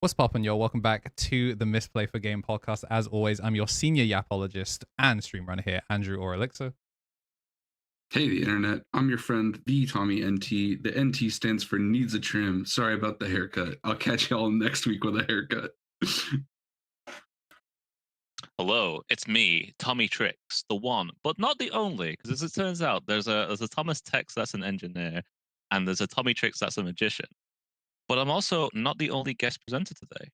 What's poppin', y'all? Welcome back to the Misplay for Game podcast. As always, I'm your senior yapologist and stream runner here, Andrew KnTElixar. Hey, the internet. I'm your friend, the TommyNT. The NT stands for needs a trim. Sorry about the haircut. I'll catch y'all next week with a haircut. Hello, it's me, TommyNT, the one, but not the only, because as it turns out, there's a TommyNT that's an engineer, and there's a TommyNT that's a magician. But I'm also not the only guest presenter today.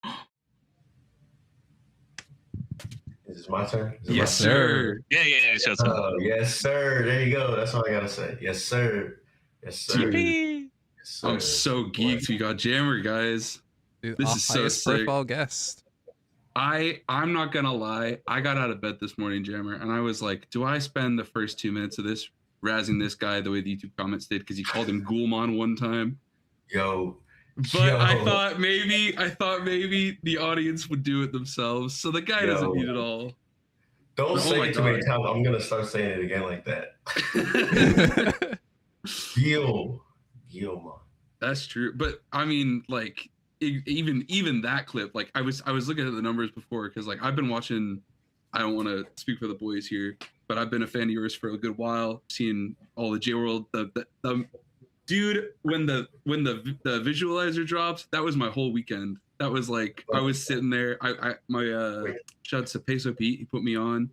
Is this my turn? Yes, sir. Yeah, it's your turn. Yes, sir. There you go. That's all I gotta say. Yes, sir. Yes, sir. Yippee! Yes, sir. I'm so geeked. We got Jammer, guys. Dude, This our is so highest sick. profile guest. I'm not gonna lie. I got out of bed this morning, Jammer, and I was like, do I spend the first 2 minutes of this razzing this guy the way the YouTube comments did because he called him Ghoulmon one time? Yo. But I thought maybe the audience would do it themselves. So the guy doesn't need it all. Don't say it too many times. I'm gonna start saying it again like that. Ghoulmon. That's true. But I mean, like, even that clip, like I was looking at the numbers before because like I've been watching. I don't want to speak for the boys here, but I've been a fan of yours for a good while. Seeing all the J World, the dude, when the visualizer drops, that was my whole weekend. That was like I was sitting there. My shout out to Peso Pete, he put me on.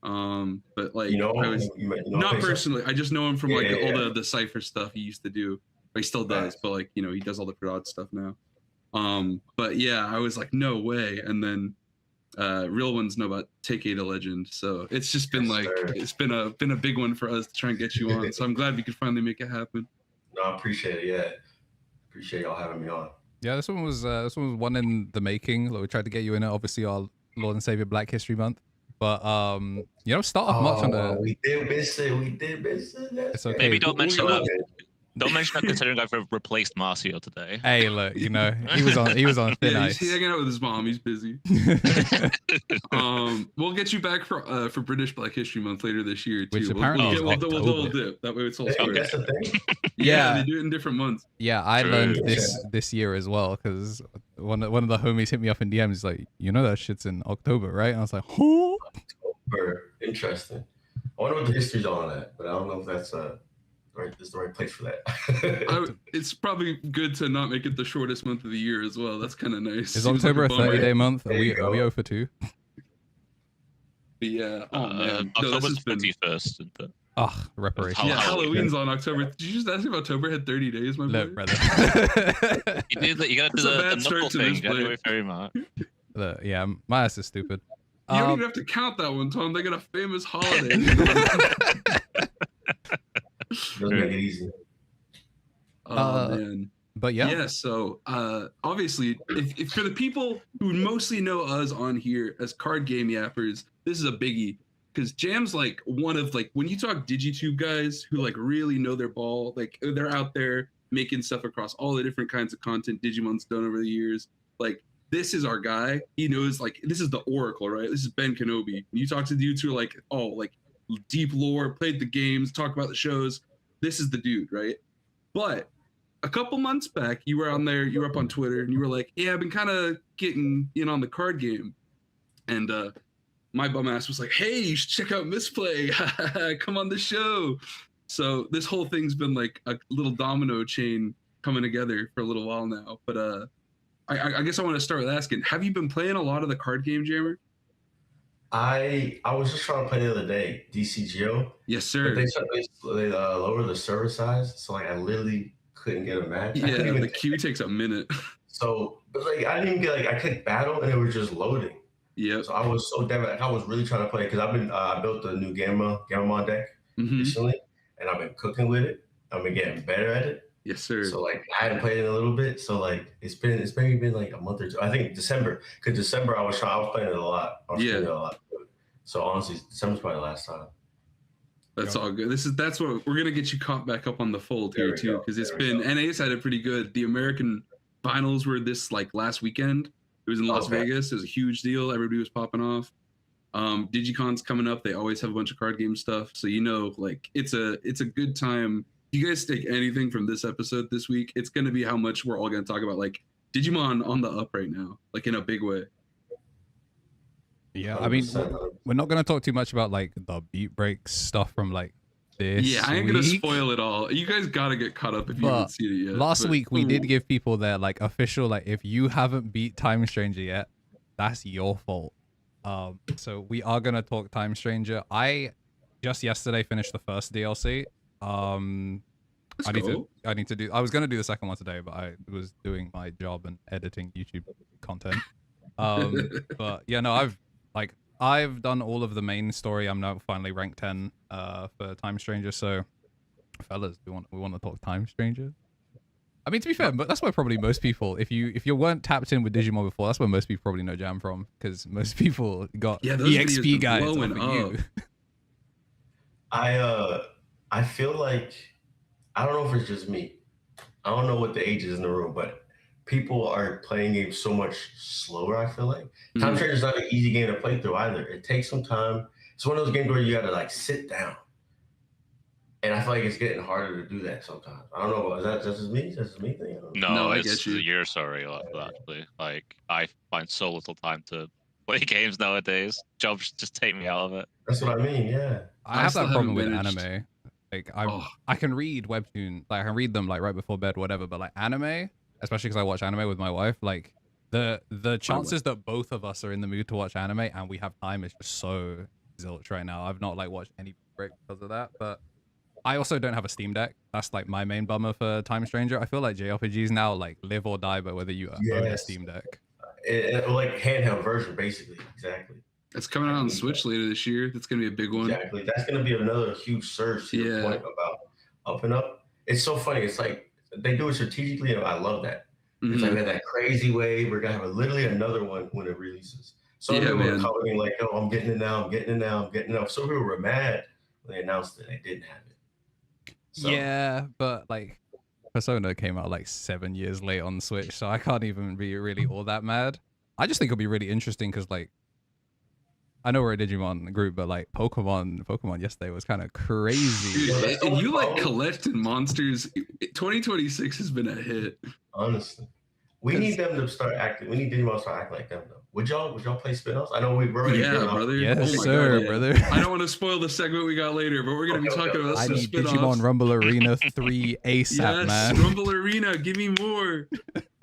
But like I was not personally. I just know him from like all the Cypher stuff he used to do. He still does, but like he does all the prod stuff now. But yeah, I was like, no way. And then real ones know about Take A to Legend. So it's just been it's been a big one for us to try and get you on. So I'm glad we could finally make it happen. No, I appreciate it. Yeah, appreciate y'all having me on. Yeah, this one was one in the making. Like, we tried to get you in it. Obviously, our Lord and Savior Black History Month. But start off much on the. We did miss it. It's okay. Maybe don't mention that. Don't mention that considering I've replaced Marcio today. Hey, look, he was on thin ice. He's hanging out with his mom. He's busy. We'll get you back for British Black History Month later this year too. Which apparently we'll double dip. That way it's all square. That's the thing. Yeah, they do it in different months. Yeah, I learned this year as well because one of the homies hit me up in DMs. He's like, that shit's in October, right? And I was like, huh? October. Interesting. I wonder what the history's on that, but I don't know if that's is the right place for that. It's probably good to not make it the shortest month of the year as well. That's kind of nice. Is October like a 30-day month? Are we 0 for 2? But yeah. Oh man. October's 21st. Ugh, reparation. Yeah, Halloween's on October. Did you just ask if October had 30 days, my boy? brother. You gotta do the knuckle thing. January, February, March. Yeah, my ass is stupid. You don't even have to count that one, Tom. They got a famous holiday. Doesn't make it easy. Oh man. But yeah. So obviously, if for the people who mostly know us on here as card game yappers, this is a biggie because Jam's like one of like when you talk DigiTube guys who like really know their ball, like they're out there making stuff across all the different kinds of content Digimon's done over the years. Like this is our guy. He knows like this is the Oracle, right? This is Ben Kenobi. You talk to dudes who are like, oh, like deep lore, played the games, talk about the shows. This is the dude, right? But a couple months back, you were on there, you were up on Twitter, and you were like, yeah, I've been kind of getting in on the card game. And my bum ass was like, hey, you should check out Misplay. Come on the show. So this whole thing's been like a little domino chain coming together for a little while now. But I guess I want to start with asking, have you been playing a lot of the card game, Jammer? I was just trying to play the other day, DCGO. Yes, sir. But they lowered the server size, so like I literally couldn't get a match. Yeah, the queue takes a minute. So, but like I didn't even get I clicked battle and it was just loading. Yeah. So I was so devastated. I was really trying to play because I built a new Gamamon deck recently, and I've been cooking with it. I've been getting better at it. Yes, sir. So like I hadn't played it in a little bit. So like it's maybe been like a month or two. I think December, because December I was playing it a lot. Playing it a lot. So honestly, December's probably the last time. That's all good. That's what we're gonna get you caught back up on the fold here too, because it's been NA's had it pretty good. The American finals were this like last weekend. It was in Las Vegas. It was a huge deal. Everybody was popping off. DigiCon's coming up. They always have a bunch of card game stuff. So like it's a good time. If you guys take anything from this episode this week, it's gonna be how much we're all gonna talk about like Digimon on the up right now, like in a big way. Yeah, I mean, 100%. we're not gonna talk too much about like the beat break stuff from like this. Yeah, I ain't gonna week, spoil it all. You guys gotta get caught up if you haven't But seen it yet. last but- week we did give people their like official like if you haven't beat Time Stranger yet, that's your fault. So we are gonna talk Time Stranger. I just yesterday finished the first DLC. Let's I need go. to do. I was gonna do the second one today, but I was doing my job and editing YouTube content. But yeah, no, I've done all of the main story. I'm now finally rank 10 for Time Stranger. So, fellas, we want to talk Time Stranger? I mean, to be fair, but that's where probably most people, if you weren't tapped in with Digimon before, that's where most people probably know Jam from, because most people got Yeah, those videos EXP been guides off blowing of you. I feel like, I don't know if it's just me. I don't know what the age is in the room, but people are playing games so much slower, I feel like. Time Stranger is not an easy game to play through either. It takes some time. It's one of those games where you gotta like sit down. And I feel like it's getting harder to do that sometimes. I don't know. Is that just me? Is that just me thing? I don't know. No, I it's get you. you're sorry actually. Like I find so little time to play games nowadays. Jobs just take me out of it. That's what I mean. Yeah. I have still that problem haven't with managed- anime. Like Oh. I can read webtoon, like I can read them like right before bed, whatever. But like anime, especially because I watch anime with my wife, like the chances that both of us are in the mood to watch anime and we have time is just so zilch right now. I've not like watched any break because of that, but I also don't have a Steam Deck. That's like my main bummer for Time Stranger. I feel like JRPGs now like live or die by whether you own a Yes. Steam Deck. Like handheld version, basically. Exactly. It's coming out on Switch later this year. That's gonna be a big one. Exactly. That's going to be another huge surge to your Yeah. point about up and up. It's so funny. It's like they do it strategically, and I love that. It's like Mhm. we had that crazy wave. We're going to have literally another one when it releases. Some Yeah, people man. were commenting like, "Oh, I'm getting it now. I'm getting it now. I'm getting it now." Some people were mad when they announced it. They didn't have it. So, Yeah, but like Persona came out like 7 years late on Switch, so I can't even be really all that mad. I just think it'll be really interesting because like I know we're a Digimon group, but like Pokemon yesterday was kind of crazy. Dude, that's and so you like fun. collecting monsters. 2026 has been a hit. honestly, we need them to start acting. We need Digimon to start acting like them, though. Would y'all play spin-offs? I know we're already Yeah, getting off- brother. Yes, Oh my sir, God, yeah. brother. I don't want to spoil the segment we got later, but we're gonna be Okay, talking about I some need spin-offs. Digimon Rumble Arena 3 ASAP, Yes, man. Rumble Arena, give me more.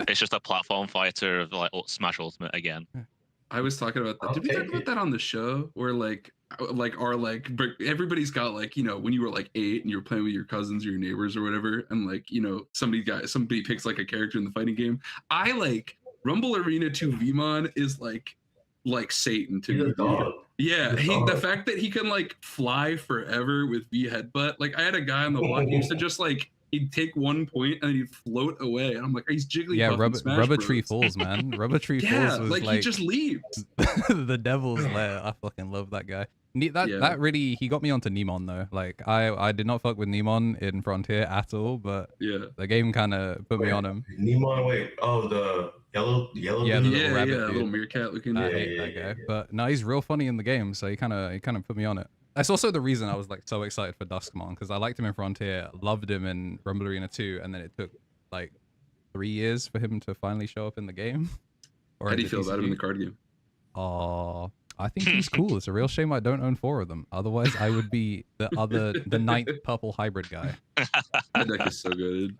It's just a platform fighter of like Smash Ultimate again. I was talking about that. I'll Did we talk take about it. that on the show? Where but everybody's got like, you know, when you were like 8 and you were playing with your cousins or your neighbors or whatever, and like, you know, somebody picks like a character in the fighting game. I like Rumble Arena 2 Vmon is like Satan to He's me. a dog. Yeah, He's a dog. the fact that he can like fly forever with V headbutt. Like I had a guy on the block who used to just like he'd take 1 point and he'd float away, and I'm like, he's Jigglypuff. Yeah, in Smash Rubber Bros. Tree Falls, man. Rubber Tree Yeah, Falls was like he just leaves. the devil's lair. I fucking love that guy. That really he got me onto Nemon though. Like I did not fuck with Nemon in Frontier at all, but Yeah. the game kind of put me on him. Nimon, wait. Oh, the yellow Yeah, dude? the little Yeah, rabbit yeah, dude. little meerkat looking. I Yeah, hate yeah, that guy, yeah. but no, he's real funny in the game. So he kind of put me on it. That's also the reason I was like so excited for Duskmon because I liked him in Frontier, loved him in Rumble Arena 2, and then it took like 3 years for him to finally show up in the game. Or How in do you the feel about him in the TCG. card game? Oh, I think he's cool. It's a real shame I don't own 4 of them. Otherwise, I would be the 9th purple hybrid guy. That deck is so good.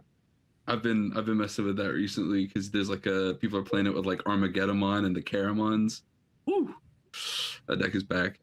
I've been messing with that recently because there's like people are playing it with like Armageddon and the Karamons. Woo! That deck is back.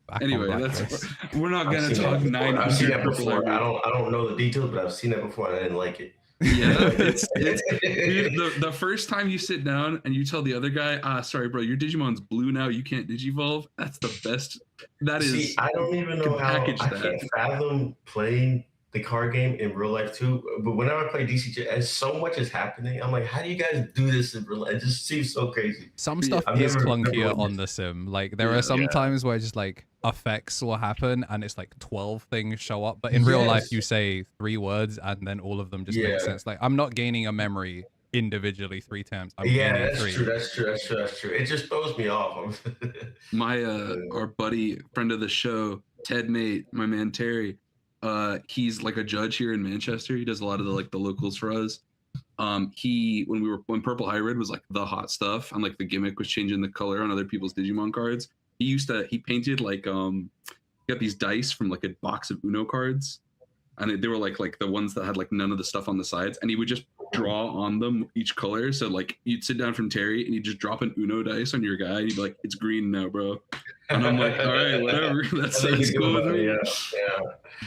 Back on Anyway, Blacklist. we're not I've gonna seen talk that before. 900 I've seen that purple before. I hybrid. don't know the details, but I've seen that before and I didn't like it. Yeah, it's dude, the first time you sit down and you tell the other guy, sorry, bro, your Digimon's blue now, you can't Digivolve. That's the best. That is. See, I don't even know how package I that. can't fathom playing the card game in real life too. But whenever I play DCG, as so much is happening, I'm like, how do you guys do this in real life? It just seems so crazy. Some stuff I've is never clunkier witnessed on the sim. Like there Yeah. are some Yeah. times where just like effects will happen and it's like 12 things show up, but in real life Yes. you say 3 words and then all of them just make Yeah. sense. Like I'm not gaining a memory individually 3 times. I'm Yeah, gaining that's 3. true. That's true. It just throws me off. My our buddy, friend of the show, Ted Mate, my man Terry, he's like a judge here in Manchester. He does a lot of the locals for us. when Purple Hybrid was like the hot stuff and like the gimmick was changing the color on other people's Digimon cards, he painted like got these dice from like a box of Uno cards, and they were like the ones that had like none of the stuff on the sides, and he would just draw on them each color. So like you'd sit down from Terry and you just drop an Uno dice on your guy and you'd be like, it's green now, bro. And I'm like, all right, whatever. That's cool with me. Yeah.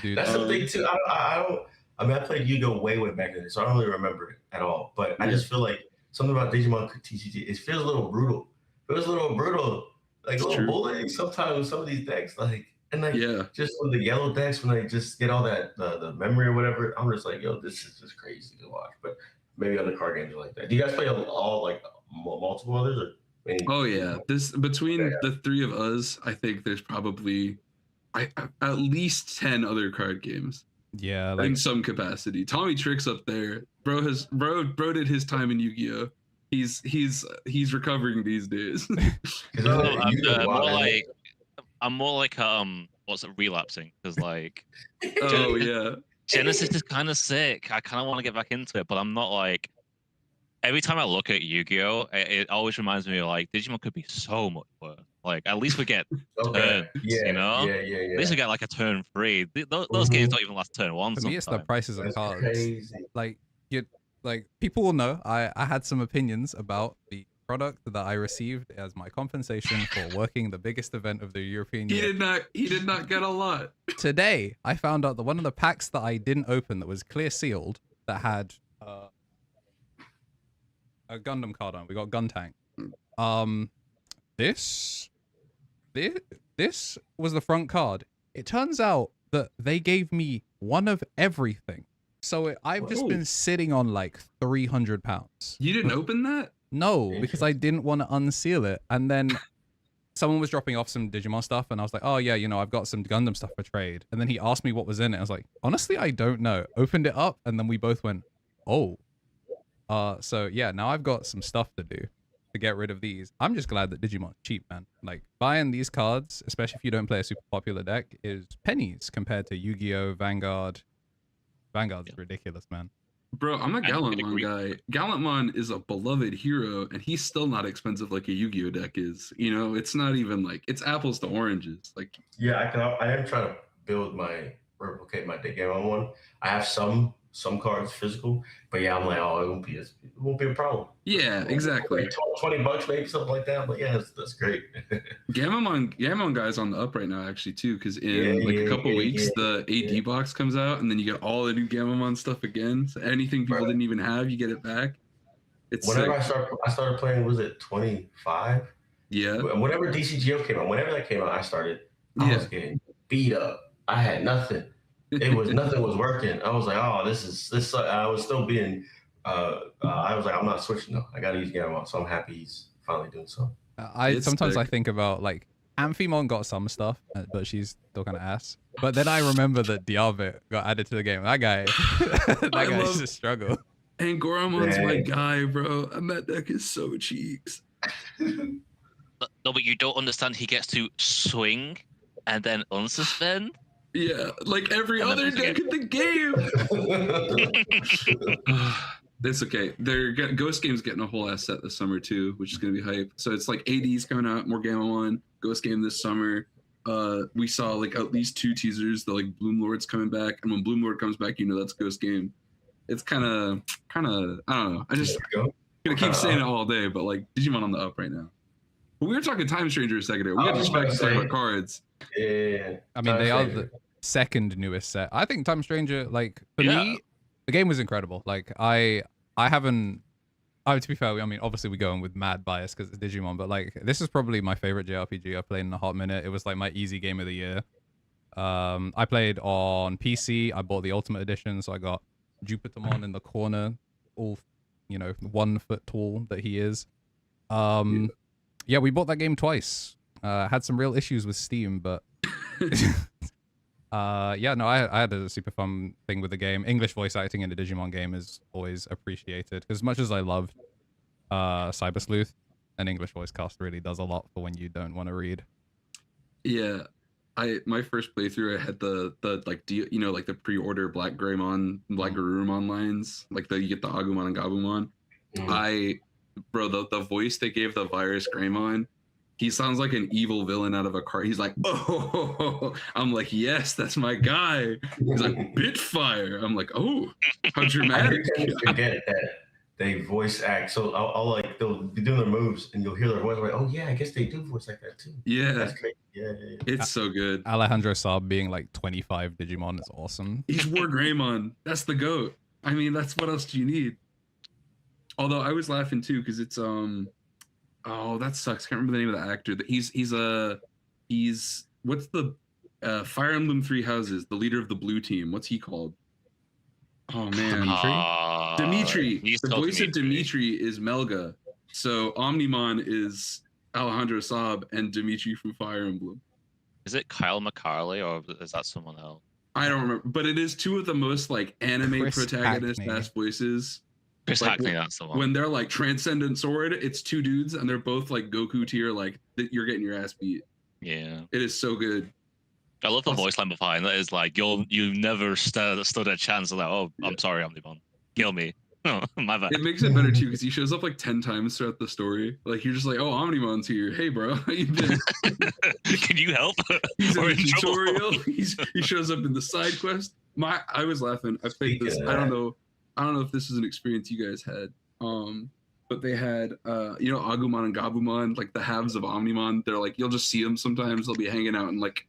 Dude, That's the thing too. I don't. I mean, I played Yu-Gi-Oh way back then, so I don't really remember it at all. But I just feel like something about Digimon TCG. It feels a little brutal. It was a little brutal, like a little bullying sometimes with some of these decks. Like and like just with the yellow decks when they just get all that the memory or whatever. I'm just like, yo, this is just crazy to watch. But maybe other card games are like that. Do you guys play all like multiple others? Or any? Oh yeah, this between the three of us, I think there's probably at least 10 other card games. Yeah, like in some capacity. TommyNT up there. Bro did his time in Yu-Gi-Oh. He's recovering these days. I'm more like what's it, relapsing, because like yeah. Genesis is kind of sick. I kind of want to get back into it, but I'm not like. Every time I look at Yu-Gi-Oh, it always reminds me of like Digimon could be so much worse. Like at least we get turns, you know. Yeah. At least we get like a turn 3. Those games don't even last turn 1. For me, it's the prices of cards. Crazy. Like people will know. I had some opinions about the product that I received as my compensation for working the biggest event of the European year. He did not get a lot. Today, I found out that one of the packs that I didn't open that was clear sealed that had a Gundam card on. We got Gun Tank. This was the front card. It turns out that they gave me one of everything. So I've just been sitting on like £300. You didn't open that? No, because I didn't want to unseal it. And then someone was dropping off some Digimon stuff, and I was like, oh yeah, I've got some Gundam stuff for trade. And then he asked me what was in it. I was like, honestly, I don't know. Opened it up, and then we both went, oh. So yeah, now I've got some stuff to do to get rid of these. I'm just glad that Digimon's cheap, man. Like buying these cards, especially if you don't play a super popular deck, is pennies compared to Yu-Gi-Oh, Vanguard. Vanguard's ridiculous, man. Bro, I'm a Gallantmon guy. Gallantmon is a beloved hero, and he's still not expensive like a Yu-Gi-Oh deck is. It's not even like it's apples to oranges. Like I am trying to replicate my Digimon one. I have some cards physical, but yeah, I'm like, oh, it won't be a problem. Yeah, exactly. Like $20 maybe, something like that. But yeah, that's great. Gamamon guy's on the up right now actually too, because in a couple weeks the AD box comes out, and then you get all the new Gamamon stuff again. So anything people didn't even have, you get it back. It's whenever I started playing, was it 25? Yeah. Whenever DCGO came out, whenever that came out, I was getting beat up. I had nothing. Nothing was working. I was like, oh, this. I was still being. I was like, I'm not switching though. I gotta use Gamma, so I'm happy he's finally doing so. I think about like Amphimon got some stuff, but she's still kind of ass. But then I remember that Diavit got added to the game. That guy, guy's a struggle. And Goramon's my guy, bro. And that deck is so cheeks. No, but you don't understand. He gets to swing and then unsuspend. Yeah, like every other deck in the game. It's okay. Ghost Game's getting a whole ass set this summer too, which is gonna be hype. So it's like AD's coming out, more Gamma 1, Ghost Game this summer. We saw like at least 2 teasers. The like Bloom Lord's coming back, and when Bloom Lord comes back, that's Ghost Game. It's kind of I don't know. I just gonna keep saying it all day, but like Digimon on the up right now. But we were talking Time Stranger a second ago. We got distracted talking about cards. Yeah. I mean, they are the second newest set. I think Time Stranger, like for me, the game was incredible. Like I haven't. To be fair, I mean, obviously we go in with mad bias because it's Digimon, but like this is probably my favorite JRPG I've played in a hot minute. It was like my easy game of the year. I played on PC. I bought the Ultimate Edition, so I got Jupitermon in the corner, all 1 foot tall that he is. Yeah, we bought that game twice. Had some real issues with Steam, but yeah, no, I had a super fun thing with the game. English voice acting in a Digimon game is always appreciated. As much as I loved Cyber Sleuth, an English voice cast really does a lot for when you don't want to read. Yeah. my first playthrough, I had the like like the pre-order Black Garurumon lines, like you get the Agumon and Gabumon. Bro, the voice they gave the virus Greymon, he sounds like an evil villain out of a car. He's like, oh, I'm like, yes, that's my guy. He's like, Bitfire. I'm like, oh, how I dramatic. tend to forget that they voice act. So I'll like they'll be doing their moves, and you'll hear their voice. Like, oh yeah, I guess they do voice like that too. Yeah, That's crazy. Yeah. it's so good. Alejandro Saab being like 25 Digimon is awesome. He's War Greymon. That's the goat. I mean, that's what else do you need? Although I was laughing too because it's oh, that sucks. Can't remember the name of the actor. He's what's the Fire Emblem Three Houses, the leader of the blue team. What's he called? Oh man, Dimitri. The voice of Dimitri is Melga. So Omnimon is Alejandro Saab and Dimitri from Fire Emblem. Is it Kyle McCarley or is that someone else? I don't remember, but it is two of the most like anime Chris protagonist Hackney. ass voices. Chris Like, Hackney, that's the one. When they're like Transcendent Sword, it's two dudes and they're both like Goku tier, like you're getting your ass beat. Yeah. It is so good. I love the voice line behind that is like you never stood a chance of that. Oh, I'm sorry, Omnimon. Kill me. Oh, my bad. It makes it better too because he shows up like 10 times throughout the story. Like you're just like, oh, Omnimon's here. Hey, bro, how you doing? Can you help? He's in We're the in trouble. tutorial. He shows up in the side quest. I was laughing. I played this. I don't know if this is an experience you guys had. But they had Agumon and Gabumon, like the halves of Omnimon. They're like you'll just see them sometimes. They'll be hanging out and like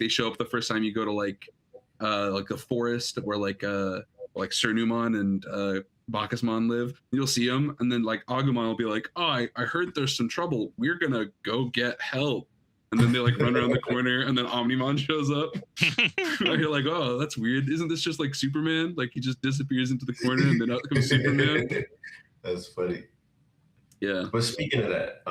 they show up the first time you go to like the forest where like Cernumon and Bacchusmon live. You'll see them, and then like Agumon will be like, "Oh, I heard there's some trouble. We're gonna go get help." And then they like run around the corner, and then Omnimon shows up. And you're like, "Oh, that's weird. Isn't this just like Superman? Like he just disappears into the corner, and then out comes Superman." That's funny. Yeah. But speaking of that,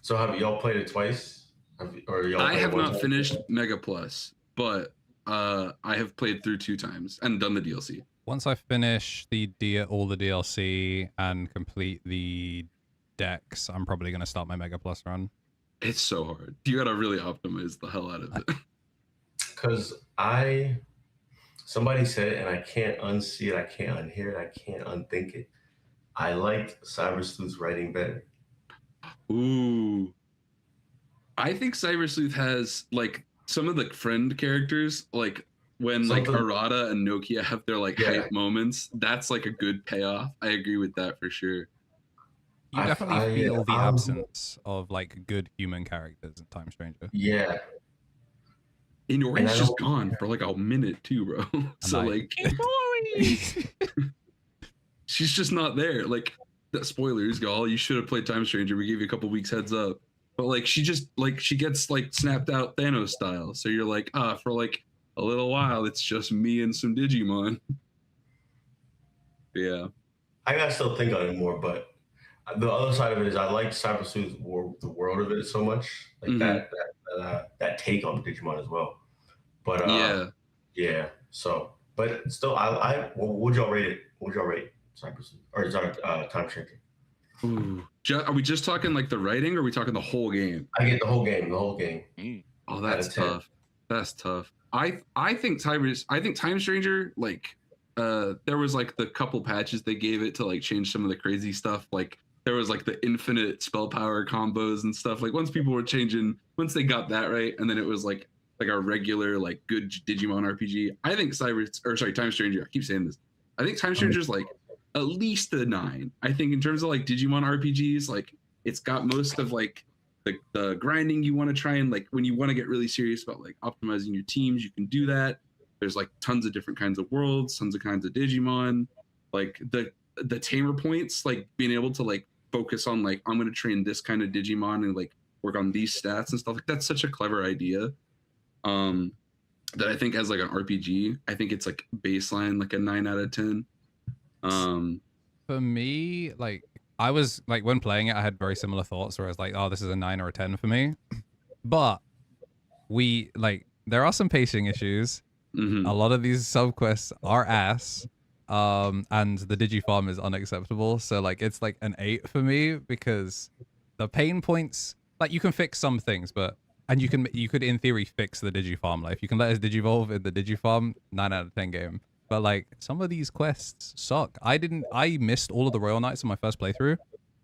so have y'all played it twice? I have not finished Mega Plus, but I have played through 2 times and done the DLC. Once I finish all the DLC and complete the decks, I'm probably going to start my Mega Plus run. It's so hard. You got to really optimize the hell out of it. Because somebody said it, and I can't unsee it, I can't unhear it, I can't unthink it. I liked Cyber Sleuth's writing better. Ooh. I think Cyber Sleuth has like some of the friend characters, like when like Arata and Nokia have their like hype moments. That's like a good payoff. I agree with that for sure. You definitely feel the absence of like good human characters in Time Stranger. Yeah. And Ori's just gone for like a minute too, bro. So like she's just not there. Like spoilers, y'all. You should have played Time Stranger. We gave you a couple weeks heads up. But like she gets like snapped out Thanos style. So you're like, for like a little while, it's just me and some Digimon. Yeah. I gotta still think on it more, but the other side of it is I like Cyber Sleuth's the world of it so much. Like that take on Digimon as well. But yeah. So but still would y'all rate it? Would y'all rate Cyber Sleuth? Or is that Time Stranger? Ooh. Are we just talking like the writing, or are we talking the whole game? I get the whole game. Oh, that's tough. That's tough. I think Time Stranger, like there was like the couple patches they gave it to like change some of the crazy stuff. Like there was like the infinite spell power combos and stuff. Like once they got that right, and then it was like a regular like good Digimon RPG. I think Time Stranger. I keep saying this. I think Time Stranger's like at least a 9. I think in terms of like Digimon RPGs, like it's got most of like the grinding you want to try and like when you want to get really serious about like optimizing your teams, you can do that. There's like tons of different kinds of worlds, tons of kinds of Digimon, like the tamer points, like being able to like focus on like I'm going to train this kind of Digimon and like work on these stats and stuff. Like that's such a clever idea. That I think as like an RPG, I think it's like baseline like a 9 out of 10. For me, like I was like when playing it, I had very similar thoughts where I was like, oh, this is a 9 or a 10 for me. But there are some pacing issues. Mm-hmm. A lot of these subquests are ass. And the Digifarm is unacceptable. So like it's like an 8 for me because the pain points, like you can fix some things, but And you could in theory fix the Digifarm. Like if you can let us Digivolve in the Digifarm, 9 out of 10 game. But like some of these quests suck. I missed all of the Royal Knights in my first playthrough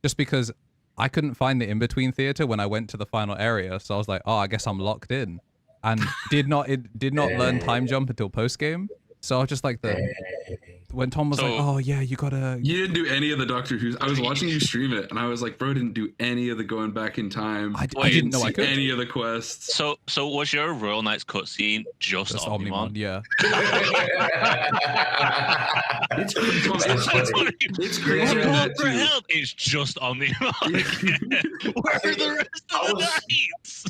just because I couldn't find the in-between theater when I went to the final area. So I was like, oh, I guess I'm locked in. And did not learn time jump until post game. So I was just like when Tom was like, oh yeah, you gotta. You didn't do any of the Doctor Who's. I was watching you stream it, and I was like, bro, didn't do any of the going back in time. I didn't know I could. Any of the quests. So was your Royal Knights cutscene just Omnimon? Yeah. It's crazy. It's just Omnimon. Where are the rest of the Knights?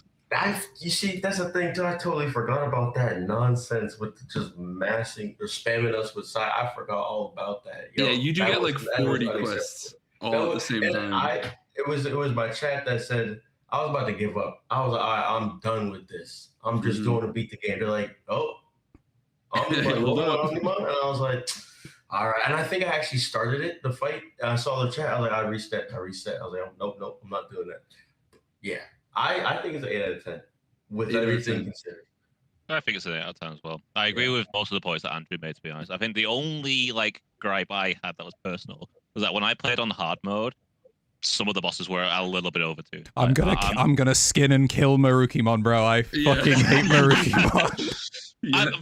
You see, that's the thing too. I totally forgot about that nonsense with just massing or spamming us with side. I forgot all about that. Yo, yeah, you do get like 40 quests all at the same time. It was my chat that said I was about to give up. I was like, I'm done with this. I'm just going to beat the game. They're like, oh, Omnimon, and I was like, all right. And I think I actually started it, the fight. I saw the chat. I was like, I reset. I was like, nope, I'm not doing that. Yeah. I think it's an 8 out of 10 with everything considered. I think it's an 8 out of 10 as well. I agree with most of the points that Andrew made, to be honest. I think the only like gripe I had that was personal was that when I played on hard mode, some of the bosses were a little bit over too. I'm gonna skin and kill Marukimon, bro. I fucking hate Marukimon.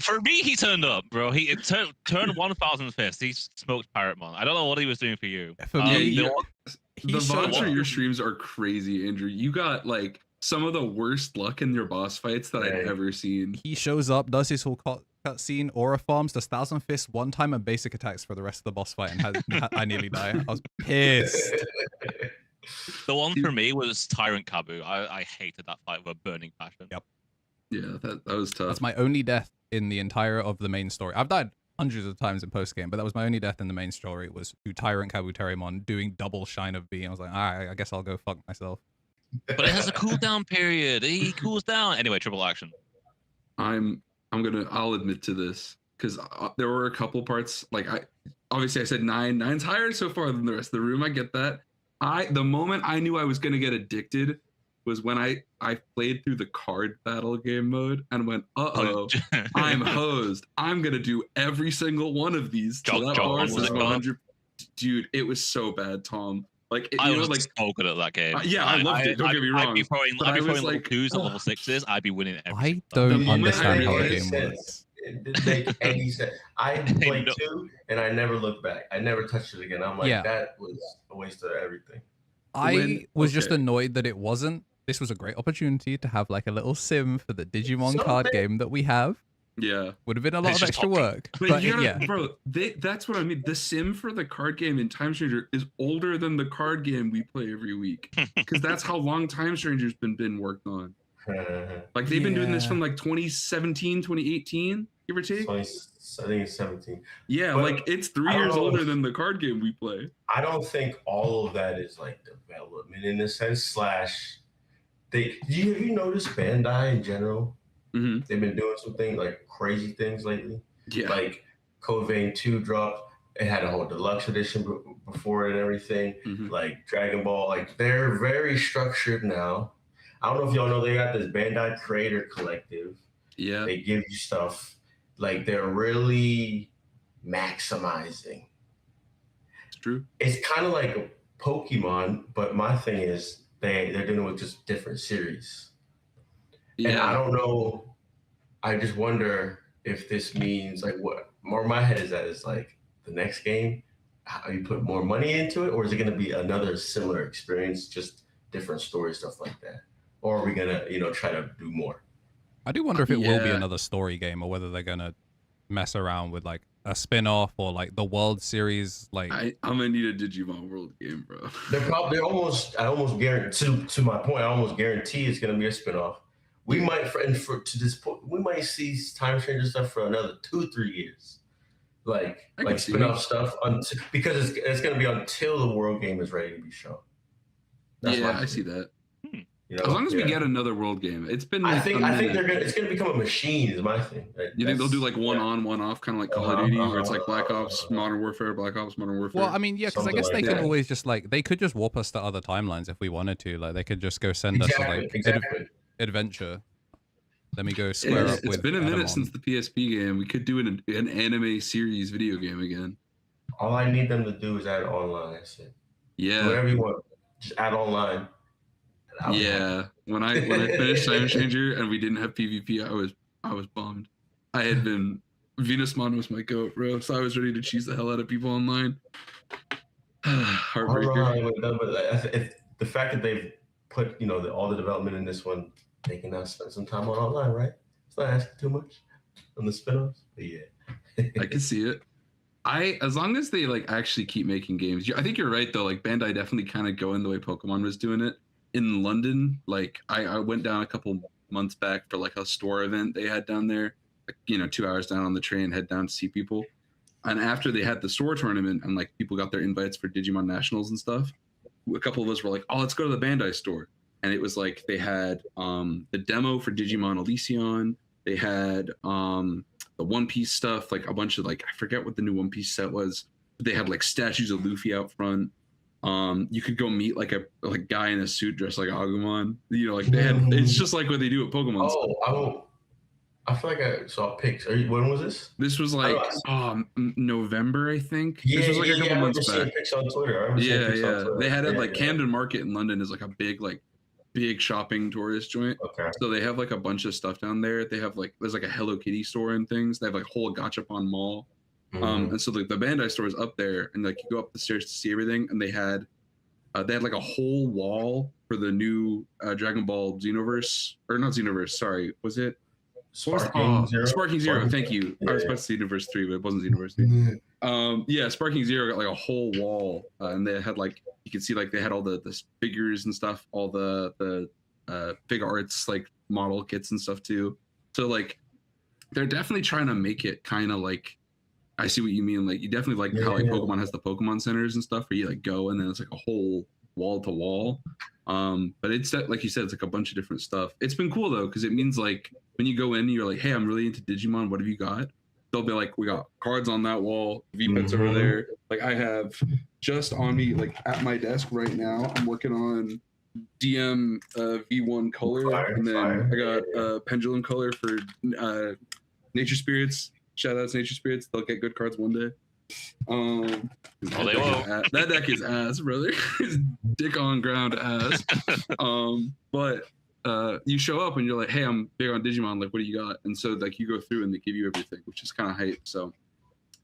For me, he turned up, bro. He turned 1,000 fist. He smoked Parrotmon. I don't know what he was doing for you. For me, the VODs for your streams are crazy, Andrew. You got like some of the worst luck in your boss fights that I've ever seen. He shows up, does his whole cutscene, aura farms, does 1,000 fists one time and basic attacks for the rest of the boss fight, and I nearly die. I was pissed. The one for me was Tyrant Kabu. I hated that fight with a burning passion. Yep. Yeah, that was tough. That's my only death in the entire of the main story. I've died hundreds of times in post game, but that was my only death in the main story. Was to Tyrant Kabuterimon doing double Shine of B. I was like, all right, I guess I'll go fuck myself. But it has a cooldown period. He cools down. Anyway, triple action. I'll admit to this because there were a couple parts like obviously I said 9. 9's higher so far than the rest of the room. I get that. The moment I knew I was gonna get addicted was when I played through the card battle game mode and went, I'm hosed. I'm gonna do every single one of these till that bar says 100. Dude, it was so bad, Tom. Like I was like so good at that game. I loved it. Don't get me wrong. I'd be throwing level 2s and level 6s. I'd be winning every. I don't understand how the game works. It didn't make any sense. I played 2 and I never looked back. I never touched it again. I'm like, that was a waste of everything. I was just annoyed that it wasn't. This was a great opportunity to have like a little sim for the Digimon card game that we have. Yeah. Would have been a lot of extra work. But bro, that's what I mean. The sim for the card game in Time Stranger is older than the card game we play every week. Because that's how long Time Stranger's been worked on. Like they've been doing this from like 2017, 2018, give or take. I think it's 17. Yeah, but like it's 3 years older than the card game we play. I don't think all of that is like development in a sense. Have you noticed Bandai in general? Mm-hmm. They've been doing some things like crazy things lately. Yeah. Like Code Vein 2 dropped. It had a whole deluxe edition before it and everything. Mm-hmm. Like Dragon Ball. Like they're very structured now. I don't know if y'all know they got this Bandai Creator Collective. Yeah. They give you stuff. Like they're really maximizing. It's true. It's kind of like a Pokemon, but my thing is they're doing it with just different series. Yeah. And I don't know. I just wonder if this means like what more my head is at is like the next game, how you put more money into it, or is it going to be another similar experience, just different story, stuff like that? Or are we going to, try to do more? I do wonder if it will be another story game or whether they're going to mess around with like a spin-off or like the World Series. Like I'm going to need a Digimon World game, bro. I almost guarantee, to my point, I almost guarantee it's going to be a spin-off. We might, to this point, we might see Time Stranger stuff for another 2-3 years. Like spin-off stuff because it's going to be until the World game is ready to be shown. I see that. As long as we get another World game, it's been. I think it's gonna become a machine. Is my thing. You think they'll do like one on, one off, kind of like Call of Duty, where it's like Black Ops, Modern Warfare, Black Ops, Modern Warfare. Well, I mean, yeah, because I guess they could always just like they could just warp us to other timelines if we wanted to. Like they could just go send us like adventure. Let me go square up with It's been a minute Edamon. since the PSP game. We could do an anime series video game again. All I need them to do is add online. That's it. Do Yeah. whatever you want. Just add online. Yeah. When I finished Time Changer and we didn't have PvP, I was bummed. I had been Venusmon was my goat, bro. So I was ready to cheese the hell out of people online. I don't know how Heartbreaker. they would have done, but the fact that they've put all the development in this one, they can now spend some time on online, right? It's not asking too much on the spin-offs, but yeah. I can see it. As long as they like actually keep making games. I think you're right though. Like Bandai definitely kind of going the way Pokemon was doing it in London. Like I went down a couple months back for like a store event they had down there. Like, 2 hours down on the train, head down to see people. And after they had the store tournament and like people got their invites for Digimon Nationals and stuff, a couple of us were like, "Oh, let's go to the Bandai store." And it was like they had the demo for Digimon Elysion. They had the One Piece stuff, like a bunch of like I forget what the new One Piece set was. But they had like statues of Luffy out front. You could go meet like a guy in a suit dressed like Agumon. Like they had. It's just like what they do at Pokemon. Oh, I feel like I saw pics. When was this? This was like November, I think. Yeah, this was like a couple months back. Pics on Twitter. Yeah. They had it like Camden Market in London is like a big shopping tourist joint. Okay. So they have like a bunch of stuff down there. They have like there's like a Hello Kitty store and things. They have like a whole Gachapon mall. And so like the Bandai store is up there, and like you go up the stairs to see everything, and they had like a whole wall for the new Dragon Ball Xenoverse, or not Xenoverse, sorry, was it? Sparking Zero. Sparking Zero, thank you. Yeah. I was about to say Xenoverse 3, but it wasn't Xenoverse 3. Yeah, Sparking Zero got like a whole wall, and they had like you could see like they had all the figures and stuff, all the Fig Arts like model kits and stuff too. So like they're definitely trying to make it kind of like I see what you mean. Like you definitely like how like Pokemon has the Pokemon centers and stuff where you like go and then it's like a whole wall to wall. But it's like you said, it's like a bunch of different stuff. It's been cool though because it means like when you go in, and you're like, hey, I'm really into Digimon. What have you got? They'll be like, we got cards on that wall, V-Pets over there. Like I have just on me, like at my desk right now, I'm working on DM V1 color, and then I got Pendulum color for Nature Spirits. Shout out to Nature Spirits. They'll get good cards one day. That deck is ass, brother. It's dick on ground ass. But you show up and you're like, hey, I'm big on Digimon. Like, what do you got? And so like you go through and they give you everything, which is kind of hype. So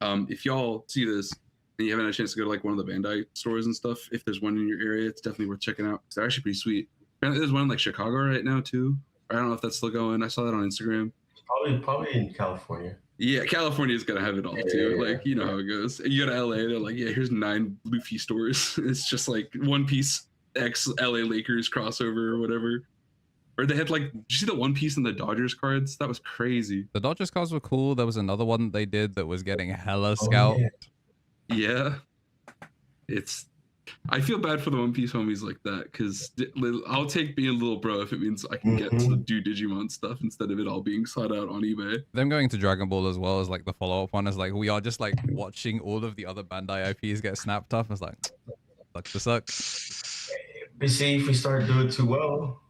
if y'all see this and you haven't had a chance to go to like one of the Bandai stores and stuff, if there's one in your area, it's definitely worth checking out. They're actually pretty sweet. Apparently there's one in like Chicago right now too. I don't know if that's still going. I saw that on Instagram. Probably in California. Yeah, California's gonna have it all too. Yeah. Like, you know how it goes. You go to LA, they're like, yeah, here's 9 Luffy stores. It's just like One Piece X LA Lakers crossover or whatever. Or they had like, did you see the One Piece and the Dodgers cards? That was crazy. The Dodgers cards were cool. There was another one that they did that was getting hella scalped. Yeah. I feel bad for the One Piece homies like that because I'll take being a little bro if it means I can get to do Digimon stuff instead of it all being sought out on eBay. Them going to Dragon Ball as well as like the follow-up one is like we are just like watching all of the other Bandai IPs get snapped up. It's like sucks. But see, if we start doing too well,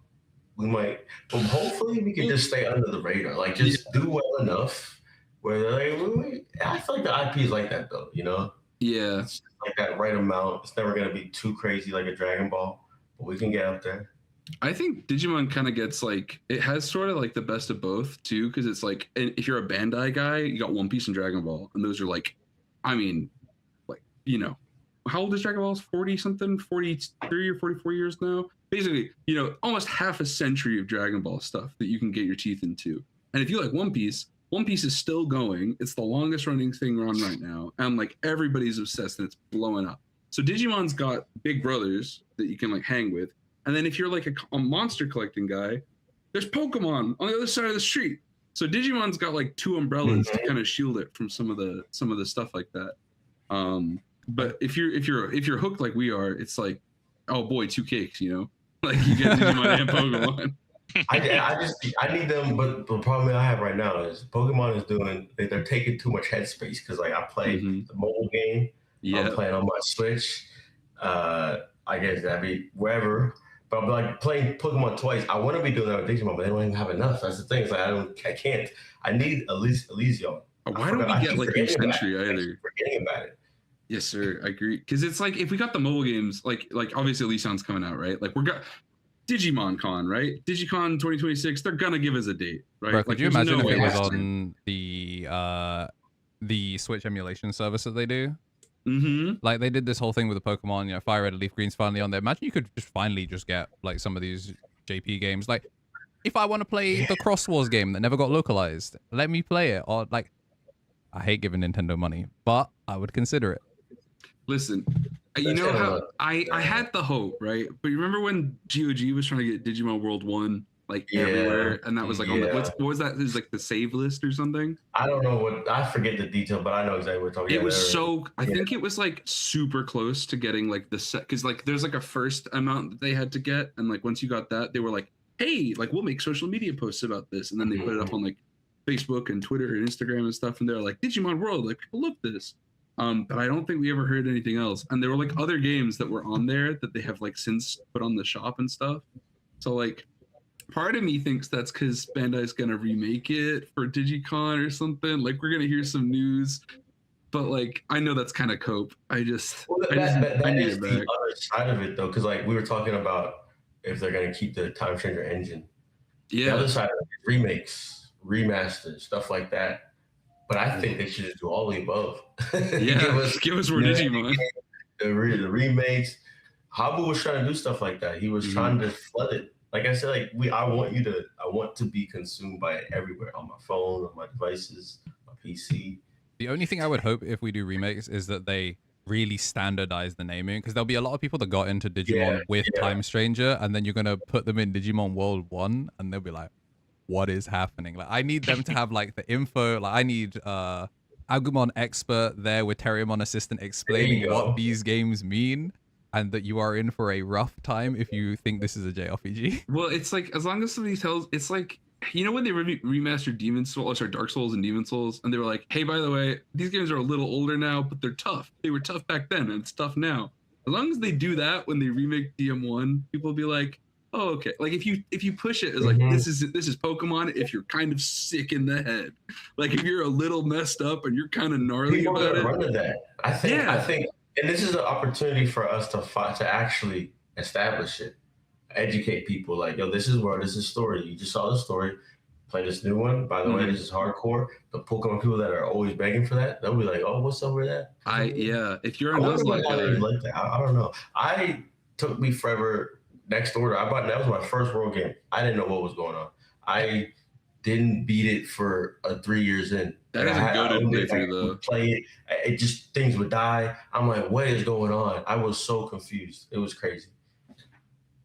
we might. But hopefully, we can just stay under the radar. Like just do well enough where they're like, I feel like the IP is like that though, you know. Yeah. It's like that right amount. It's never going to be too crazy like a Dragon Ball, but we can get up there. I think Digimon kind of gets like, it has sort of like the best of both too, because it's like, if you're a Bandai guy, you got One Piece and Dragon Ball, and those are like, I mean, like, you know, how old is Dragon Ball? 40 something, 43 or 44 years now? Basically, you know, almost half a century of Dragon Ball stuff that you can get your teeth into. And if you like One Piece is still going. It's the longest running thing on right now. And like everybody's obsessed and it's blowing up. So Digimon's got big brothers that you can like hang with. And then if you're like a monster collecting guy, there's Pokemon on the other side of the street. So Digimon's got like 2 umbrellas to kind of shield it from some of the stuff like that. But if you're hooked like we are, it's like, oh boy, 2 cakes, you know? Like you get Digimon and Pokemon. I need them, but the problem I have right now is Pokemon is they're taking too much headspace because like I play the mobile game, I'm playing on my Switch, I guess that'd be wherever, But I'm like playing Pokemon twice. I want to be doing that with Digimon, but they don't even have enough. That's the thing. It's like I can't. I need at least Elysium. Why don't we get like New Century either? Forgetting about it. Yes, sir. I agree. Because it's like if we got the mobile games, like obviously Elysion's coming out, right? Like got Digimon Con, right? Digicon 2026. They're gonna give us a date, right? Bro, like, could you imagine if it was after. on the Switch emulation service that they do? Mm-hmm. Like they did this whole thing with the Pokemon, Fire Red and Leaf Green's finally on there. Imagine you could just finally just get like some of these JP games. Like if I want to play the Cross Wars game that never got localized, let me play it. Or like, I hate giving Nintendo money, but I would consider it. Listen, you know how I had the hope, right? But you remember when GOG was trying to get Digimon World 1 like everywhere, and that was like on the what was that? It was like the save list or something. I don't know what I forget the detail, but I know exactly what we're talking about. It was so I think it was like super close to getting like the set because like there's like a first amount that they had to get, and like once you got that, they were like, hey, like we'll make social media posts about this, and then they put it up on like Facebook and Twitter and Instagram and stuff, and they're like Digimon World, like people love this. But I don't think we ever heard anything else. And there were like other games that were on there that they have like since put on the shop and stuff. So like part of me thinks that's because Bandai's gonna remake it for Digicon or something. Like we're gonna hear some news. But like I know that's kind of cope. I need it back. The other side of it though, because like we were talking about if they're gonna keep the Time Changer engine. Yeah. The other side of it, remakes, remasters, stuff like that. But I think they should just do all the above. Yeah, give us more Digimon. The remakes. Habu was trying to do stuff like that. He was trying to flood it. Like I said, like I want to be consumed by it everywhere on my phone, on my devices, my PC. The only thing I would hope if we do remakes is that they really standardize the naming, because there'll be a lot of people that got into Digimon with Time Stranger, and then you're gonna put them in Digimon World 1, and they'll be like, what is happening? Like I need them to have like the info. Like I need Agumon Expert there with Terriermon Assistant explaining what these games mean, and that you are in for a rough time if you think this is a JRPG. Well, it's like as long as somebody tells, it's like when they remastered Dark Souls and Demon Souls, and they were like, hey, by the way, these games are a little older now, but they're tough. They were tough back then, and it's tough now. As long as they do that when they remake DM1, people will be like, oh, okay. Like if you push it as like this is Pokemon if you're kind of sick in the head, like if you're a little messed up and you're kind of gnarly people about it. Run to that. I think, and this is an opportunity for us to actually establish it, educate people. Like, yo, this is story. You just saw the story. Play this new one. By the way, this is hardcore. The Pokemon people that are always begging for that, they'll be like, oh, what's up with that? If you're a Nuzlocke, like that. I don't know. Took me forever. Next Order, that was my first World game. I didn't know what was going on. I didn't beat it for 3 years in. That is a good playthrough though. Play it just things would die. I'm like, what is going on? I was so confused. It was crazy.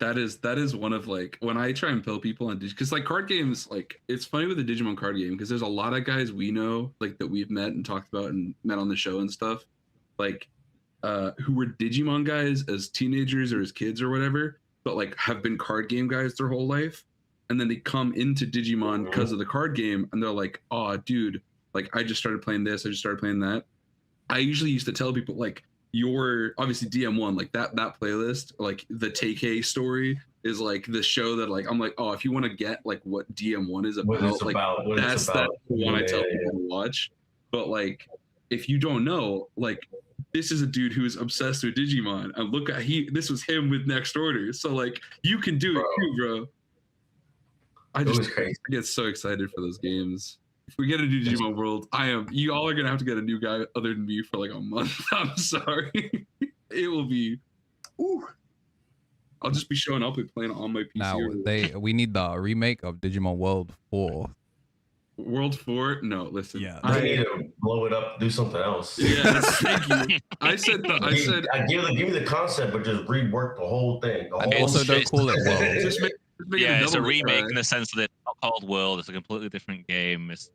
That is one of like when I try and tell people on because like card games, like it's funny with the Digimon card game because there's a lot of guys we know like that we've met and talked about and met on the show and stuff, like who were Digimon guys as teenagers or as kids or whatever. But like have been card game guys their whole life, and then they come into Digimon because of the card game, and they're like, "Oh, dude, like I just started playing this, I just started playing that." I usually used to tell people like, "You're obviously DM1, like that playlist, like the Take story is like the show that like I'm like, oh, if you want to get like what DM1 is about, that's the one I tell people to watch." But like, if you don't know, like. This is a dude who is obsessed with Digimon, and look at this was him with Next Order. So like you can do it too, bro. I get so excited for those games. If we get a new Digimon World, you all are gonna have to get a new guy other than me for like a month. I'm sorry. It will be. I'll just be showing up and playing on my PC. Now we need the remake of Digimon World 4. World 4? No, listen. Yeah, I need to blow it up, do something else. Yeah, thank you. I said give me the concept, but just rework the whole thing. Also, don't call it World. Just make it's a remake in the sense that it's not called World. It's a completely different game. It's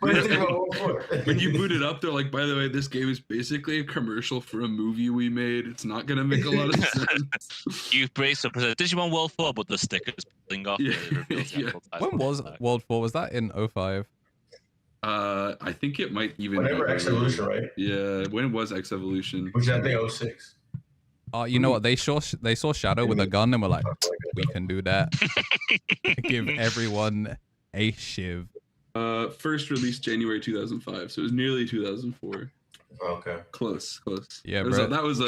when you boot it up, they're like, by the way, this game is basically a commercial for a movie we made. It's not gonna make a lot of sense. You basically present Digimon World 4, but the stickers pulling off. When was World 4? Was that in 05? I think it might even whenever X Evolution, right? Yeah, when was X Evolution? Which I think 06. You know what? They saw Shadow with a gun and were like, we can do that. Give everyone a shiv. First released January 2005, so it was nearly 2004. Okay. Close. Yeah, bro. That was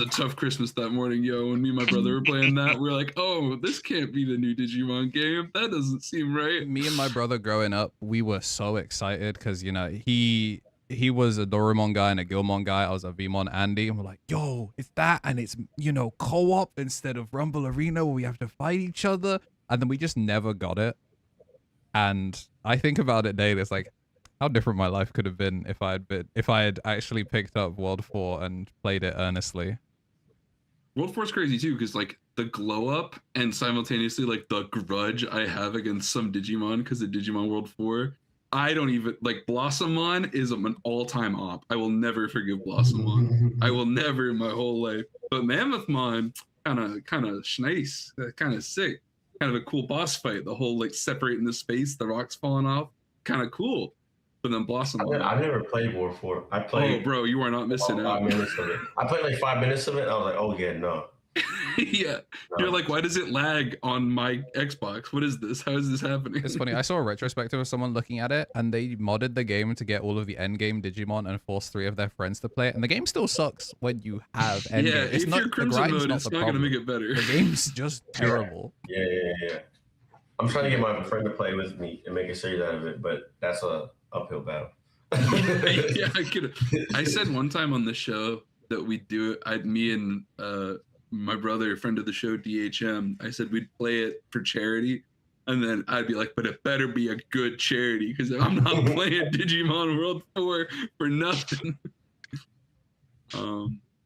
a tough Christmas that morning, yo. When me and my brother were playing that, we were like, oh, this can't be the new Digimon game. That doesn't seem right. Me and my brother growing up, we were so excited because, you know, he was a Doraemon guy and a Gilmon guy. I was a Vmon Andy, and we're like, yo, it's that, and it's, you know, co-op instead of Rumble Arena where we have to fight each other, and then we just never got it. And I think about it daily. It's like how different my life could have been if I had actually picked up World 4 and played it earnestly. World 4 is crazy too, because like the glow up and simultaneously like the grudge I have against some Digimon because of Digimon World 4. I don't even like Blossomon is an all-time op. I will never forgive Blossomon. I will never in my whole life. But Mammothmon, kind of nice, kind of sick, kind of a cool boss fight. The whole like separating the space, the rocks falling off, kind of cool. But then Blossomon. I never played World 4. I played. Oh, bro, you are not missing out. 5 minutes of it. I played like 5 minutes of it. And I was like, oh yeah, no. Yeah, no. You're like, why does it lag on my Xbox? What is this? How is this happening? It's funny. I saw a retrospective of someone looking at it, and they modded the game to get all of the endgame Digimon and force 3 of their friends to play it. And the game still sucks when you have endgame. Yeah, it's if not you're Crimson mode, it's not going to make it better. The game's just terrible. Yeah. I'm trying to get my friend to play with me and make a series out of it, but that's a uphill battle. Yeah, I said one time on the show that we'd do it. Me and my brother, friend of the show, DHM. I said we'd play it for charity, and then I'd be like, "But it better be a good charity, because I'm not playing Digimon World 4 for nothing."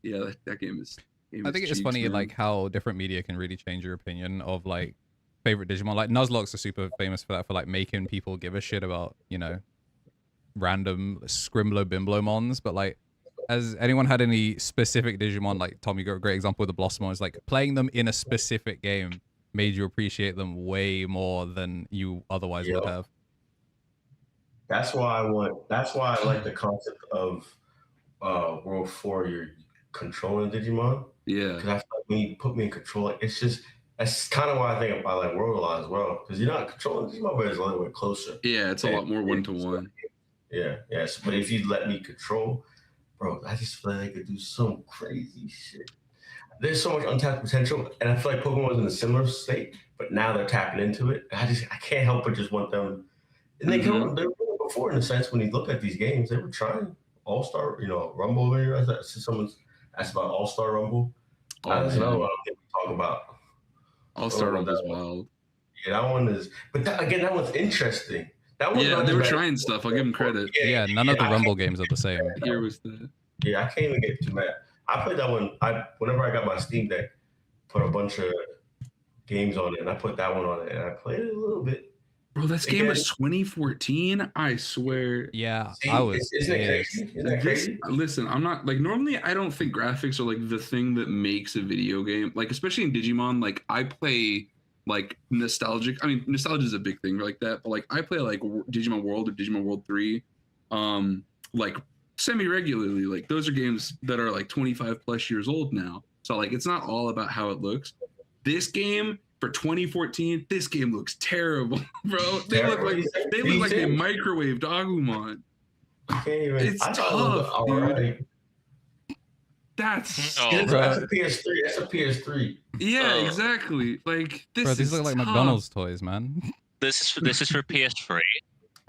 Yeah, that game is. I think it's funny, man. Like how different media can really change your opinion of like favorite Digimon. Like Nuzlocke's are super famous for that, for like making people give a shit about, you know, random Scrimblow Bimblomons, but like, has anyone had any specific Digimon, like Tom, you got a great example with the Blossomons, like playing them in a specific game made you appreciate them way more than you otherwise would have? That's why I like the concept of World 4, you're controlling Digimon. Yeah. Because I feel like when you put me in control, it's just, that's kind of why I think about like World a lot as well. Because you're not controlling Digimon, but it's a little bit closer. Yeah, it's a lot more one-to-one. Yeah. But if you let me control, bro, I just feel like I could do some crazy shit. There's so much untapped potential, and I feel like Pokemon was in a similar state, but now they're tapping into it. I can't help but just want them. And they were before, in a sense, when you look at these games, they were trying All-Star, you know, Rumble. I see someone's asked about All-Star Rumble. That's another one I think we talk about. All-Star Rumble is wild. Yeah, that one is. But that one's interesting. Yeah, they were trying stuff. I'll give them credit. Yeah, none of the Rumble games are the same. Here was the. Yeah, I can't even get too mad. I played that one. Whenever I got my Steam Deck, put a bunch of games on it, and I put that one on it, and I played it a little bit. Bro, this game was 2014. I swear. Yeah, See, I was. Isn't that crazy? Listen, I'm not like normally. I don't think graphics are like the thing that makes a video game. Like especially in Digimon, like I play like nostalgic. I mean, nostalgia is a big thing like that. But like I play like Digimon World or Digimon World 3, like semi-regularly. Like those are games that are like 25 plus years old now. So like it's not all about how it looks. This game for 2014, this game looks terrible, bro. They look like a microwave Agumon. It's tough, dude. Right. That's a PS3. That's a PS3. Yeah, exactly. Like this. Bro, these look like McDonald's toys, man. This is for PS3.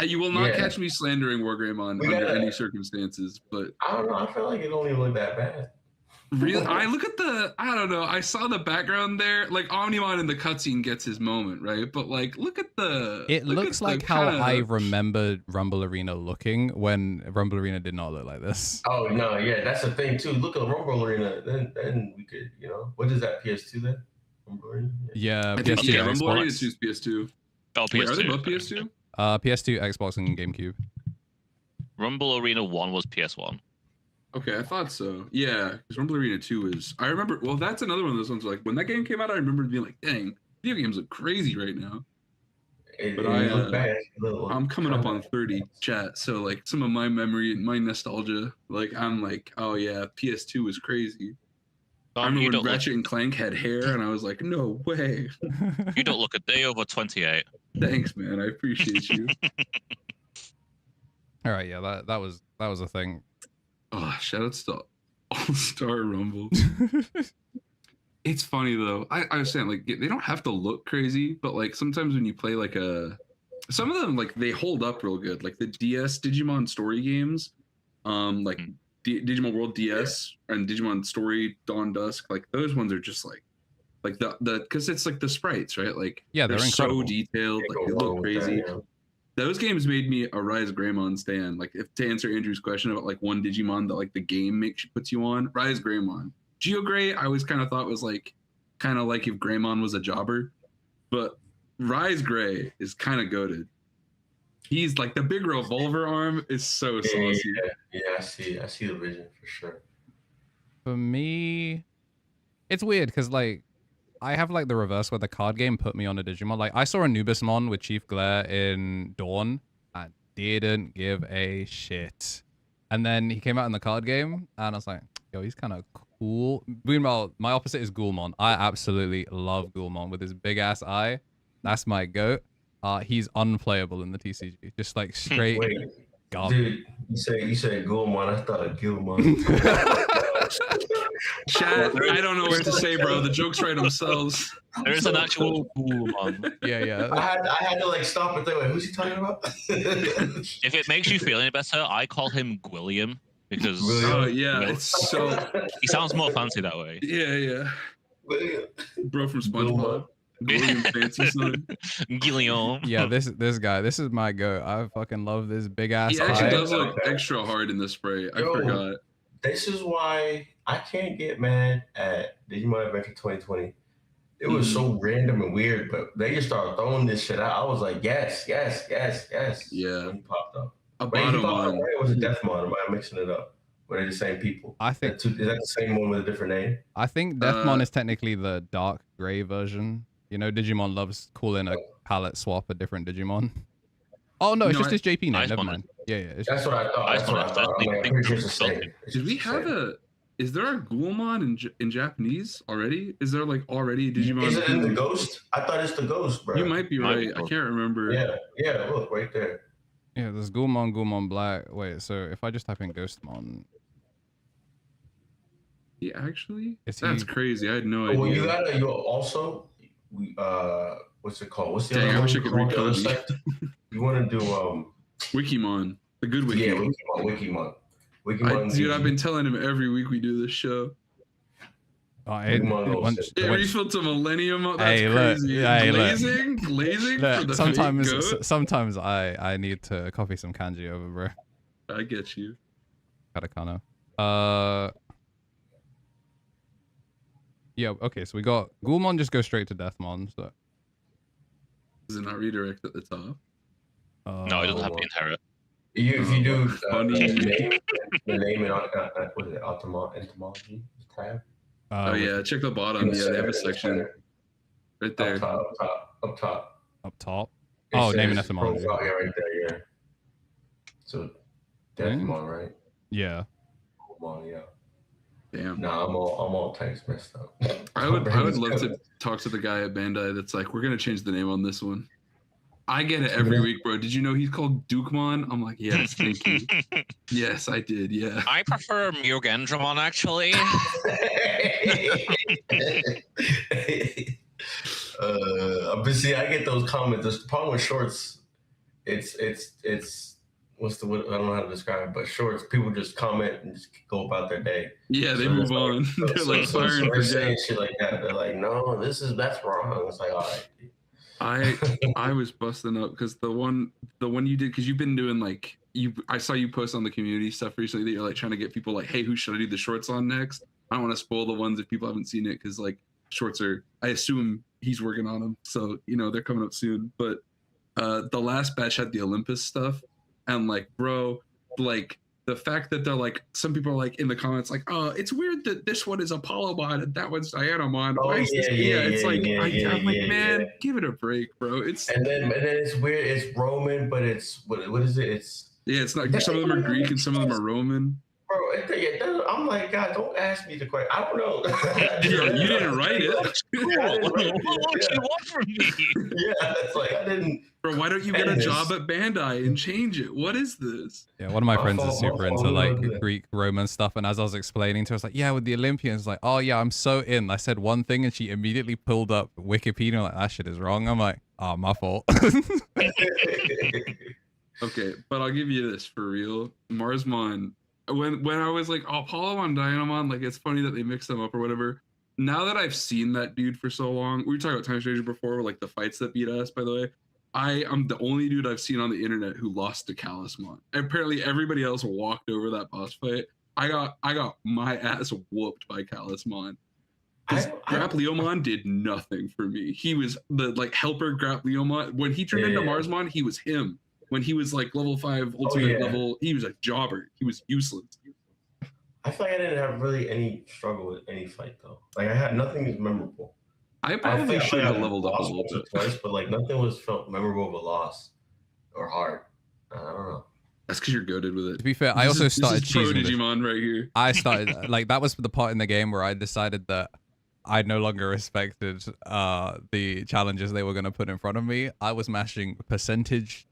You will not catch me slandering Wargreymon under any circumstances, but I don't know. I feel like it don't even look that bad. Really, I don't know. I saw the background there. Like Omnimon in the cutscene gets his moment, right? But like, look at the. It looks like how I remember Rumble Arena looking when Rumble Arena did not look like this. Oh no, yeah, that's the thing too. Look at Rumble Arena, then we could, you know, what is that, PS2 then? Rumble Arena? Yeah, PS2. Yeah, Rumble Arena is PS2. Oh, PS2. Wait, are they both PS2? PS2, Xbox, and GameCube. Rumble Arena 1 was PS1. Okay, I thought so. Yeah, because Rumble Arena 2 is. I remember. Well, that's another one of those ones. Like when that game came out, I remember being like, "Dang, video games look crazy right now." I'm coming up on 30, chat. So like some of my memory, my nostalgia, like I'm like, oh yeah, PS2 was crazy. I Tom, you remember when don't Ratchet and Clank had hair, and I was like, no way. you don't look a day over 28. Thanks, man. I appreciate you. All right, yeah, that was a thing. Oh, shout out to All-Star Rumble. It's funny though. I understand, like, they don't have to look crazy, but like sometimes when you play like some of them, like, they hold up real good. Like the DS Digimon story games, like Digimon World DS and Digimon Story Dawn Dusk, like those ones are just like the because it's like the sprites, right? Like, Yeah, they're incredible. so detailed, like they look crazy. Those games made me a Rise Greymon stan. Like, if to answer Andrew's question about like one Digimon that like the game puts you on, Rise Greymon. Geogray, I always kind of thought was like kind of like if Greymon was a jobber, but Rise Gray is kind of goated. He's like the big revolver arm is so saucy. Yeah, I see the vision for sure. For me, it's weird because like I have like the reverse where the card game put me on a Digimon. Like I saw Anubismon with Chief Glare in Dawn. I didn't give a shit. And then he came out in the card game and I was like, yo, he's kind of cool. Meanwhile, my opposite is Ghoulmon. I absolutely love Ghoulmon with his big ass eye. That's my goat. He's unplayable in the TCG. Just like straight Dude, you said Ghoulmon. I thought of Gilmon. Chat, I don't know what to say, bro. The jokes write themselves. There is an actual Ghoulmon. Yeah. I had to like stop and think, wait, who's he talking about? If it makes you feel any better, I call him Gwilliam because Oh yeah, it's so. he sounds more fancy that way. Yeah. Bro from SpongeBob. William Fancy Son. Guillaume. Yeah, this guy, this is my goat. I fucking love this big ass He actually eye. does look extra hard in the spray. I forgot. This is why I can't get mad at Digimon Adventure 2020. It was so random and weird, but they just started throwing this shit out. I was like, yes. Yeah. When he popped up. A Wait, he bottom popped up, one. right? It was a Deathmon. Am I mixing it up? Were they the same people? I think is that the same one with a different name? I think Deathmon is technically the dark gray version. You know, Digimon loves calling a palette swap a different Digimon. Oh no, it's just his JP name. Never mind. Yeah. That's what I thought. I'm like, pretty sure it's the same. Did we have is there a Ghoulmon in Japanese already? Is there like already a Digimon? Is it in the Ghost? I thought it's the Ghost, bro. You might be right. I can't remember. Yeah, look, right there. Yeah, there's Ghoulmon Black. Wait, so if I just type in Ghostmon. Yeah, actually? That's crazy. I had no idea. Well, you also, what's it called? What's the Dang, other I one wish I could called? read The other kanji. site? You want to do Wikimon. The good Wiki. Yeah, Wikimon. Dude, I've been telling him every week we do this show. It refilled to Millennium. That's hey, crazy. Look, glazing look, for the sometimes I need to copy some kanji over, bro. I get you. Katakana. Yeah, okay, so we got Ghoulmon just go straight to Deathmon, so. Does it not redirect at the top? No, it doesn't have to inherit. If you do the name in what is it, entomology tab? Oh yeah, check the bottom. Yeah, they have a section right there. Up top. Oh, name and etymology. Yeah, right there. Yeah. So, Deathmon, right? Yeah. Deathmon, yeah. Damn. Nah, I'm all types messed up. I would love to talk to the guy at Bandai that's like, we're gonna change the name on this one. I get it every week, bro. Did you know he's called Dukemon? I'm like, yes, thank you. Yes, I did. Yeah. I prefer Mugendramon, actually. But see, I get those comments. The problem with shorts, it's what's the, I don't know how to describe it, but shorts, people just comment and just go about their day. Yeah, they move on. They're like firing for saying shit like that. They're like, no, that's wrong. It's like, all right. I was busting up because the one you did, because you've been doing like I saw you post on the community stuff recently that you're like trying to get people like, hey, who should I do the shorts on next? I don't want to spoil the ones if people haven't seen it, because like shorts are, I assume he's working on them, so you know they're coming up soon. But the last batch had the Olympus stuff, and like, bro, like the fact that they're like, some people are like in the comments like, oh, it's weird that this one is Apollomon and that one's Dianamon. I'm like, man, give it a break, bro. And then it's weird. It's Roman, but it's what is it? It's it's not. Some of them are Greek and some of them are Roman. Bro, I'm like, God, don't ask me the question. I don't know. You didn't write it. What would you want from me? Yeah, it's like I didn't. Bro, why don't you get a job at Bandai and change it? What is this? Yeah, one of my My friends fault, is my super fault, into we like don't do that. Greek Roman stuff, and as I was explaining to her, I was like, yeah, with the Olympians, like, oh yeah, I'm so in. I said one thing, and she immediately pulled up Wikipedia, like, that shit is wrong. I'm like, oh, my fault. Okay, but I'll give you this for real. Marsmon, when I was like, oh, Palamon, Dynamon, like it's funny that they mix them up or whatever. Now that I've seen that dude for so long, we were talking about Time Stranger before, like the fights that beat us, by the way. I am the only dude I've seen on the internet who lost to Calismon. Apparently everybody else walked over that boss fight. I got my ass whooped by Calismon. Because Grapleomon did nothing for me. He was the like helper Grapleomon. When he turned into Marsmon, he was him. When he was like level 5 ultimate level, he was a jobber. He was useless. I feel like I didn't have really any struggle with any fight though. Like I had nothing memorable. I probably should have leveled up a lost little once bit. or twice, but like nothing was felt memorable of a loss or hard. I don't know. That's because you're goaded with it. To be fair, I also started this is pro cheesing with it. Digimon right here. I started like that was the part in the game where I decided that I no longer respected the challenges they were going to put in front of me. I was mashing percentage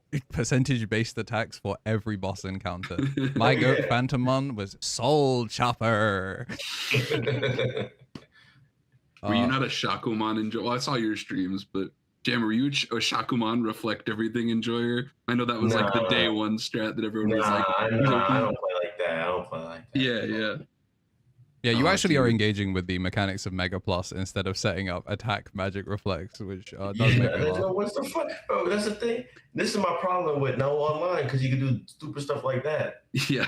based attacks for every boss encounter. My goat Phantomon was Soul Chopper. Were you not a Shakumon enjoyer? Well, I saw your streams, but Jam, were you a Shakumon reflect everything enjoyer? I know that was like the day one strat that everyone was like. I don't play like that. I don't play like that. Yeah. Yeah, you actually are engaging with the mechanics of Mega Plus instead of setting up attack magic reflex, which does make me laugh. What's the fuck? Bro, that's the thing. This is my problem with no online because you can do stupid stuff like that. Yeah.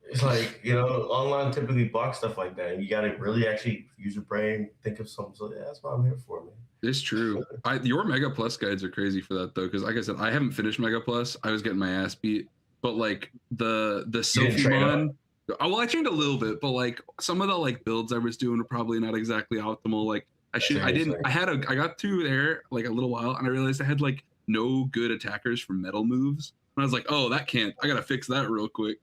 It's like, you know, online typically blocks stuff like that. And you got to really actually use your brain, think of something. So yeah, that's what I'm here for, man. It's true. Your Mega Plus guides are crazy for that though, because like I said, I haven't finished Mega Plus. I was getting my ass beat, but like the Sophimon. Well, I trained a little bit, but like some of the like builds I was doing were probably not exactly optimal. Like I got through there like a little while, and I realized I had like no good attackers for metal moves, and I was like, oh, I gotta fix that real quick.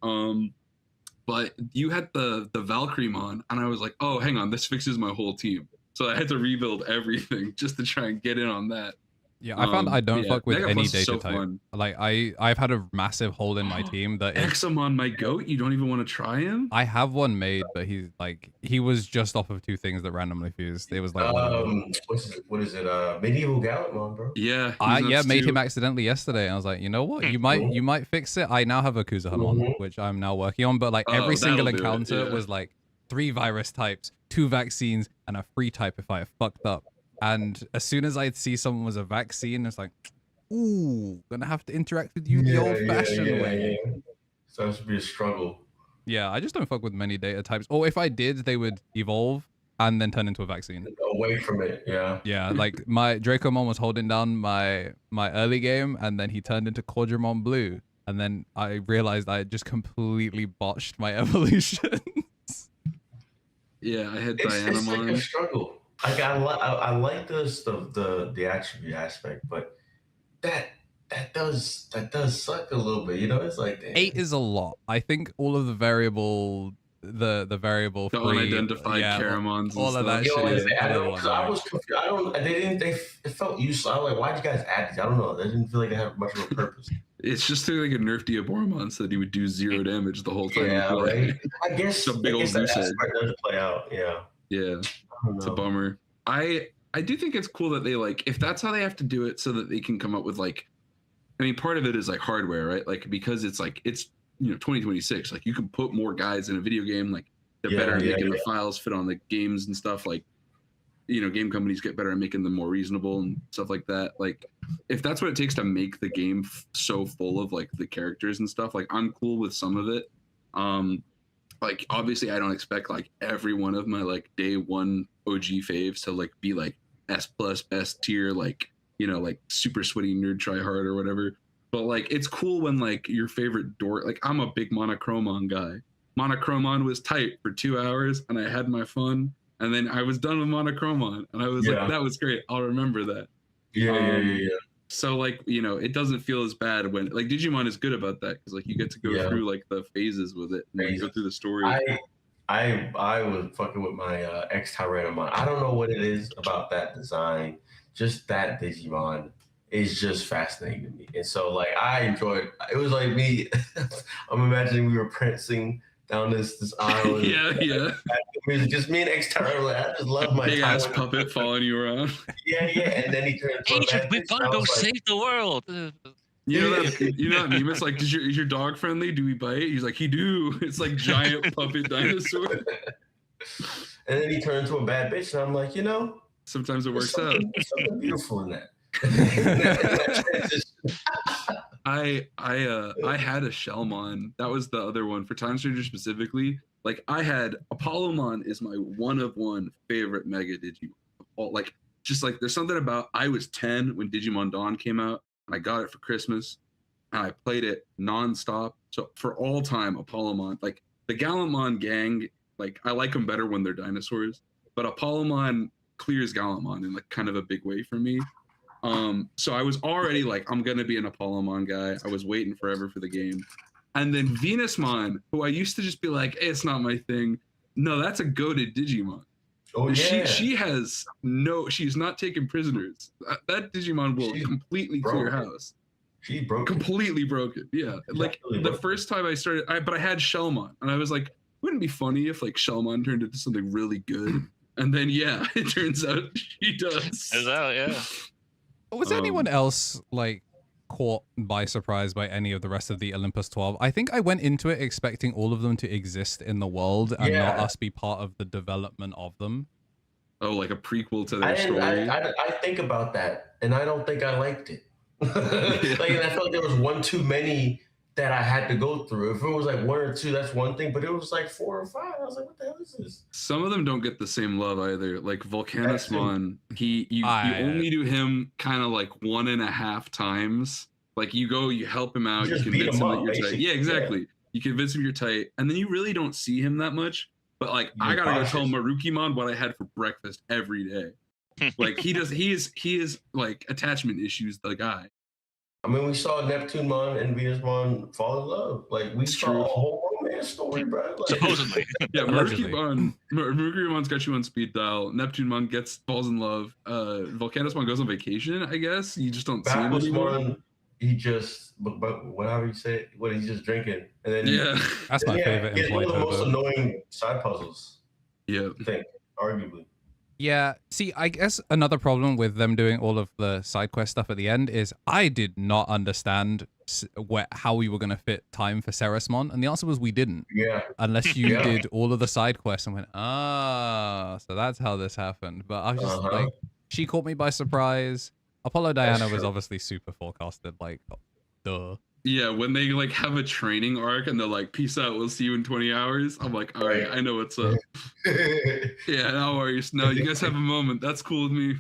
But you had the Valkyriemon, and I was like, oh, hang on, this fixes my whole team. So I had to rebuild everything just to try and get in on that. Yeah, I found I don't fuck with Mega any Plus is data so type. fun. Like I've had a massive hole in my team that is, Examon, my goat. You don't even want to try him? I have one made, but he was just off of 2 things that randomly fused. It was like what is it? Medieval Gallantmon, bro. Yeah. I made him accidentally yesterday, and I was like, you know what? You might fix it. I now have a Kuzuhamon, which I'm now working on, but like every single encounter was like 3 virus types, 2 vaccines, and a free type if I fucked up. And as soon as I'd see someone was a vaccine, it's like, ooh, gonna have to interact with you the old-fashioned way. So that should be a struggle. Yeah, I just don't fuck with many data types. Or if I did, they would evolve and then turn into a vaccine. Away from it, yeah. Yeah, like my Dracomon was holding down my early game, and then he turned into Quadramon Blue. And then I realized I had just completely botched my evolutions. Yeah, I had Dianamon. It's like a struggle. Like I like the attribute aspect, but that does suck a little bit. You know, it's like 8 is a lot. I think all of the variable variable the free unidentified Caramons, all of that shit. I was confused. It felt useless. I was like, why'd you guys add these? I don't know. They didn't feel like they had much of a purpose. It's just like a nerf Diaboromon so that he would do 0 damage the whole time. Yeah, right. I guess it's a big old goose head. Does play out. Yeah. Yeah. It's a bummer. I do think it's cool that they like, if that's how they have to do it so that they can come up with like, I mean, part of it is like hardware, right? Like, because it's like, it's, 2026, like you can put more guys in a video game, like they're better at making the files fit on the games and stuff. Like, game companies get better at making them more reasonable and stuff like that. Like, if that's what it takes to make the game so full of like the characters and stuff, like I'm cool with some of it. Like obviously I don't expect like every one of my like day one OG faves to like be like S+ best tier, like like super sweaty nerd try hard or whatever. But like it's cool when like your favorite dork, like I'm a big Monochromon guy. Monochromon was tight for 2 hours and I had my fun, and then I was done with Monochromon and I was like, that was great. I'll remember that. Yeah. So like, you know, it doesn't feel as bad when like Digimon is good about that because like you get to go through like the phases with it and like, go through the story. I was fucking with my ex-Tyrannomon. I don't know what it is about that design. Just that Digimon is just fascinating to me. And so like I enjoyed it. Was like me, I'm imagining we were prancing down this aisle. Yeah. It was just me and ex-Tyrannomon. Like, I just love my big ass puppet following you around. Yeah. And then he turned Agent, we've got to go save the world. You know that meme? It's like, is your dog friendly? Do we bite? He's like, he do. It's like giant puppet dinosaur. And then he turned into a bad bitch, and I'm like, you know, sometimes it works out. There's something beautiful in that. I had a Shellmon. That was the other one for Time Stranger specifically. Like I had Apollomon is my one of one favorite Mega Digimon. Like just like there's something about I was 10 when Digimon Dawn came out. And I got it for Christmas, and I played it nonstop. So for all time, Apollomon, like the Gallantmon gang, like I like them better when they're dinosaurs, but Apollomon clears Gallantmon in like kind of a big way for me. So I was already like, I'm gonna be an Apollomon guy. I was waiting forever for the game, and then Venusmon, who I used to just be like, hey, it's not my thing. No, that's a goated Digimon. Oh yeah. She's not taking prisoners. That Digimon will completely clear house. She's broken. Completely broken. Yeah. Like the first time I started, but I had Shellmon, and I was like, wouldn't it be funny if like Shellmon turned into something really good? And then it turns out she does. Turns out, yeah. Was anyone else like caught by surprise by any of the rest of the Olympus 12? I think I went into it expecting all of them to exist in the world and not us be part of the development of them. Oh, like a prequel to their story. I think about that, and I don't think I liked it. Like, and I felt like there was one too many that I had to go through. If it was like one or two, that's one thing, but it was like 4 or 5. I was like, what the hell is this? Some of them don't get the same love either. Like Volcanusmon, you only do him kind of like 1.5 times. Like you help him out, you convince him that you're tight. Yeah, exactly. Yeah. You convince him you're tight, and then you really don't see him that much. But like I gotta go tell Marukimon what I had for breakfast every day. Like he is like attachment issues, the guy. I mean, we saw Neptunemon and Venusmon fall in love. Like we saw a whole romance story, bro. Like, supposedly. Yeah, Marukimon's got you on speed dial. Neptunemon falls in love. Volcanusmon goes on vacation, I guess. You just don't see him anymore. He just, but whatever you say, he's just drinking, and then that's my favorite. It's one of the most annoying side puzzles. Yeah, I think arguably. Yeah, see, I guess another problem with them doing all of the side quest stuff at the end is I did not understand how we were going to fit time for Ceresmon, and the answer was we didn't. Yeah. Unless you did all of the side quests and went, so that's how this happened. But I was just like, she caught me by surprise. Apollo Diana was obviously super forecasted, like, duh. Yeah, when they like have a training arc and they're like, peace out, we'll see you in 20 hours. I'm like, all right, I know what's up. Yeah, no worries. No, you guys have a moment. That's cool with me.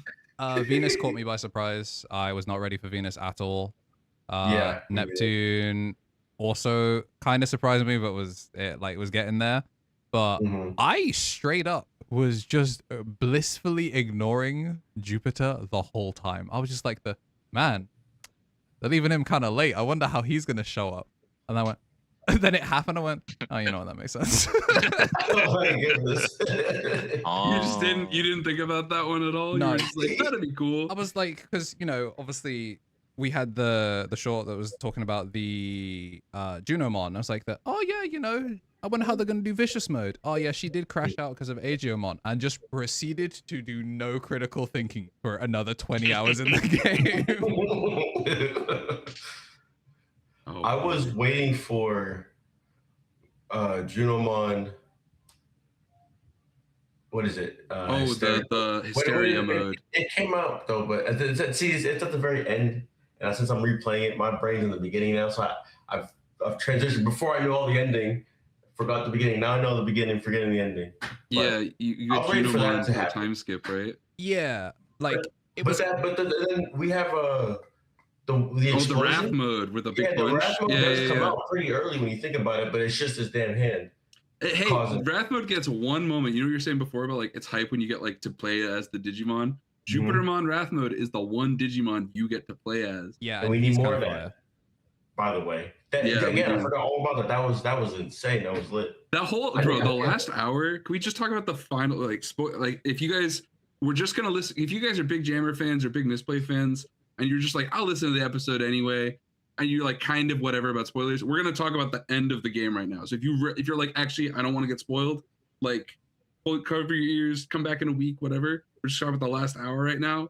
Venus caught me by surprise. I was not ready for Venus at all. Neptune also kind of surprised me, but was getting there. But I straight up was just blissfully ignoring Jupiter the whole time. I was just like, man, they're leaving him kind of late. I wonder how he's going to show up. And I went, then it happened. I went, oh, you know what? That makes sense. Oh my goodness. You didn't think about that one at all? No. You were just like, that'd be cool. I was like, because, obviously we had the short that was talking about the Junomon. I was like, oh yeah, I wonder how they're going to do vicious mode. Oh yeah, she did crash out because of Aegeomon, and just proceeded to do no critical thinking for another 20 hours in the game. I was waiting for Junomon. What is it? The Hysteria mode. It came out though, but it's at the very end. And since I'm replaying it, my brain's in the beginning now, so I've transitioned. Before I knew all the ending, forgot the beginning. Now I know the beginning, forgetting the ending. Yeah, you get Junomon to the time skip, right? Yeah, like then we have the wrath mode with a big punch. The wrath mode does come out pretty early when you think about it, but it's just his damn hand. Hey, wrath mode gets one moment. You know what you're saying before about like it's hype when you get like to play as the Digimon. Jupitermon Wrath Mode is the one Digimon you get to play as. Yeah, And we need he's more kind of of that. fire. By the way, Yeah, we again, I do. forgot all about that. That was insane. That was lit. That whole the last hour. Can we just talk about the final? Like if you guys, we're just gonna listen. If you guys are big Jammer fans or big Misplay fans, and you're just like, I'll listen to the episode anyway, and you're like kind of whatever about spoilers, we're gonna talk about the end of the game right now. So if you're like, actually, I don't want to get spoiled, like, cover your ears, come back in a week, whatever. We're just talking about the last hour right now.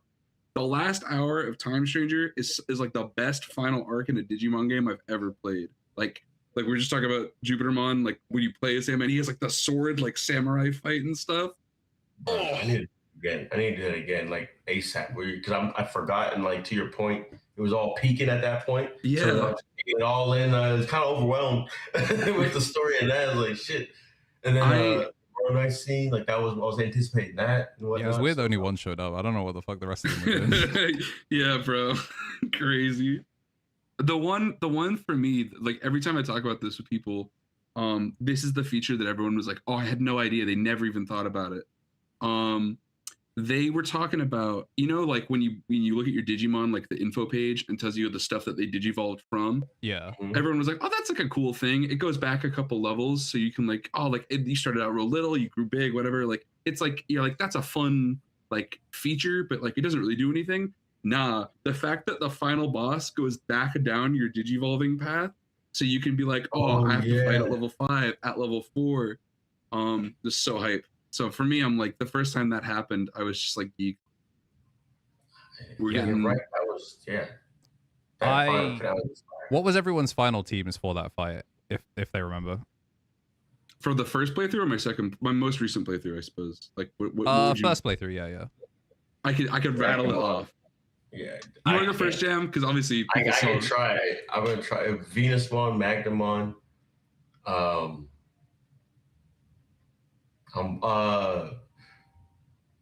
The last hour of Time Stranger is like the best final arc in a Digimon game I've ever played. Like we're just talking about Jupitermon, like when you play as him and he has like the sword, like samurai fight and stuff. I need to do that again, like ASAP. Because I forgot, and like to your point, it was all peaking at that point. Yeah. So I was taking it all in. I was kind of overwhelmed with the story and that. I was like, shit. And then nice scene, like I was anticipating that. And yeah, it was weird. Only one showed up. I don't know what the fuck the rest of them were doing. Yeah, bro, crazy. The one for me, like every time I talk about this with people, this is the feature that everyone was like, "Oh, I had no idea." They never even thought about it. They were talking about, like when you look at your Digimon, like the info page and tells you the stuff that they digivolved from. Yeah. Everyone was like, oh, that's like a cool thing. It goes back a couple levels. So you can like, oh, like you started out real little, you grew big, whatever. Like, it's like, you're like, that's a fun like feature, but like, it doesn't really do anything. Nah, the fact that the final boss goes back down your digivolving path. So you can be like, I have to fight at level 5, at level 4. Just so hype. So for me, I'm like, the first time that happened, I was just like geeked. You're right. That was what was everyone's final teams for that fight, if they remember? For the first playthrough or my most recent playthrough, I suppose. Like what first playthrough, yeah. I could rattle it off. Yeah. You want to go first, Jam? Because obviously I can try. I'm gonna try Venusmon, Magnemon.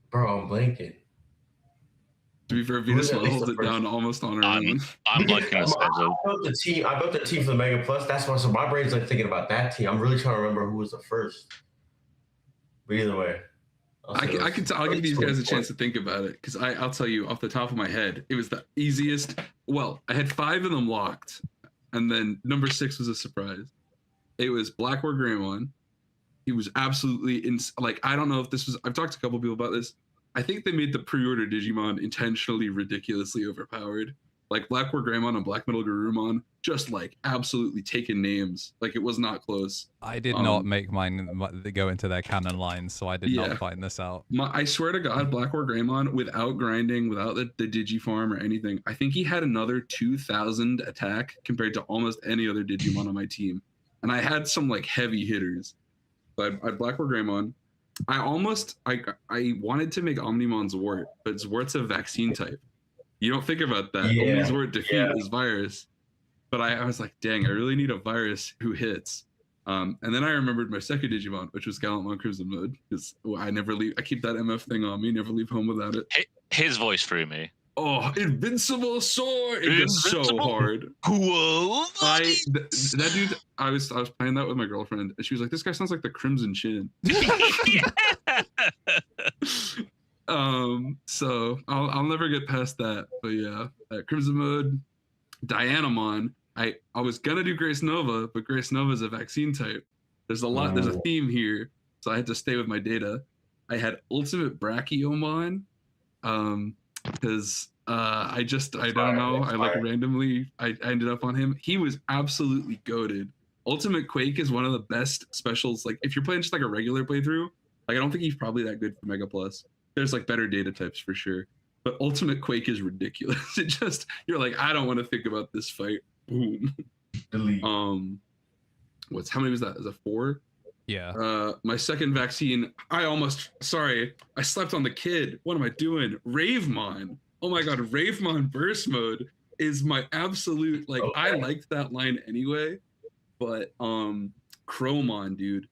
Bro, I'm blanking. To be fair, Venusmon holds it down almost on her own. I'm looking at I built the team for the Mega Plus. That's why. So my brain's like thinking about that team. I'm really trying to remember who was the first. But either way, I'll give these guys a chance to think about it, because I'll tell you off the top of my head, it was the easiest. Well, I had 5 of them locked, and then number 6 was a surprise. It was Black War Greymon. He was absolutely like, I don't know if this was. I've talked to a couple people about this. I think they made the pre-order Digimon intentionally ridiculously overpowered. Like Black War Greymon and Black Metal Garurumon, just like absolutely taking names. Like it was not close. I did not make mine go into their canon lines, so I did not find this out. I swear to God, Black War Greymon, without grinding, without the Digifarm or anything, I think he had another 2,000 attack compared to almost any other Digimon on my team. And I had some like heavy hitters. But I had Black War Greymon. I wanted to make Omnimon Zwart, but Zwart's a vaccine type. You don't think about that. Yeah. Only Zwart defeat is virus. But I was like, dang, I really need a virus who hits. And then I remembered my second Digimon, which was Gallantmon Crimson Mode, because I keep that MF thing on me, never leave home without it. His voice threw me. Oh, invincible sword! It was so hard. Whoa! That dude, I was playing that with my girlfriend, and she was like, "This guy sounds like the Crimson Chin." So I'll never get past that. But yeah, Crimson Mode, Dianamon. I was gonna do Grace Nova, but Grace Nova is a vaccine type. There's a theme here, so I had to stay with my data. I had Ultimate Brachiomon. Because I don't know. I like randomly, I ended up on him. He was absolutely goated. Ultimate Quake is one of the best specials. Like if you're playing just like a regular playthrough, like I don't think he's probably that good for Mega Plus. There's like better data types for sure. But Ultimate Quake is ridiculous. It just, you're like, I don't want to think about this fight. Boom. Delete. How many was that? Is that 4? Yeah. My second vaccine, I slept on the kid. What am I doing? Ravemon. Oh my God, Ravemon Burst Mode is my absolute, like, I liked that line anyway, but Chromon, dude.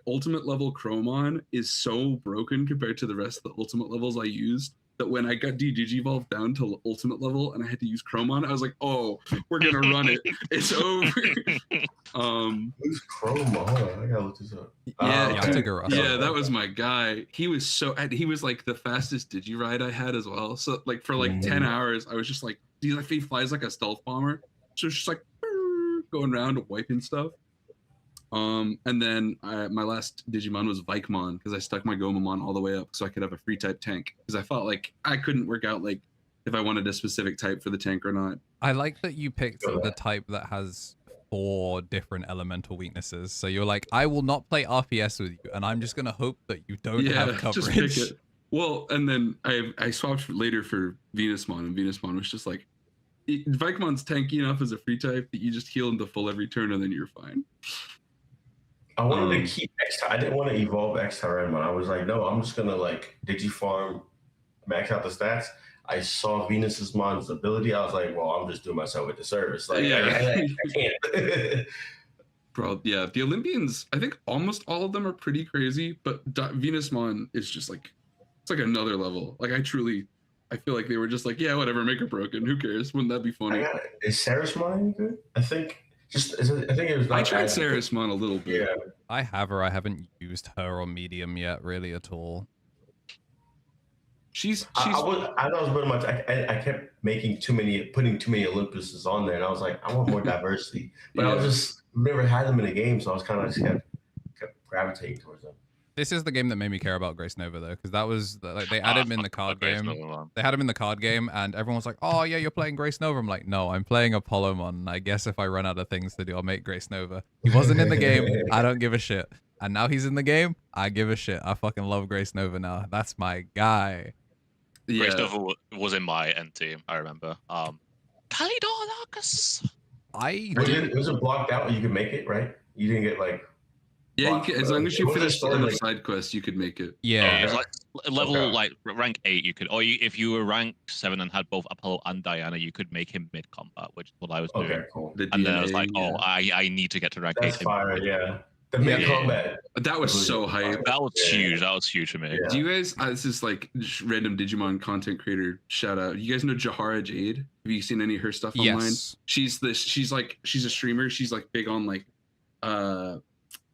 Ultimate level Chromon is so broken compared to the rest of the ultimate levels I used. that when I got Digivolved down to ultimate level and I had to use Chromon, I was like, oh, we're gonna run it. It's over. Who's Chroma? Hold on, I gotta look this up. Yeah, Yatagarasu. that was my guy. He was like the fastest Digiride I had as well. So like for like 10 hours, I was just like, he flies like a stealth bomber. So it's just like going around wiping stuff. And then my last Digimon was Vikemon because I stuck my Gomamon all the way up so I could have a free type tank because I felt like I couldn't work out like if I wanted a specific type for the tank or not. I like that you picked the type that has 4 different elemental weaknesses. So you're like, I will not play RPS with you, and I'm just gonna hope that you don't have coverage. Just pick it. Well, and then I swapped later for Venusmon, and Venusmon was just like, Vikemon's tanky enough as a free type that you just heal into full every turn and then you're fine. I wanted to keep X-Tyre. I didn't want to evolve X-Tyranmon. I was like, no, I'm just going to like Digifarm, max out the stats. I saw Venusmon's ability. I was like, well, I'm just doing myself a disservice. Like, I can't. Bro, yeah, the Olympians, I think almost all of them are pretty crazy, but Venusmon is just like, it's like another level. Like, I feel like they were just like, yeah, whatever, make her broken. Who cares? Wouldn't that be funny? Is Sarismon good? I think it was. I tried Sarismon a little bit. Yeah, I have her. I haven't used her on medium yet, really at all. I know it was pretty much. I kept putting too many Olympuses on there, and I was like, I want more diversity. But I was just never had them in a game, so I was kind of just kept gravitating towards them. This is the game that made me care about Grace Nova though, because that was like they added him in the card game. They had him in the card game, and everyone was like, "Oh yeah, you're playing Grace Nova." I'm like, "No, I'm playing Apollomon. I guess if I run out of things to do, I'll make Grace Nova." He wasn't in the game. I don't give a shit. And now he's in the game. I give a shit. I fucking love Grace Nova now. That's my guy. Yeah. Grace Nova was in my end team. I remember. KnTElixar. Was it blocked out? You could make it, right? You didn't get like. Yeah, as long as you finish the side quest, you could make it. Yeah, it's like level like rank 8. You could, or if you were rank 7 and had both Apollo and Diana, you could make him mid combat, which is what I was doing. Okay, cool. And then I was like, oh, I need to get to rank 8. That's fire, yeah. The mid combat. That was so hype. That was huge. That was huge for me. Yeah. Do you guys? This is like just random Digimon content creator shout out. You guys know Jahara Jade? Have you seen any of her stuff online? Yes. She's a streamer. She's like big on like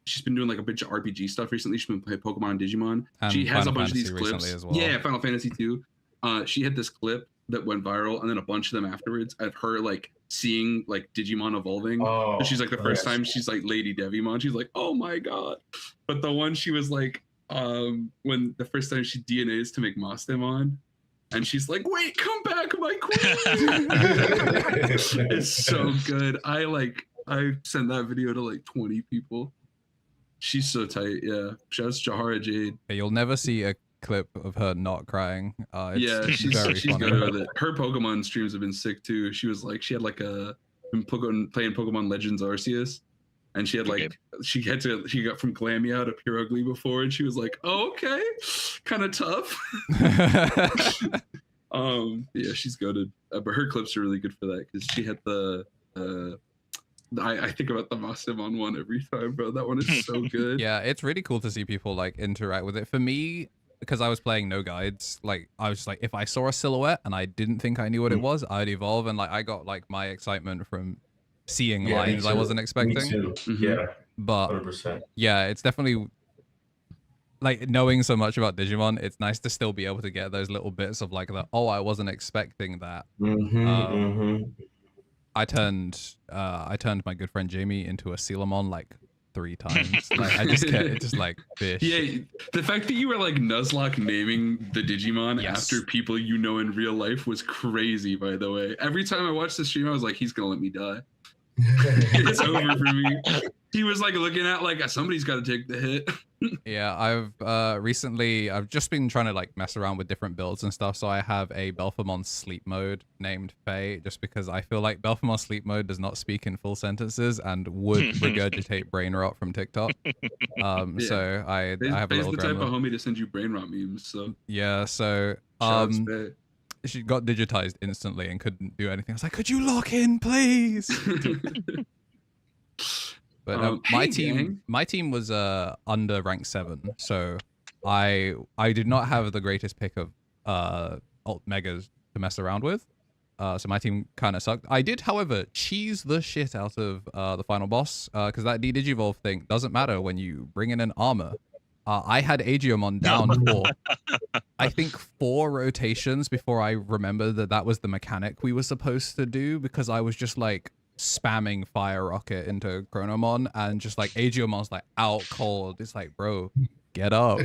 she's been doing like a bunch of RPG stuff recently. She's been playing Pokemon and Digimon. She has a bunch of these clips. As well. Yeah, Final Fantasy 2. She had this clip that went viral, and then a bunch of them afterwards of her like seeing like Digimon evolving. Oh, so she's like the first time she's like Lady Devimon. She's like, oh my god. But the one she was like, when the first time she DNAs to make Mastemon, and she's like, wait, come back, my queen. It's so good. I sent that video to like 20 people. She's so tight, yeah. Shouts Jahara Jade. Okay, you'll never see a clip of her not crying. She's very she's funny. good with it. Her Pokemon streams have been sick too. She was like, she had like been playing Pokemon Legends Arceus, and she had like she got from Glamia to Pure Ugly before, and she was like, oh, okay, kind of tough. Yeah, she's goated. But her clips are really good for that because she had the. I think about the Mastemon one every time, bro. That one is so good. Yeah, it's really cool to see people like interact with it. For me, because I was playing no guides, like I was just like, if I saw a silhouette and I didn't think I knew what it was, I'd evolve, and like I got like my excitement from seeing lines I wasn't expecting. Me too. Mm-hmm. Yeah, but 100%. Yeah, it's definitely like knowing so much about Digimon. It's nice to still be able to get those little bits of like the I wasn't expecting that. I turned my good friend Jamie into a Sealamon like 3 times. Like I just kept it just like fish. Yeah, the fact that you were like Nuzlocke naming the Digimon after people you know in real life was crazy, by the way. Every time I watched the stream, I was like, he's gonna let me die. It's over for me. He was like looking at like somebody's got to take the hit. Yeah, I've just been trying to like mess around with different builds and stuff. So I have a Belphemon sleep mode named Faye, just because I feel like Belphemon sleep mode does not speak in full sentences and would regurgitate brain rot from TikTok. So I have a little the type of homie to send you brain rot memes. So yeah, so she got digitized instantly and couldn't do anything. I was like, could you lock in, please? But my team was under rank 7, so I did not have the greatest pick of alt megas to mess around with. So my team kind of sucked. I did, however, cheese the shit out of the final boss, because that Digivolve thing doesn't matter when you bring in an armor. I had Aegiomon down for, I think, 4 rotations before I remembered that that was the mechanic we were supposed to do, because I was just like spamming Fire Rocket into Chronomon, and just like Aegiomon's like out cold. It's like, bro, get up.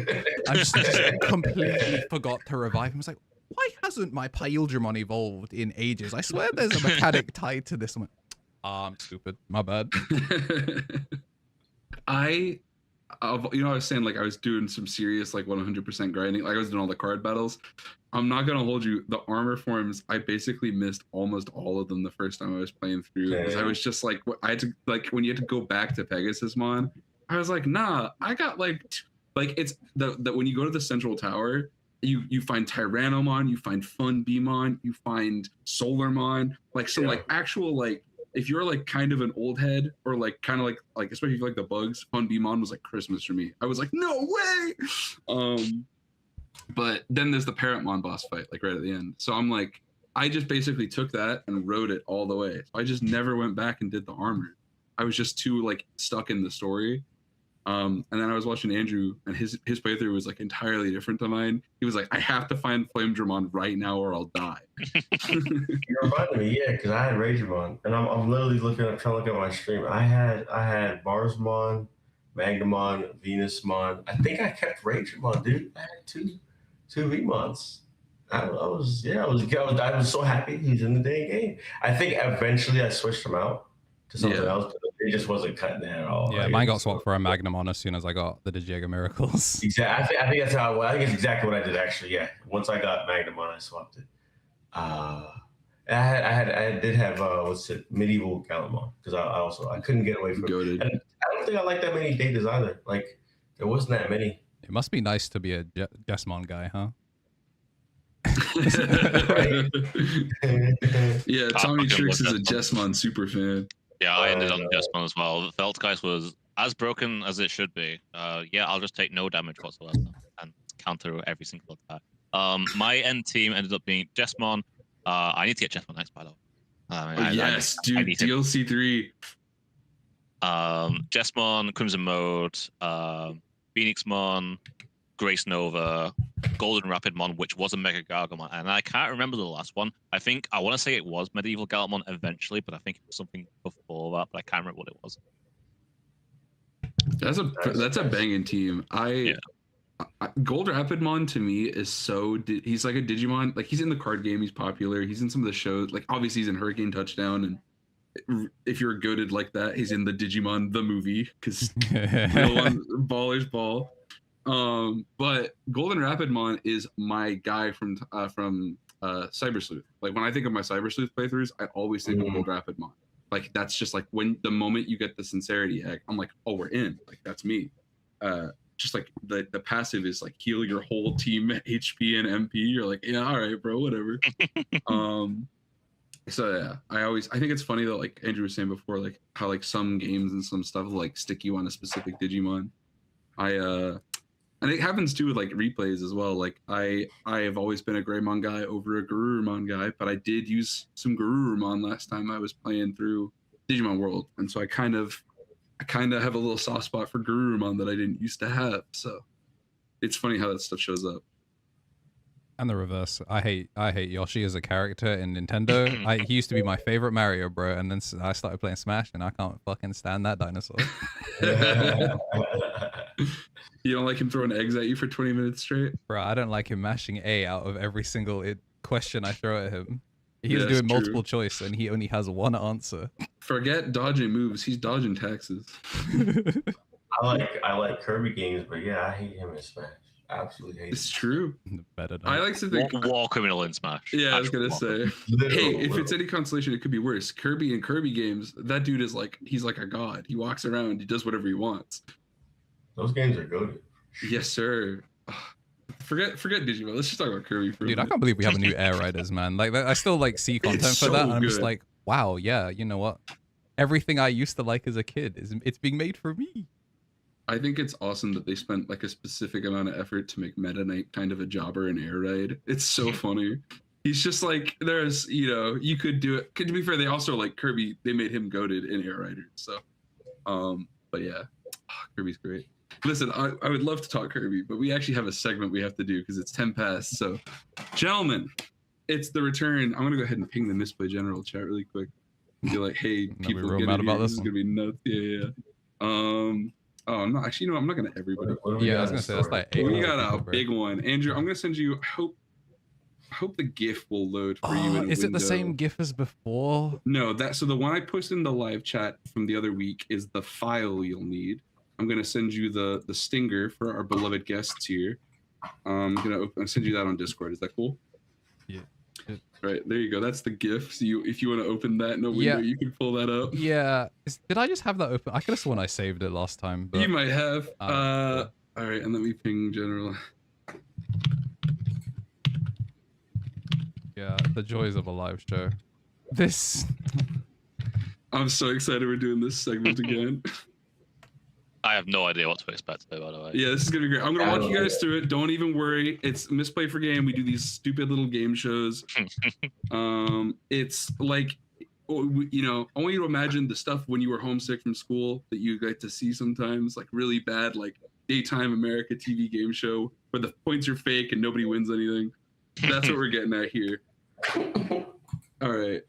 I just completely forgot to revive him. I was like, why hasn't my Paildramon evolved in ages? I swear there's a mechanic tied to this. I'm like, I'm stupid. My bad. I was saying, like, I was doing some serious, like, 100% grinding. Like, I was doing all the card battles. I'm not gonna hold you. The armor forms, I basically missed almost all of them the first time I was playing through. Because I was just like, I had to, like, when you had to go back to Pegasusmon, I was like, nah, I got like it's the when you go to the central tower, you find Tyrannomon, you find Funbeamon, you find Solarmon, like some like actual, like, if you're like kind of an old head, or like kind of like especially if you like the bugs, Funbeamon was like Christmas for me. I was like, no way. But then there's the Parrotmon boss fight, like right at the end. So I'm like, I just basically took that and rode it all the way. So I just never went back and did the armor. I was just too like stuck in the story. And then I was watching Andrew, and his playthrough was like entirely different to mine. He was like, I have to find Flamedramon right now or I'll die. You reminded me, yeah, because I had Ragemon, and I'm literally trying to look at my stream. I had Barsmon, Magnamon, Venusmon. I think I kept Ragemon, dude. I had two Vmons. I was so happy he's in the dang game. I think eventually I switched him out to something else. It just wasn't cutting it at all. Yeah, like, mine got swapped for a Magnamon as soon as I got the Digiega Miracles. Exactly. I think that's how. I think it's exactly what I did actually. Yeah. Once I got Magnamon, I swapped it. I did have Medieval Galamon, because I couldn't get away from it. And I don't think I like that many datas either. Like, there wasn't that many. It must be nice to be a Jesmon guy, huh? Yeah, TommyNT is a Jesmon super fan. Yeah, I ended on Jesmon as well. Veldgeist was as broken as it should be. Yeah, I'll just take no damage whatsoever and counter every single attack. My end team ended up being Jesmon. I need to get Jesmon next, by the way. Yes, dude, DLC 3. Jesmon, Crimson Mode, Phoenixmon, Grace Nova, Golden Rapidmon, which was a Mega Gargamon, and I can't remember the last one. I want to say it was Medieval Galamon eventually, but I think it was something before that, but I can't remember what it was. That's a banging team. Gold Rapidmon to me is he's like a Digimon. Like, he's in the card game, he's popular, he's in some of the shows. Like, obviously he's in Hurricane Touchdown, and if you're goated like that, he's in the Digimon the movie, because real one, Baller's Ball. But Golden Rapidmon is my guy from Cyber Sleuth. Like, when I think of my Cyber Sleuth playthroughs, I always think of Gold Rapidmon. Like, that's just like when the moment you get the Sincerity Egg, I'm like, oh, we're in. Like, that's me. Just like the passive is like heal your whole team HP and MP. You're like, yeah, all right, bro, whatever. So yeah, I think it's funny that, like Andrew was saying before, like how like some games and some stuff like stick you on a specific Digimon. And it happens too with like replays as well. Like I have always been a Greymon guy over a Garurumon guy, but I did use some Garurumon last time I was playing through Digimon World, and so I kind of have a little soft spot for Garurumon that I didn't used to have. So it's funny how that stuff shows up. And the reverse. I hate Yoshi as a character in Nintendo. He used to be my favorite Mario, bro, and then I started playing Smash, and I can't fucking stand that dinosaur. You don't like him throwing eggs at you for 20 minutes straight? Bro, I don't like him mashing A out of every single question I throw at him. He's doing true. multiple choice, and he only has one answer. Forget dodging moves. He's dodging taxes. I like Kirby games, but yeah, I hate him in Smash. Absolutely hate It's true. Better I like to think war criminal in Smash. Yeah, I was gonna say. Hey, if it's any consolation, it could be worse. Kirby in Kirby games, that dude is like, he's like a god. He walks around, he does whatever he wants. Those games are good. Yes, sir. Forget Digimon. Let's just talk about Kirby for a minute. I can't believe we have a new Air Riders, man. Like, I still like see content for that, and I'm just like, wow, yeah, you know what? Everything I used to like as a kid it's being made for me. I think it's awesome that they spent like a specific amount of effort to make Meta Knight kind of a jobber in Air Ride. It's so funny. He's just like, there's, you could do it. To be fair, they also like Kirby, they made him goated in Air Riders. So, but yeah, Kirby's great. Listen, I would love to talk Kirby, but we actually have a segment we have to do because it's 10 past. So, gentlemen, it's the return. I'm going to go ahead and ping the Misplay General chat really quick. And be like, hey, people, real get mad in about here. this This is one. going to be nuts. Yeah. Oh, I'm not actually. I'm not gonna everybody. What do we Yeah, got I was in gonna say that's store? like 8. We got a big one, Andrew. I'm gonna send you. I hope the GIF will load for you. In a Is it the window. same GIF as before? No, so the one I posted in the live chat from the other week is the file you'll need. I'm gonna send you the stinger for our beloved guests here. I'll send you that on Discord. Is that cool? Yeah. Right, there you go. That's the GIF. So if you want to open that in a window, you can pull that up. Yeah. Did I just have that open? I could have sworn I saved it last time. But You might have. Yeah. All right, and let me ping General. Yeah, the joys of a live show. This. I'm so excited we're doing this segment again. I have no idea what to expect today, by the way. Yeah, this is gonna be great. I'm gonna walk you guys through it. Don't even worry. It's Misplay for Game. We do these stupid little game shows. It's like, I want you to imagine the stuff when you were homesick from school that you get to see sometimes, like really bad, like daytime America TV game show where the points are fake and nobody wins anything. That's what we're getting at here. All right,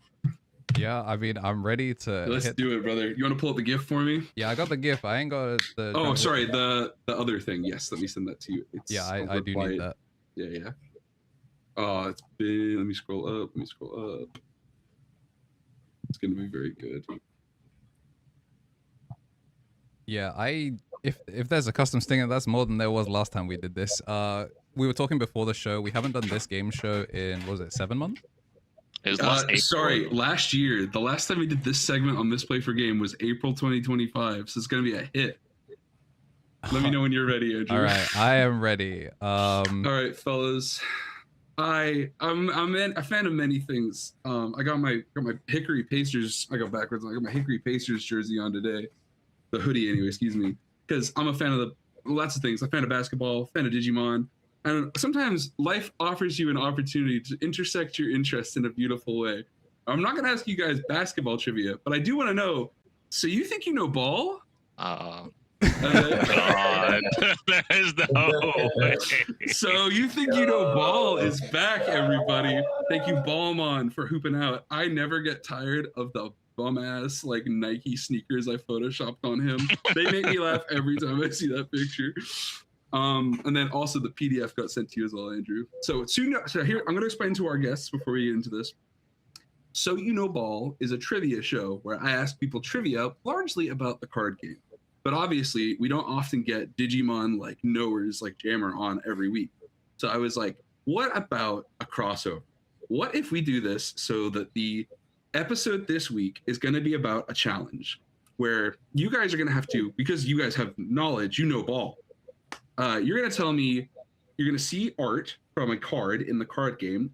Yeah, I mean, I'm ready to. let's do it, brother. You want to pull up the GIF for me? Yeah, I got the GIF. I ain't got the. Oh, sorry, the other thing. Yes, let me send that to you. It's Yeah, I do quiet. need that. Yeah. Oh, it's been. Let me scroll up. It's gonna be very good. Yeah, if there's a custom stinger, that's more than there was last time we did this. We were talking before the show. We haven't done this game show in, what was it, 7 months? It was last April. Sorry, last year. The last time we did this segment on Misplay for Game was April 2025. So it's gonna be a hit. Let me know when you're ready, Andrew. All right, I am ready. All right, fellas. I'm a fan of many things. I got my Hickory Pacers. I go backwards. I got my Hickory Pacers jersey on today. The hoodie, anyway. Excuse me, because I'm a fan of lots of things. I'm a fan of basketball. Fan of Digimon. And sometimes life offers you an opportunity to intersect your interests in a beautiful way. I'm not going to ask you guys basketball trivia, but I do want to know. So you think you know ball? God, there's no way. So you think you know ball is back, everybody. Thank you, Ballmon, for hooping out. I never get tired of the bum ass like Nike sneakers I photoshopped on him. They make me laugh every time I see that picture. And then also the PDF got sent to you as well, Andrew. So here I'm going to explain to our guests before we get into this. So You Know Ball is a trivia show where I ask people trivia largely about the card game. But obviously, we don't often get Digimon like knowers like Jammer on every week. So I was like, what about a crossover? What if we do this so that the episode this week is going to be about a challenge where you guys are going to have to, because you guys have knowledge, you know ball. You're going to tell me, you're going to see art from a card in the card game,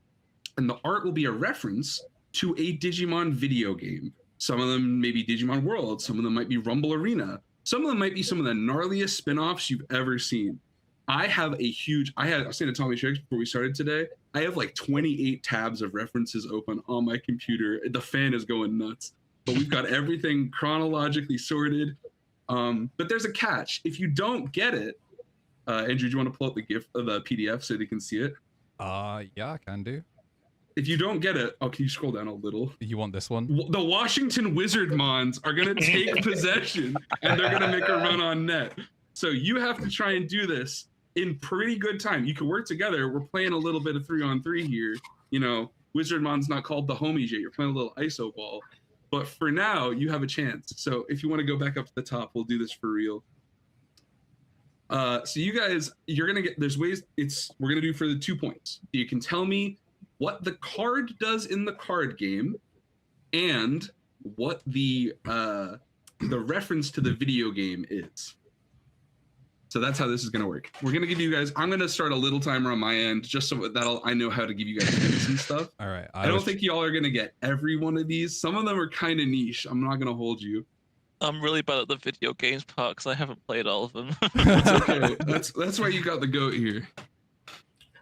and the art will be a reference to a Digimon video game. Some of them may be Digimon World. Some of them might be Rumble Arena. Some of them might be some of the gnarliest spin-offs you've ever seen. I was saying to Tommy Tricks before we started today, I have like 28 tabs of references open on my computer. The fan is going nuts. But we've got everything chronologically sorted. But there's a catch. If you don't get it, Andrew, do you want to pull up the GIF of the PDF so they can see it? Yeah, I can do. If you don't get it, can you scroll down a little? You want this one? The Washington Wizardmons are going to take possession and they're going to make a run on net. So you have to try and do this in pretty good time. You can work together. We're playing a little bit of 3-on-3 here. Wizardmon's not called the homies yet. You're playing a little ISO ball. But for now, you have a chance. So if you want to go back up to the top, we'll do this for real. So you guys, you're going to get, there's ways, we're going to do for the 2 points. You can tell me what the card does in the card game and what the reference to the video game is. So that's how this is going to work. We're going to give you guys, I'm going to start a little timer on my end just so that I know how to give you guys hints and stuff. All right. I don't think y'all are going to get every one of these. Some of them are kind of niche. I'm not going to hold you. I'm really bad at the video games part because I haven't played all of them. It's okay. That's why you got the goat here.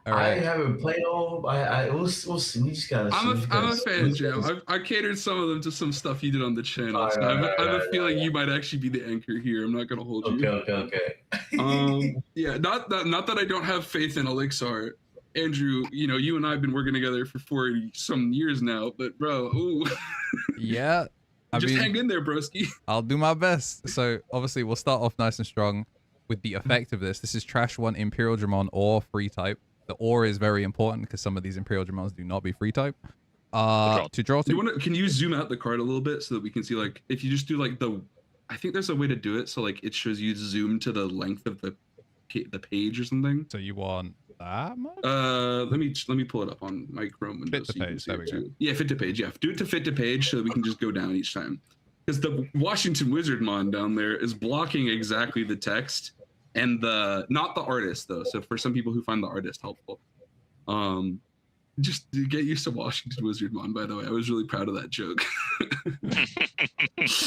All I right. haven't played all. We'll see. We just gotta see. I'm a fan, Jam. I catered some of them to some stuff you did on the channel. So I have a feeling you might actually be the anchor here. I'm not gonna hold you. Okay. Yeah, not that I don't have faith in Elixar. Andrew, you and I have been working together for 40 some years now, but bro, ooh. Yeah. Just hang in there, broski. I'll do my best. So obviously we'll start off nice and strong with the effect of this. This is Trash 1 Imperial Dramon or free type. The or is very important because some of these Imperial Dramons do not be free type. To draw two. Can you zoom out the card a little bit so that we can see, like, if you just do like I think there's a way to do it so like it shows you zoom to the length of the page or something. So you want that much? Let me pull it up on my Chrome window. Fit to page. There we go. Yeah, fit to page. Yeah, do it to fit to page so that we can just go down each time. Because the Washington Wizardmon down there is blocking exactly the text and not the artist though. So for some people who find the artist helpful, just get used to Washington Wizardmon. By the way, I was really proud of that joke.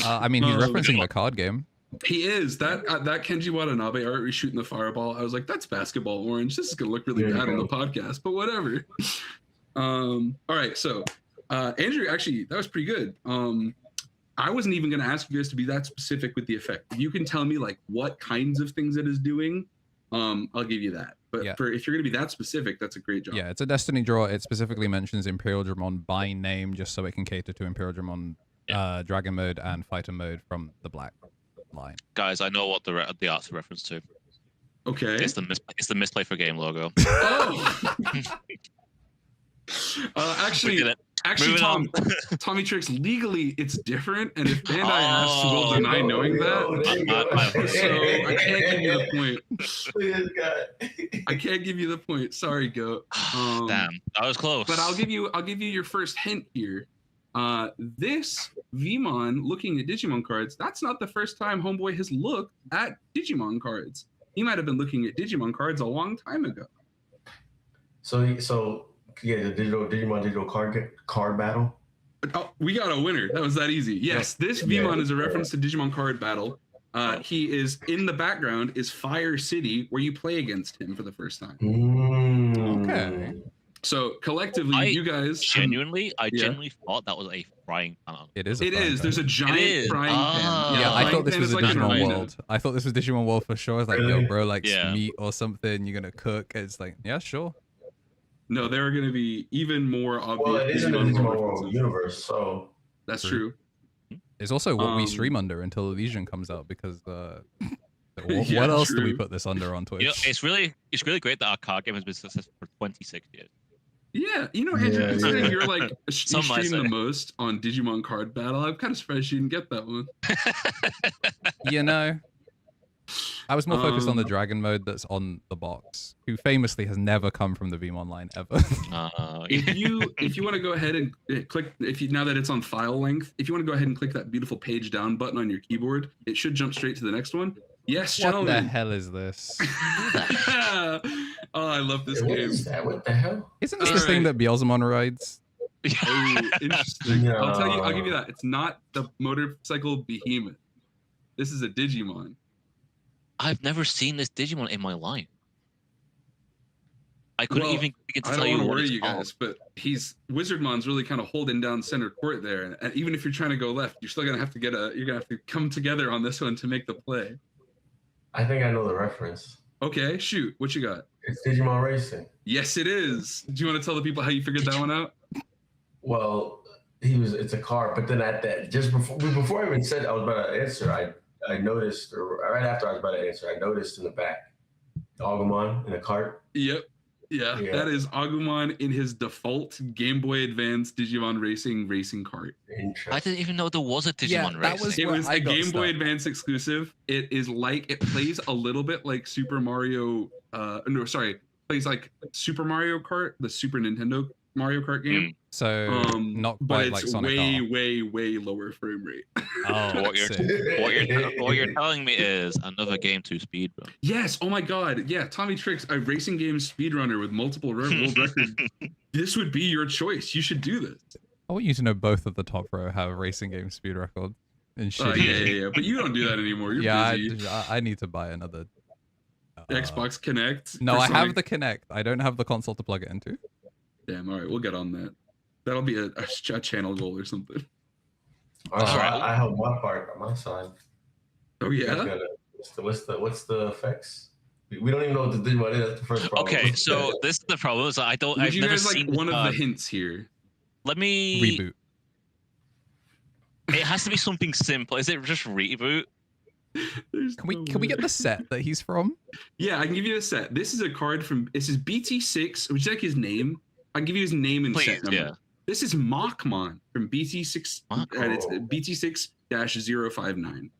I mean, he's referencing the card game. He is. That Kenji Watanabe art where he's shooting the fireball. I was like, that's basketball orange. This is gonna look really bad on the podcast, but whatever. All right, so Andrew, actually, that was pretty good. I wasn't even gonna ask you guys to be that specific with the effect. If you can tell me like what kinds of things it is doing, I'll give you that. But if you're gonna be that specific, that's a great job. Yeah, it's a Destiny draw. It specifically mentions Imperial Dramon by name just so it can cater to Imperial Dramon Dragon mode and Fighter mode from the black line. Guys, I know what the art's a reference to. Okay. It's the Misplay for Game logo. Oh. Actually, Tom, TommyTrix, legally it's different, and if Bandai asks, we'll deny knowing that. So I can't give you the point. I can't give you the point. Sorry, Goat. Damn, that was close. But I'll give you your first hint here. This Vmon looking at Digimon cards, that's not the first time Homeboy has looked at Digimon cards. He might have been looking at Digimon cards a long time ago. So yeah, the Digimon digital card battle. Oh, we got a winner. That was that easy. Yes, this Vmon is a reference to Digimon card battle. He is in the background is Fire City, where you play against him for the first time. Okay. So collectively, you guys genuinely thought that was a frying pan. It is. There's a giant frying pan. Yeah, I thought this was a Digimon World. I thought this was Digimon World for sure. I was like, yo, bro, like meat or something. You're gonna cook. It's like, yeah, sure. No, there are going to be even more obvious. Well, it is in the Digimon World universe, so that's true. It's also what we stream under until Elysian comes out because what else do we put this under on Twitch? You know, it's really great that our card game has been successful for 26 years. Yeah, Andrew, considering you're like you stream the most on Digimon Card Battle, I'm kind of surprised you didn't get that one. I was more focused on the dragon mode that's on the box, who famously has never come from the Vmon line ever. If you want to go ahead and click, now that it's on file length, if you want to go ahead and click that beautiful page down button on your keyboard, it should jump straight to the next one. Yes, gentlemen. What the hell is this? Oh, I love this game. What is that? What the hell? Isn't this the thing that Beelzemon rides? Oh, interesting. No. I'll give you that. It's not the motorcycle behemoth. This is a Digimon. I've never seen this Digimon in my life. I couldn't even begin to tell you. I don't what want to worry it's you guys, but Wizardmon's really kind of holding down center court there, and even if you're trying to go left, you're still gonna have to come together on this one to make the play. I think I know the reference. Okay, shoot, what you got? It's Digimon Racing. Yes, it is. Do you want to tell the people how you figured that one out? Well, it's a car, but then at that, just before I even said I was about to answer, I noticed, or right after I was about to answer, I noticed in the back, Agumon in a cart. Yep. Yeah, that is Agumon in his default Game Boy Advance Digimon racing cart. I didn't even know there was a Digimon racing. It was a Game Boy Advance exclusive. It plays a little bit like Super Mario. Plays like Super Mario Kart, the Super Nintendo Mario Kart game. So not quite but like it's Sonic way lower frame rate. Oh, what you're telling me is another game to speedrun. Yes. Oh my God. Yeah. TommyTrix, a racing game speedrunner with multiple world records. This would be your choice. You should do this. I want you to know both of the top row have racing game speed records. and shit. Yeah. But you don't do that anymore. You're busy. I need to buy another Xbox Connect. No, for I Sonic. have the Kinect. I don't have the console to plug it into. Damn. All right, we'll get on that. That'll be a channel goal or something. All right, so Alright. I help my part on my side. Oh yeah. What's the effects? We don't even know what the Digimon is. That's the first problem. Okay, so this is the problem. Is I've Would you never guys like seen this one of the card. hints here? Let me Reboot. It has to be something simple. Is it just reboot? Can we get the set that he's from? Yeah, I can give you the set. This is a card from. This is BT6. Would you like his name? I can give you his name and Please, set number. yeah. This is Machmon from BT6. And it's Oh. BT6-059.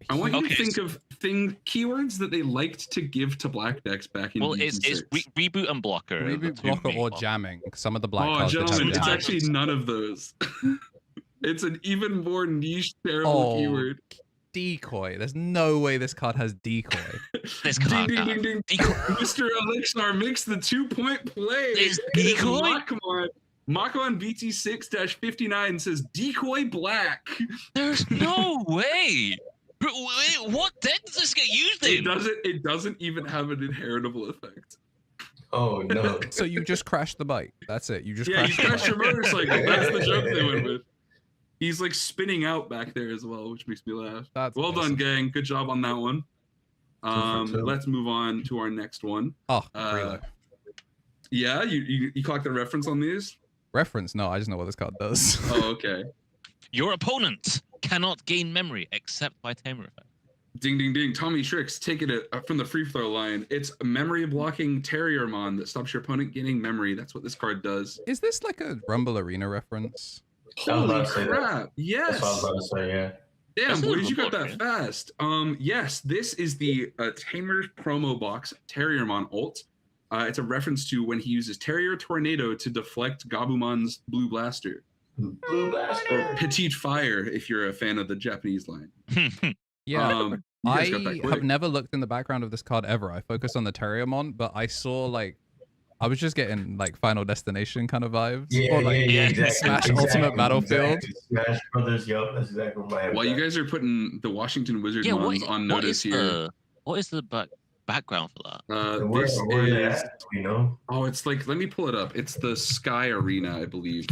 I want you to think of keywords that they liked to give to black decks back in Well, BT6. it's reboot and blocker. are the Reboot, two blocker, main or ones. jamming. Some of the black Oh, cards did have gentlemen, it's jamming. actually none of those. It's an even more niche, terrible keyword. Decoy. There's no way this card has decoy. This Ding, card. ding, ding, ding. Decoy. Mr. Elixir makes the 2-point play. Is It is decoy? Machmon BT6-59 says decoy black. There's no way. Wait, what deck does this get used in? It doesn't even have an inheritable effect. Oh no. So you just crashed the bike. That's it. You just Yeah, you crashed the crashed bike. your motorcycle. That's the joke they went with. He's like spinning out back there as well, which makes me laugh. That's Well done, awesome. gang. Good job on that one. for two. Let's move on to our next one. Oh, Uh, Yeah, you clocked the reference on these? reference? No, I just know what this card does. Oh, okay. Your opponent cannot gain memory except by tamer effect. Ding, ding, ding. Tommy Tricks, take it from the free throw line. It's a memory blocking Terriermon that stops your opponent gaining memory. That's what this card does. Is this like a Rumble Arena reference? I was about Holy to say that. crap. Yes. That's what I was about to say. Yeah. Damn, That's boys, a you got book, that fast. Yes, this is the Tamer's promo box Terriermon ult. It's a reference to when he uses Terrier Tornado to deflect Gabumon's Blue Blaster. Blue Or Blaster. Petite Fire, if you're a fan of the Japanese line. Yeah. You guys got that I quick. have never looked in the background of this card ever. I focus on the Terriermon, but I saw like I was just getting like Final Destination kind of vibes. Yeah, or like yeah, exactly. Smash Ultimate Battlefield. Exactly. Smash Brothers. Yup, that's exactly what my head. While you guys are putting the Washington Wizards yeah, mons on notice here. What is the background for that? Where This they're is. at, you know? Oh, it's like, let me pull it up. It's the Sky Arena, I believe.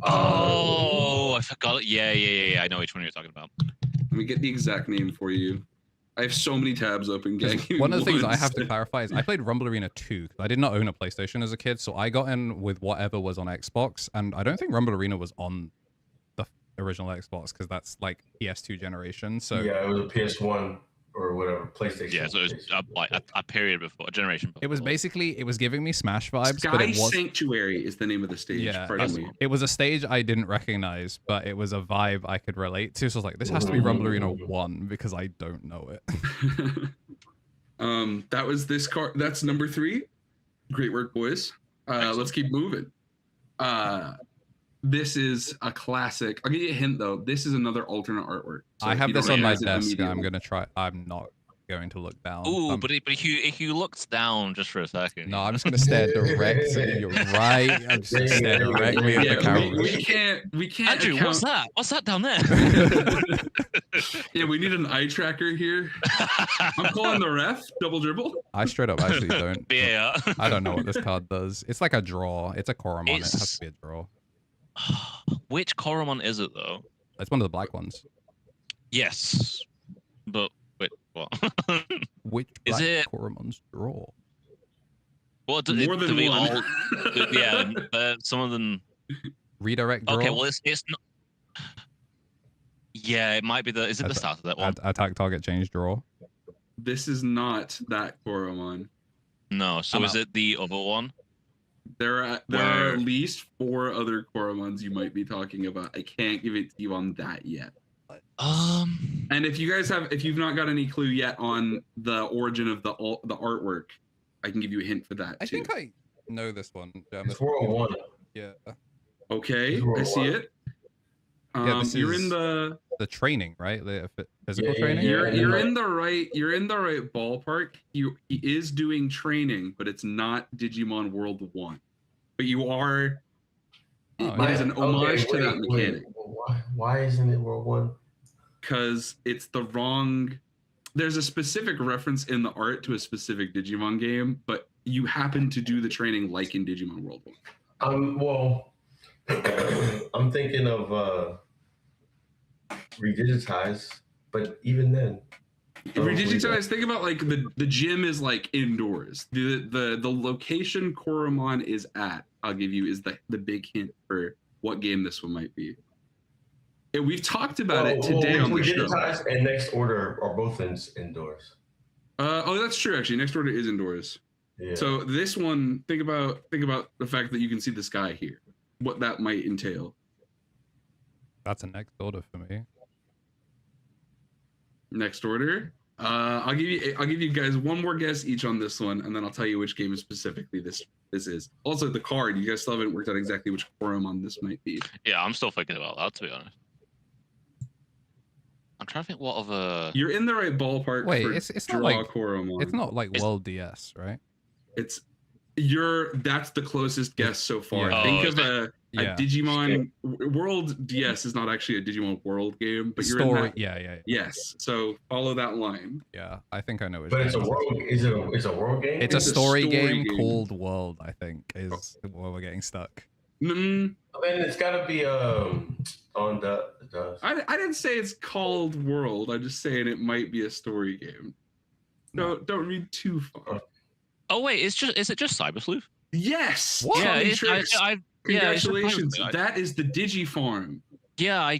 Oh, I forgot. Yeah. I know which one you're talking about. Let me get the exact name for you. I have so many tabs open, gang. One of the things I One have to sec. clarify is I played Rumble Arena 2 because I did not own a PlayStation as a kid, so I got in with whatever was on Xbox, and I don't think Rumble Arena was on the original Xbox because that's like PS2 generation. So Yeah, it was a PS1 or whatever, PlayStation. Yeah, so it was like a period before, a generation before. it was basically it was giving me Smash vibes, Sky but it was Sanctuary is the name of the stage. yeah, Pardon me. it was a stage I didn't recognize, but it was a vibe I could relate to. So I was like, this has to be Rumble Arena 1 because I don't know it. That was this card. That's number 3. Great work, boys. Let's keep moving. This is a classic. I'll give you a hint though. This is another alternate artwork. So I if have you this don't on my recognize it desk. I'm immediately- gonna try. I'm not going to look down. Ooh, but if you looked down just for a second. No, I'm just gonna stare direct. You're right. I'm just gonna stare directly at the Yeah, camera. we can't. Andrew, account- what's that? What's that down there? Yeah, we need an eye tracker here. I'm calling the ref. Double dribble. I straight up actually don't. Yeah. I don't know what this card does. It's like a draw. It's a Koromon. It has It's- to be a draw. Which Koromon is it though? It's one of the black ones. Yes, but wait, what? Which Is black it- Koromon's draw? Well, do More than we one. all? Yeah, some of them. Redirect draw. Okay, well, it's not. Yeah, it might be the. Is it the start of that one? Attack target change draw. This is not that Koromon. No. So I'm is out. it the other one? There are Where- at least 4 other Koromons you might be talking about. I can't give it to you on that yet. And if you've not got any clue yet on the origin of the artwork, I can give you a hint for that I too. think I know this one. It's 401. Yeah. Okay, This is I see what- it. Yeah, this You're is- in the The training, right? The physical Yeah, training. you're Yeah. in the right ballpark. He is doing training, but it's not Digimon World 1. But you are. Oh, It is an homage to that wait, mechanic. Why isn't it World 1? Because it's the wrong. There's a specific reference in the art to a specific Digimon game, but you happen to do the training like in Digimon World 1. Well, I'm thinking of Redigitize, but even then. Redigitize, think about like the gym is like indoors. The location Koromon is at, I'll give you, is the big hint for what game this one might be. And we've talked about it today on the show. Redigitize and Next Order are both indoors. Oh, that's true actually. Next Order is indoors. Yeah. So this one, think about the fact that you can see the sky here. What that might entail. That's a Next Order for me. Next Order. I'll give you guys one more guess each on this one, and then I'll tell you which game specifically this is. Also, the card. You guys still haven't worked out exactly which Koromon this might be. Yeah, I'm still thinking about that, to be honest. I'm trying to think what other. You're in the right ballpark. Wait, for it's draw not like Koromon. It's not like World DS, right? That's the closest guess so far. Yeah. Think of a Yeah. Digimon World DS is not actually a Digimon World game, but you're Story. in that. Yeah. Yes. So follow that line. Yeah, I think I know which But game it's a it is. world. Is it a world game? It's a story game game. called World, I think, is where we're getting stuck. Mm, Then it's got to be on the. I didn't say it's called World. I'm just saying it might be a story game. No, don't read too far. Oh wait, is it just Cyber Sleuth? Yes. What? Yeah, Tommy it's, Tricks. Congratulations. Yeah, That is the Digifarm. yeah, I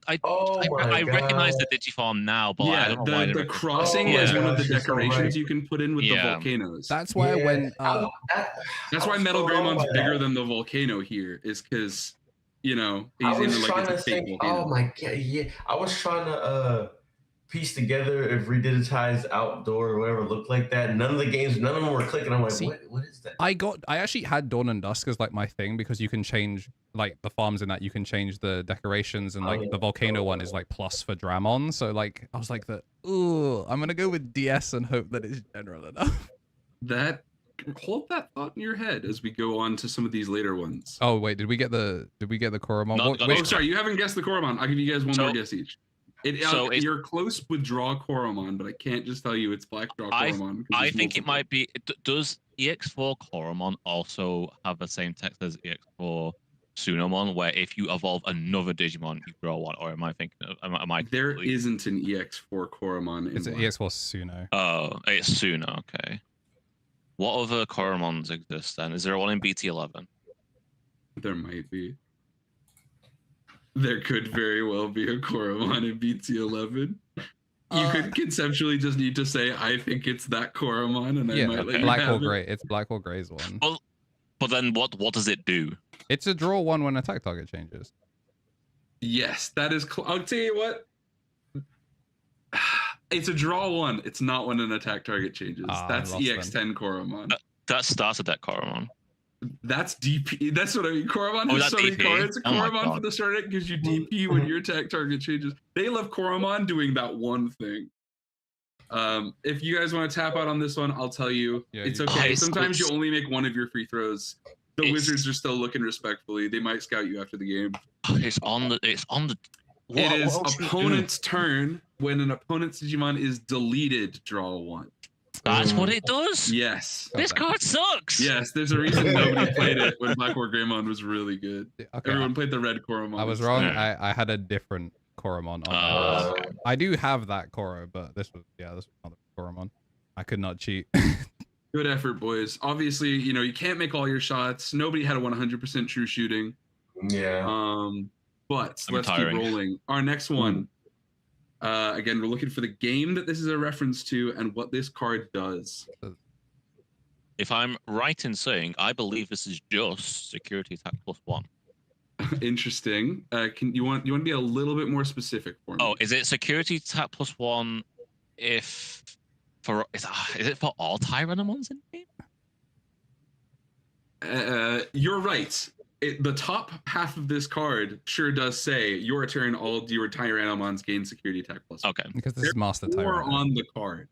recognize the Digifarm now, but I don't know why the crossing Oh is my one of the gosh, you're so decorations right. you can put in with the volcanoes. That's why when That's why Metal Greymon's bigger than the volcano here, is because, you know, he's I was in like trying it's a to fake think. volcano. Oh my god! Yeah, I was trying to piece together if Redigitize Outdoor or whatever looked like that. None of them were clicking. I'm like, See, what is that? I actually had Dawn and Dusk as like my thing because you can change like the farms in that you can change the decorations and like the volcano one is like plus for Dramon. So like I was like ooh, I'm gonna go with DS and hope that it's general enough. Hold that thought in your head as we go on to some of these later ones. Oh wait, did we get the Koromon? No, Sorry, you haven't guessed the Koromon. I'll give you guys one more guess each. You're close with Draw Koromon, but I can't just tell you it's Black Draw Koromon. I think it might be. Does EX4 Koromon also have the same text as EX4 Sunomon, where if you evolve another Digimon, you draw one? Or am I thinking? Am I? There isn't an EX4 Koromon. It's an EX4 Suno. Oh, it's Suno. Okay. What other Koromons exist then? Is there one in BT11? There might be. There could very well be a Koromon in BT11. You could conceptually just need to say, I think it's that Koromon, and I might let you Black have or Grey. It's Black or Grey's one. Well, but then what does it do? It's a draw one when attack target changes. Yes, that is. I'll tell you what. It's a draw one. It's not when an attack target changes. That's EX10 Koromon. That starts at that Koromon. That's DP. That's what I mean. Koromon has so many cards. Koromon for the start it gives you DP when your attack target changes. They love Koromon doing that one thing. If you guys want to tap out on this one, I'll tell you. Yeah, it's okay. Sometimes you only make one of your free throws. The Wizards are still looking respectfully. They might scout you after the game. It's on the. It is opponent's turn. When an opponent's Digimon is deleted, draw one. That's what it does? Yes. This card sucks. Yes, there's a reason nobody played it when Black War Greymon was really good. Okay. Everyone played the red Koromon. I was wrong. I had a different Koromon on okay. I do have that Koro, but this was another Koromon. I could not cheat. Good effort, boys. Obviously, you can't make all your shots. Nobody had a 100% true shooting. Yeah. But let's keep rolling. Our next one. Again, we're looking for the game that this is a reference to and what this card does. If I'm right in saying, I believe this is just security attack +1. Interesting. Can you want to be a little bit more specific for me? Oh, is it security attack +1 if for is it for all Tyrannomons in the game? You're right. The top half of this card sure does say your turn, all your Tyrannomons gain security attack +1. Okay. Because this is Master Tyrannomon. On the card.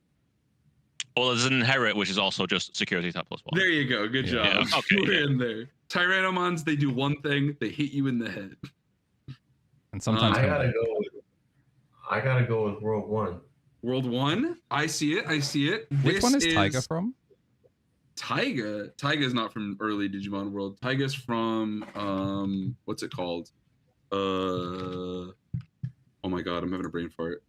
Well, there's an inherit, which is also just security attack +1. There you go. Good job. Yeah. Okay, We're in there. Tyrannomons, they do one thing. They hit you in the head. and sometimes I can gotta be. go with World 1. World 1. I see it. Which This one is Taiga from? Taiga is not from early Digimon World. Taiga's from what's it called? Oh my god, I'm having a brain fart.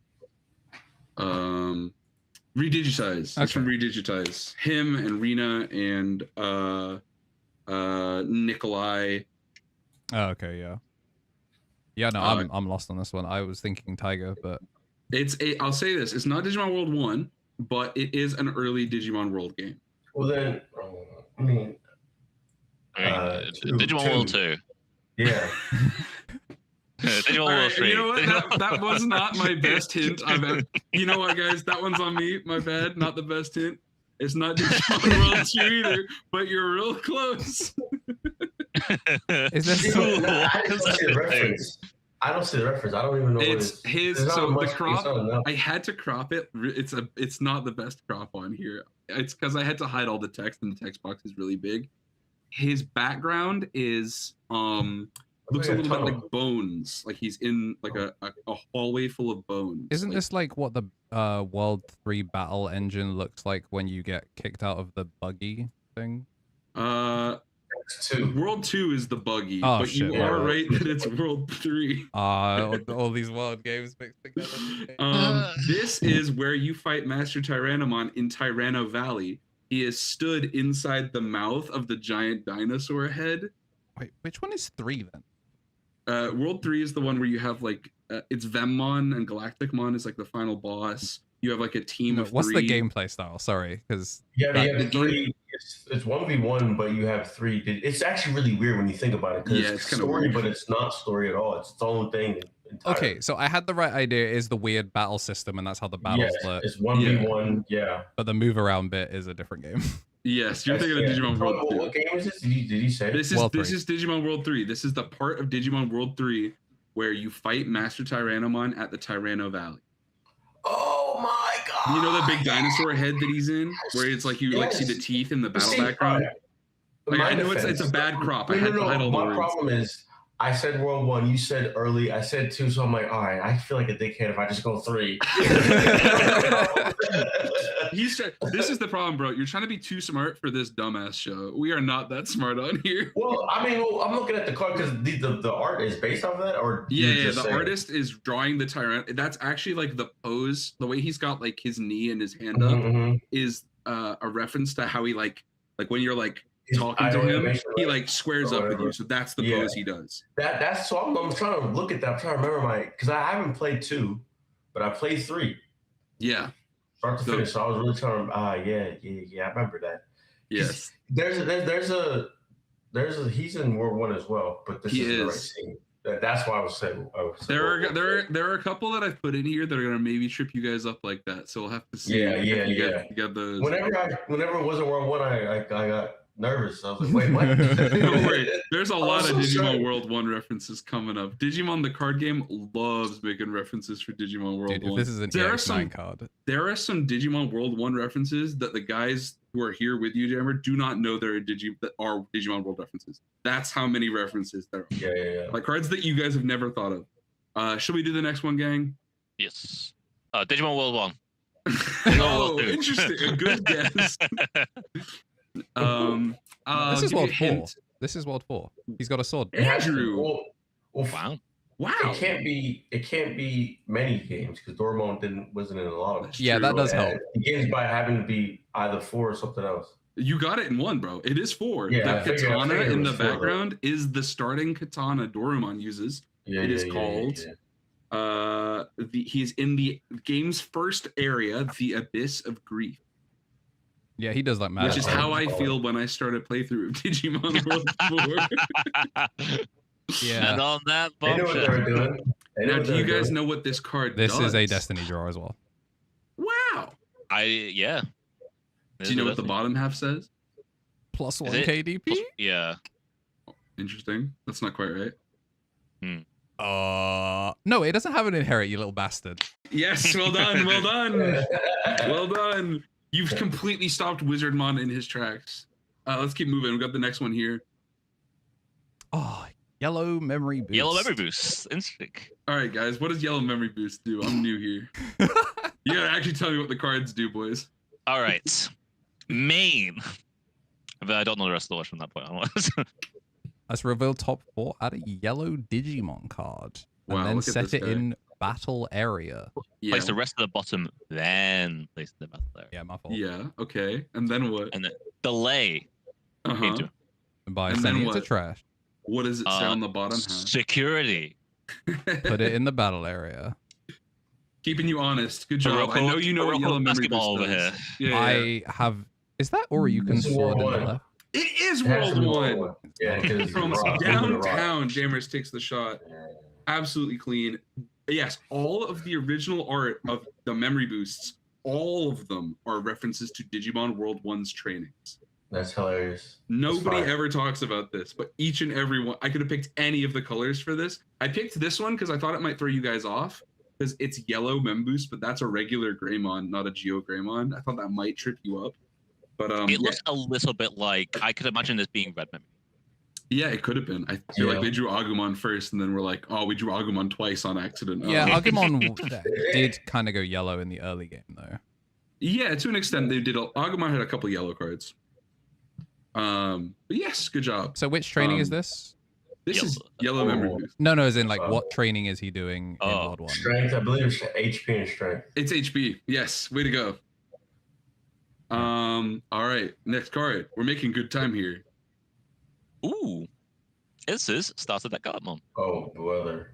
Redigitize. Okay. It's from Redigitize. Him and Rina and Nikolai. Oh, okay, yeah. Yeah, no, I'm lost on this one. I was thinking Taiga, but I'll say this, it's not Digimon World 1, but it is an early Digimon World game. Well then, Digimon World 2. Yeah. Digimon World Right, 3. you know what? That was not my best hint I've ever. You know what, guys? That one's on me. My bad. Not the best hint. It's not Digimon World 2 either, but you're real close. is this I don't see the reference. I don't even know It's what his. there's not So the much crop, based on I had to crop it. It's not the best crop on here. It's because I had to hide all the text, and the text box is really big. His background is looks a little bit like bones, like he's in like a hallway full of bones. Isn't this like what the World 3 battle engine looks like when you get kicked out of the buggy thing? World 2 is the buggy, oh, but shit, you are right that it's World 3. All these world games mixed together. This is where you fight Master Tyrannomon in Tyranno Valley. He is stood inside the mouth of the giant dinosaur head. Wait, which one is 3 then? World 3 is the one where you have like it's Vemmon and Galacticmon is like the final boss. You have like a team of what's 3. the gameplay style? Sorry, because you have 3. It's 1v1, but you have 3. It's actually really weird when you think about it. Yeah, it's kind of story, weird. but it's not story at all. It's its own thing. Entirely. Okay, so I had the right idea. Is the weird battle system, and that's how the battles work. It's 1v1. Yeah. But the move around bit is a different game. Yes, you're thinking of Digimon World 2. What game is this? Did you say? This is Digimon World 3. This is the part of Digimon World 3 where you fight Master Tyrannomon at the Tyranno Valley. Oh my god! You know the big dinosaur head that he's in, where it's like you like see the teeth in the battle background. Like, I know it's a bad crop. I had to hide all the My words. problem is I said World 1, you said early, I said 2, so I'm like, all right, I feel like a dickhead if I just go 3. This is the problem, bro. You're trying to be too smart for this dumbass show. We are not that smart on here. Well, I mean, I'm looking at the card because the art is based off of that, or yeah. The artist is drawing the Tyrant. That's actually like the pose, the way he's got like his knee and his hand up is a reference to how he like when you're like talking to him, he like squares up with you. So that's the pose he does. That's so I'm trying to look at that. I'm trying to remember because I haven't played 2, but I played 3. Yeah. Start to finish. So I was really trying to yeah, I remember that. Yes. There's a he's in World 1 as well, but this is the right scene. That's why I was saying. There are a couple that I've put in here that are gonna maybe trip you guys up like that. So we'll have to see. Yeah. You got those. Whenever it wasn't World 1, I got nervous. I was like, wait, what? Don't worry. There's a lot of Digimon World 1 references coming up. Digimon the card game loves making references for Digimon World 1. This is an EX9 card. There are some Digimon World 1 references that the guys who are here with you, Jammer, do not know that are Digimon World references. That's how many references there are. Yeah. Like cards that you guys have never thought of. Should we do the next one, gang? Yes. Digimon World 1. Oh, interesting. A good guess. This is World 4. This is World 4. He's got a sword. Andrew. Wow. It can't be many games because Doremon wasn't in a lot of them. Yeah, that does help. The games by having to be either 4 or something else. You got it in 1, bro. It is 4. Yeah, the katana in the 4, background is the starting katana Doremon uses. It is called. He's in the game's first area, the Abyss of Grief. Yeah, he does like mad. Which is how I feel when I started playthrough of Digimon World 4. Yeah. And on that They know what they were doing. Now, do you guys know what this card does? This is a Destiny draw as well. Wow. Yeah. Do you know what the bottom half says? +1 KDP? Yeah. Interesting. That's not quite right. No, it doesn't have an inherit, you little bastard. Yes, well done, well done. Well done. You've completely stopped Wizardmon in his tracks. Let's keep moving. We got the next one here. Oh, Yellow memory boost. Yellow memory boost. Interesting. All right, guys, what does yellow memory boost do? I'm new here. You gotta actually tell me what the cards do, boys. All right. Main. But I don't know the rest of the watch from that point onwards. Let's reveal top 4. Add a yellow Digimon card. And Wow, then look at set this it guy. in battle area. Yeah. Place the rest of the bottom, then place the battle there. Yeah, my fault. Yeah. Okay. And then what? And then delay. Uh-huh. By And sending then it to what? trash. What does it say on the bottom half? Security. Put it in the battle area. Keeping you honest. Good job. I know you know what yellow memory basketball boost over does. here. Yeah, I have. Is that Oryuken This is sword in World the One. left? It is It has to World be 1. Yeah, because From downtown, Jammers takes the shot. Absolutely clean. Yes, all of the original art of the memory boosts, all of them are references to Digimon World 1's trainings. That's hilarious. Nobody fire. ever talks about this, but each and every one. I could have picked any of the colors for this. I picked this one because I thought it might throw you guys off because it's yellow mem boost, but that's a regular Greymon, not a Geo Greymon. I thought that might trip you up. But It looks a little bit like, I could imagine this being red memory. yeah, it could have been. I feel like Yeah. they drew Agumon first, and then we're like, oh, we drew Agumon twice on accident. Oh. Yeah, Agumon did kind of go yellow in the early game, though. Yeah, to an extent, they did. Agumon had a couple yellow cards. But yes, good job. So which training is Um, this? This is Yellow. yellow memory boost. No, as in like Oh. what training is he doing in Oh. World 1? Strength, I believe it's HP and strength. It's HP. Yes, way to go. All right, next card. We're making good time here. Ooh. This is started at Gartmon. Oh, brother.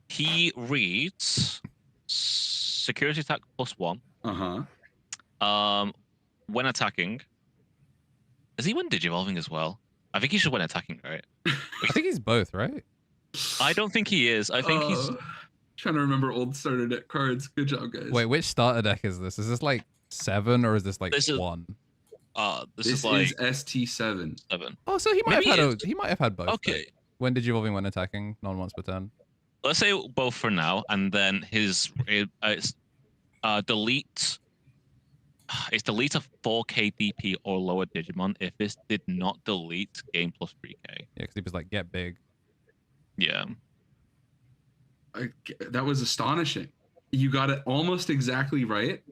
He reads security attack +1. Uh-huh. When attacking. Is he when digivolving as well? I think he should when attacking, right? I think he's both, right? I don't think he is. I think he's trying to remember old starter deck cards. Good job, guys. Wait, which starter deck is this? Is this like 7 or is this like This is- 1? this this is like is ST7. 7. Oh, so he might Maybe have had it's- he might have had both. Okay. then. When digivolving when attacking, non once per turn. Let's say both for now, and then his it's delete. It's delete a 4K DP or lower Digimon. If this did not delete, game plus 3K. Yeah, because he was like, get big. Yeah. That was astonishing. You got it almost exactly right,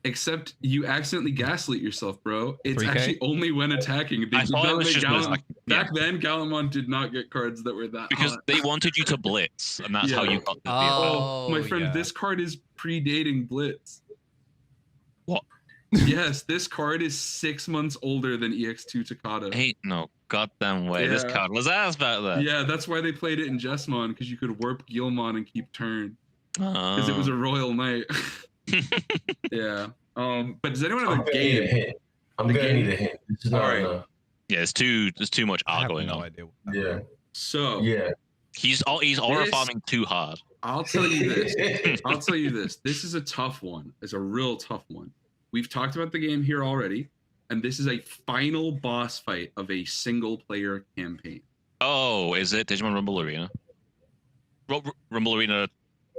except you accidentally gaslit yourself, bro. It's 3K? actually only when attacking. I thought it was just when attacking, yeah. Back then, Gallimon did not get cards that were that Because hot. they wanted you to blitz, and that's how Yeah. you got the Oh, my friend, yeah. this card is predating Blitz. What? Yes, this card is 6 months older than EX2 Takata. Ain't no goddamn way. This Yeah. card was ass back then. Yeah, that's why they played it in Jesmon, because you could warp Gilmon and keep turn. Because it was Oh. a royal knight. Yeah. But does anyone have I'm a gonna need a game? hint. I'm The gonna game? need a hint. This is not Alright. enough. Yeah, there's too much I R have going no on. idea. What that Yeah. was. So Yeah. He's aura This- farming too hard. I'll tell you this. I'll tell you this. This is a tough one. It's a real tough one. We've talked about the game here already, and this is a final boss fight of a single player campaign. Oh, is it Digimon Rumble Arena? Rumble Arena.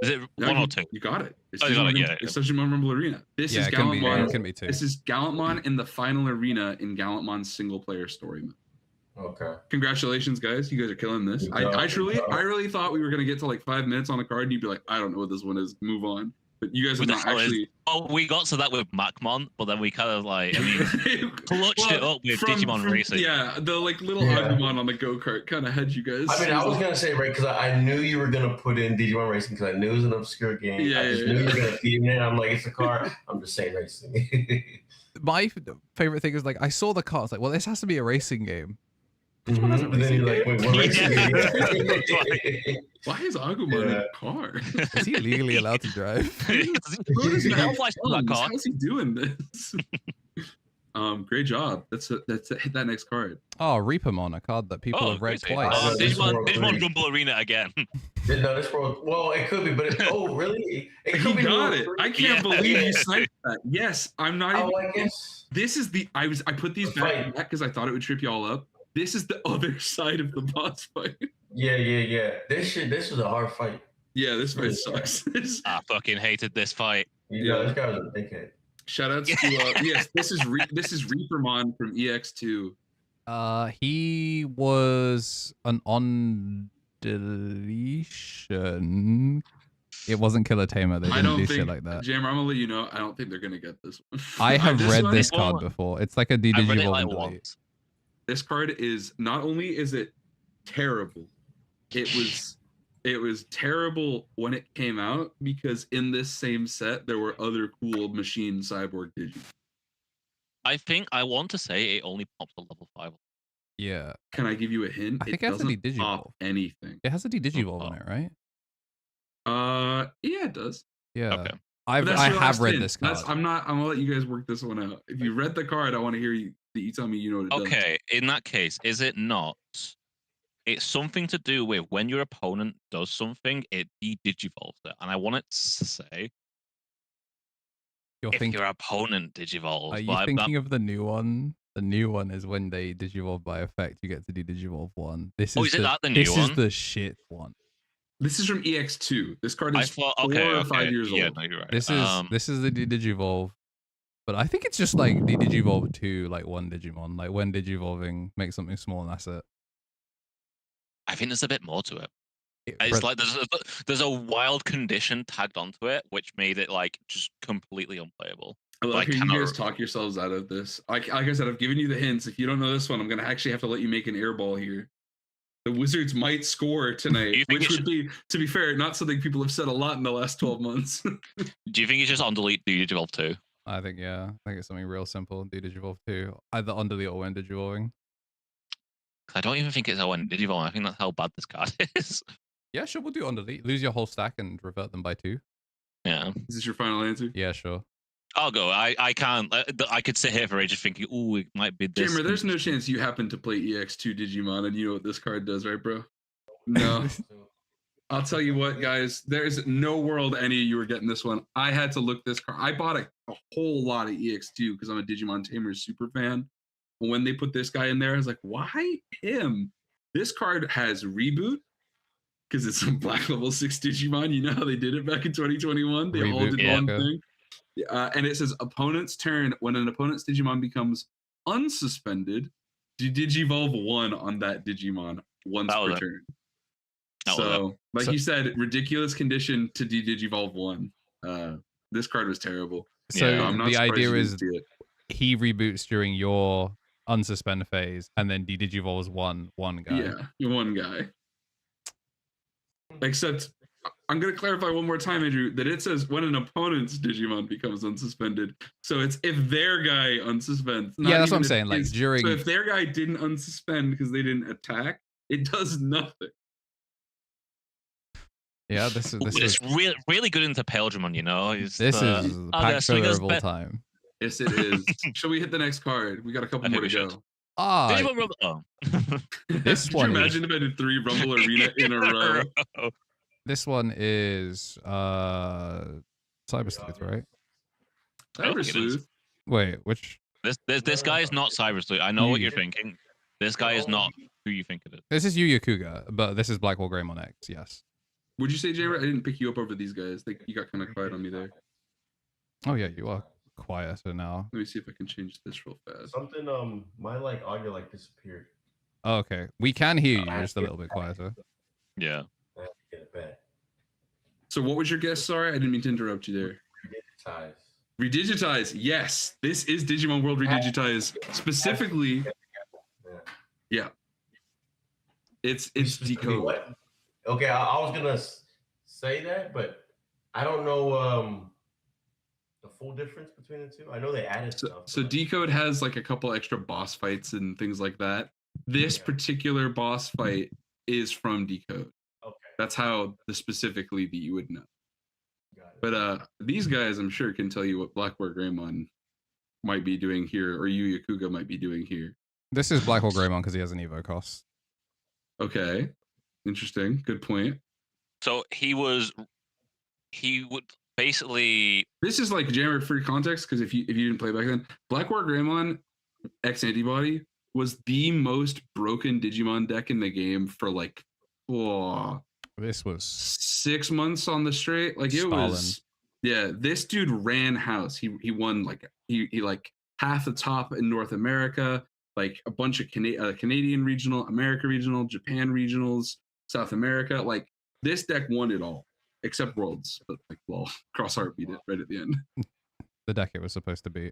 Is it No, 1 you, or 2? You got it. It's Oh, you got it, Digimon- yeah, It's Digimon Rumble Arena. This Yeah, is it can be. It Gallantmon. can be 2. This is Gallantmon in the final arena in Gallantmon's single player story mode. Okay. Congratulations, guys! You guys are killing this. Good I job, good job. really thought we were gonna get to like 5 minutes on a card, and you'd be like, I don't know what this one is. Move on. But you guys have Who the not hell is- actually. Oh, we got to that with Macmon, but then we kind of like, I mean, clutched it up with Digimon Racing. Yeah, the like little Yeah. Agumon on the go kart kind of had you guys. I mean, I was gonna say, right, because I knew you were gonna put in Digimon Racing because I knew it was an obscure game. Yeah, I just yeah, knew you were yeah. gonna feed it in. I'm like, it's a car. I'm just saying racing. My favorite thing is like I saw the car. It's like, well, this has to be a racing game. Mhm. has a But then you're like, wait, what racing? Yeah. Why is Agumon in Yeah. a car? Is he legally allowed to drive? Who does Hell have flies from that funds? car. How's he doing this? Great job. That's it. Hit that next card. Oh, Reapermon, a card that people have read crazy. twice. Oh, this Digimon, World Digimon Three. Rumble Arena again. No, this world. Well, it could be, but oh, really? It He could be got World it. Three. I can't Yeah. believe you sniped that. Yes, I'm not even. Oh, I guess. This is the. I put these The back fight. because I thought it would trip you all up. This is the other side of the boss fight. Yeah. This was a hard fight. Yeah, this fight Yeah. sucks. I fucking hated this fight. You know, Yeah. this guy was a dickhead. Shout outs to yes, this is Reapermon from EX2. He was an on deletion. It wasn't Killer Tamer. They I didn't don't do think, shit like that. Jammer, I'm gonna let you know. I don't think they're gonna get this one. I have read one- this Well, card before. It's like a I read it Digivolve like and delete. once. This card is not only is it terrible, it was terrible when it came out because in this same set there were other cool machine cyborg Digi. I think I want to say it only pops to level 5. Yeah, Can I give you a hint? I think it it has a doesn't Digivolve. pop anything. It has a Digivolve on it, right? Yeah, it does. Yeah. Okay. I But that's have your last read hint. this card. I'm gonna let you guys work this one out. If you read the card, I want to hear you tell me you know what it does. Okay, in that case, is it not? It's something to do with when your opponent does something, it digivolves it. And I want it to say You're if thinking, your opponent digivolves. are you but thinking of the new one? The new one is when they digivolve by effect, you get to do Digivolve 1. This Oh, is is it that the new this one? is the shit one. This is from EX2. This card I is thought, 4 okay, or 5 okay. years Yeah, old. no, you're right. This is the Digivolve, but I think it's just like Digivolve 2, like one Digimon, like when digivolving makes something small and that's it. I think there's a bit more to it. It- It's but- like there's a wild condition tagged onto it, which made it like just completely unplayable. I love Like, hearing you cannot guys re- talk yourselves out of this. Like I said, I've given you the hints. If you don't know this one, I'm gonna actually have to let you make an airball here. The Wizards might score tonight, You think which it would be, to be fair, not something people have said a lot in the last 12 months. Do you think it's just on delete do digivolve 2? I think, yeah. I think it's something real simple. Do Digivolve 2. Either on delete or when digivolving. I don't even think it's on digivolve. I think that's how bad this card is. Yeah, sure, we'll do on delete. Lose your whole stack and revert them by 2. Yeah. Is this your final answer? Yeah, sure. I'll go. I can't. I could sit here for ages thinking, "Oh, it might be this." Jammer, there's no chance you happen to play EX2 Digimon and you know what this card does, right, bro? No. I'll tell you what, guys, there's no world any of you are getting this one. I had to look this card. I bought a whole lot of EX2 because I'm a Digimon Tamers super fan. And when they put this guy in there, I was like, why him? This card has reboot because it's a black level 6 Digimon. You know how they did it back in 2021? They all Reboot did one blocker. thing. And it says opponent's turn. When an opponent's Digimon becomes unsuspended, Digivolve 1 on that Digimon once That was per it. turn. That was So, like So- you said, ridiculous condition to Digivolve 1. This card was terrible. So Yeah. I'm not the surprised idea you is didn't see it. he reboots during your unsuspend phase and then Digivolves one guy. Yeah, you're one guy. Except, I'm going to clarify one more time, Andrew, that it says when an opponent's Digimon becomes unsuspended. So it's if their guy unsuspends. not Yeah, that's what even I'm if saying. Like his- during So if their guy didn't unsuspend because they didn't attack, it does nothing. yeah, this But is it's really good into Paildramon, you know. It's, this is oh, pack there's filler swingers of all bet- time. Yes, it is. Shall we hit the next card? We got a couple I think more to we should. go. Ah, Digimon World. Oh. This Could one you is- imagine if I did 3 Rumble Arena in a row? this one is Cyber Sleuth, right? I don't Cyber think it is. Sleuth. Wait, which This guy is not Cyber Sleuth. I know what You- you're thinking. This guy is not who you think it is. this is Yu Yakuga, but this is Blackwall Greymon X, yes. Would you say, Jamer? I didn't pick you up over these guys. Like you got kind of quiet on me there. Oh yeah, you are quieter now. Let me see if I can change this real fast. Something my like audio like disappeared. Oh, okay. We can hear you, you're just a little bit quieter. Yeah. I have to get it back. So what was your guess? Sorry, I didn't mean to interrupt you there. Digitize. Redigitize. Yes, this is Digimon World Redigitize. Specifically, yeah. It's Specifically decode. what? Okay, I was gonna say that, but I don't know the full difference between the two. I know they added stuff. So but- decode has like a couple extra boss fights and things like that. This Yeah. particular boss fight is from decode. okay, That's how specifically that you would know. got it. But these guys, I'm sure, can tell you what Blackwall Greymon might be doing here, or Yu Yakuga might be doing here. This is Blackwall Greymon because he has an Evo cost. Okay, interesting. Good point. So he would basically This is like Jammer for context, because if you didn't play back then, Blackwall Greymon X Antibody was the most broken Digimon deck in the game for like This was 6 months on the straight. Like it was, yeah. This dude ran house. He won like he like half the top in North America. like a bunch of Canadian regional, America regional, Japan regionals, South America. Like this deck won it all except Worlds. But like, well, Cross Heart beat it right at the end. The deck it was supposed to be.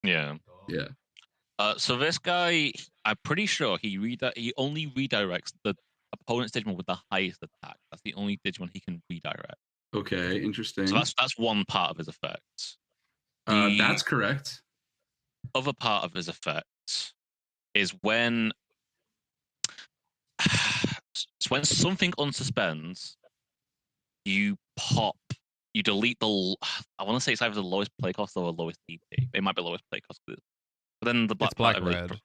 Yeah. Yeah. So this guy, I'm pretty sure he only redirects the opponent's Digimon with the highest attack. That's the only Digimon he can redirect. Okay, interesting. So that's one part of his effects. That's correct. Other part of his effects is when something unsuspends, you delete the. I want to say it's either the lowest play cost or the lowest DP. It might be the lowest play cost, but then the black It's black red.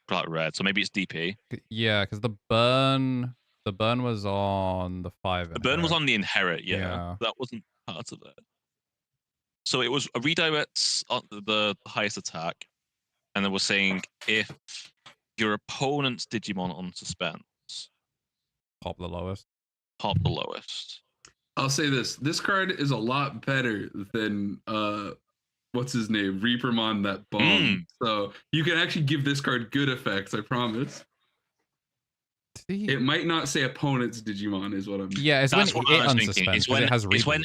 Black red. So maybe it's DP. Yeah, because the burn was on the 5. The burn was on the inherit. Yeah, that wasn't part of it. So it was a redirects on the highest attack, and they were saying if your opponent's Digimon unsuspends, pop the lowest. Pop the lowest. I'll say this: this card is a lot better than what's his name, Reapermon that bomb. So you can actually give this card good effects. I promise. It might not say opponent's Digimon, is what I'm. Yeah, it's That's when what I was it thinking. unsuspends. It has reboot. It's when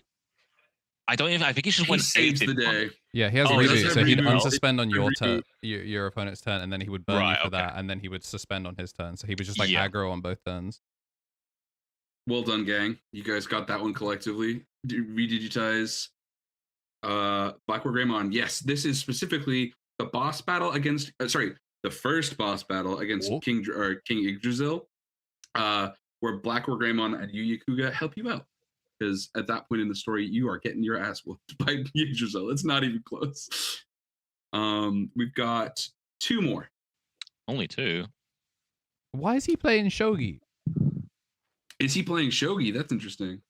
I don't even. I think it's just He when saves the day. Yeah, he has Oh, does reboot, it so he'd reboot? unsuspend on your Reboot. your opponent's turn, and then he would burn you Right, for okay. that, and then he would suspend on his turn. So he was just like Yeah. aggro on both turns. Well done, gang. You guys got that one collectively. Redigitize Blackwood Greymon. Yes, this is specifically the boss battle against. The first boss battle against King Yggdrasil, where Blackwood Greymon and Yu Yakuga help you out. Because at that point in the story, you are getting your ass whooped by Yggdrasil. It's not even close. We've got 2 more. Only 2. Why is he playing shogi? Is he playing shogi? That's interesting.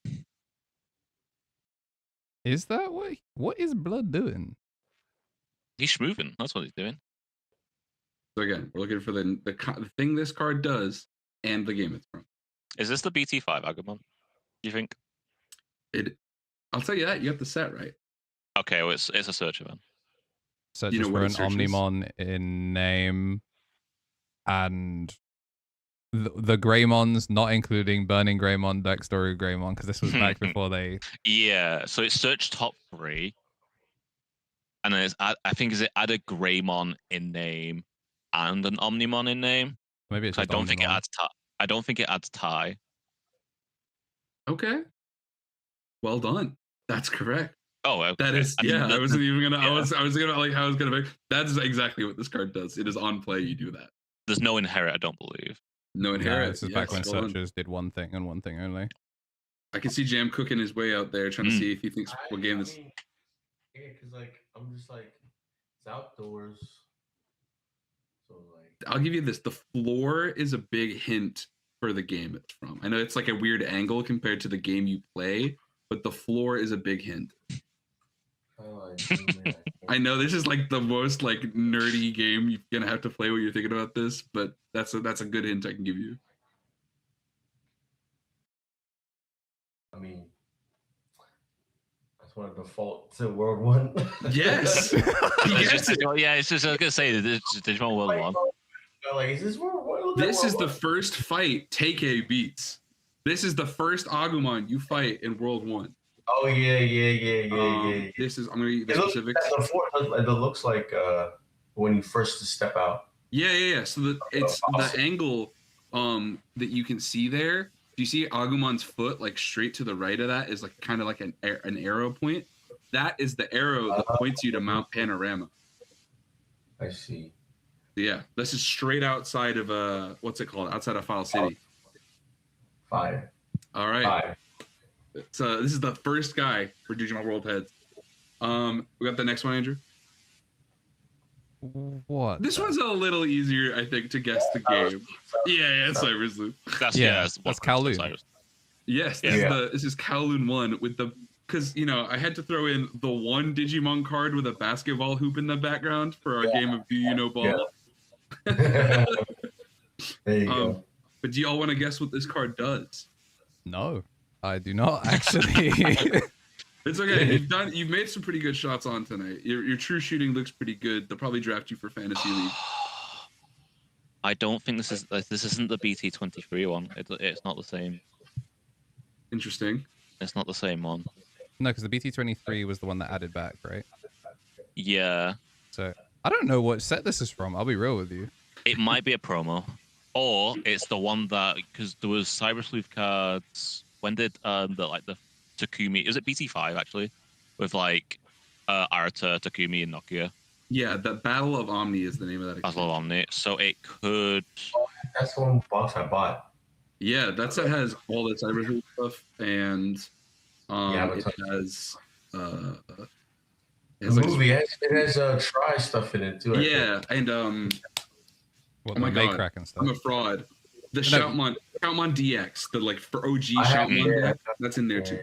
Is that what is Blood doing? He's schmoovin'. That's what he's doing. So again, we're looking for the thing this card does and the game it's from. Is this the BT5 Agumon? Do you think? I'll tell you that. You got the set right. Okay, well, it's a searcher then. Searches for an Omnimon in name and the Greymons, not including Burning Greymon, Backstory Greymon, because this was back before they. Yeah, so it's search top 3, and then I think is it add a Greymon in name and an Omnimon in name. Maybe it's. I don't think it adds I don't think it adds tie. Okay. Well done. That's correct. Oh, okay. That is. I wasn't even gonna. Yeah. I was gonna like how I was gonna make. That is exactly what this card does. It is on play. You do that. There's no inherit. I don't believe. No inherit. This is back when searchers did one thing and one thing only. I can see Jam cooking his way out there, trying to see if he thinks what game this. Yeah, because like I'm just like it's outdoors. So like I'll give you this. The floor is a big hint for the game it's from. I know it's like a weird angle compared to the game you play, but the floor is a big hint. I know this is like the most like nerdy game you're gonna have to play when you're thinking about this, but that's a good hint I can give you. I mean, I just want to default to World 1. Yes. Yeah, it's just I was gonna say this is Digimon World 1. Like, is this World 1? This is the first fight TK beats. This is the first Agumon you fight in World 1. Oh yeah. This is I'm gonna give you the specifics. It looks like when you first step out. Yeah. So it's the angle that you can see there. Do you see Agumon's foot like straight to the right of that is like kind of like an arrow point? That is the arrow that points you to Mount Panorama. I see. Yeah, this is straight outside of what's it called? Outside of File City. 5. All right. 5. So this is the first guy for Digimon World Heads. We got the next one, Andrew. What? This one's a little easier, I think, to guess the game. Yeah, Cyber's Loop. That's Kowloon. Yes, this is Kowloon 1 with the because I had to throw in the one Digimon card with a basketball hoop in the background for our game of Do You Know Ball. Yeah. There you go. But do y'all want to guess what this card does? No, I do not actually. It's okay. You've made some pretty good shots on tonight. Your true shooting looks pretty good. They'll probably draft you for Fantasy League. I don't think this isn't the BT23 one. It's not the same. Interesting. It's not the same one. No, because the BT23 was the one that added back, right? Yeah. So I don't know what set this is from. I'll be real with you. It might be a promo, or it's the one that because there was Cyber Sleuth cards. When did the Takumi? Was it BT5 actually? With like Arata, Takumi, and Nokia. Yeah, the Battle of Omni is the name of that. Battle of Omni. So it could. Oh, that's the one box I bought. Yeah, that set has all the Cyber Sleuth stuff, and it has the movie. It has Try stuff in it too. Yeah, and What, oh my god, Crack and stuff. I'm a fraud. The Shoutmon DX, the like for OG Shoutmon, that's in there too.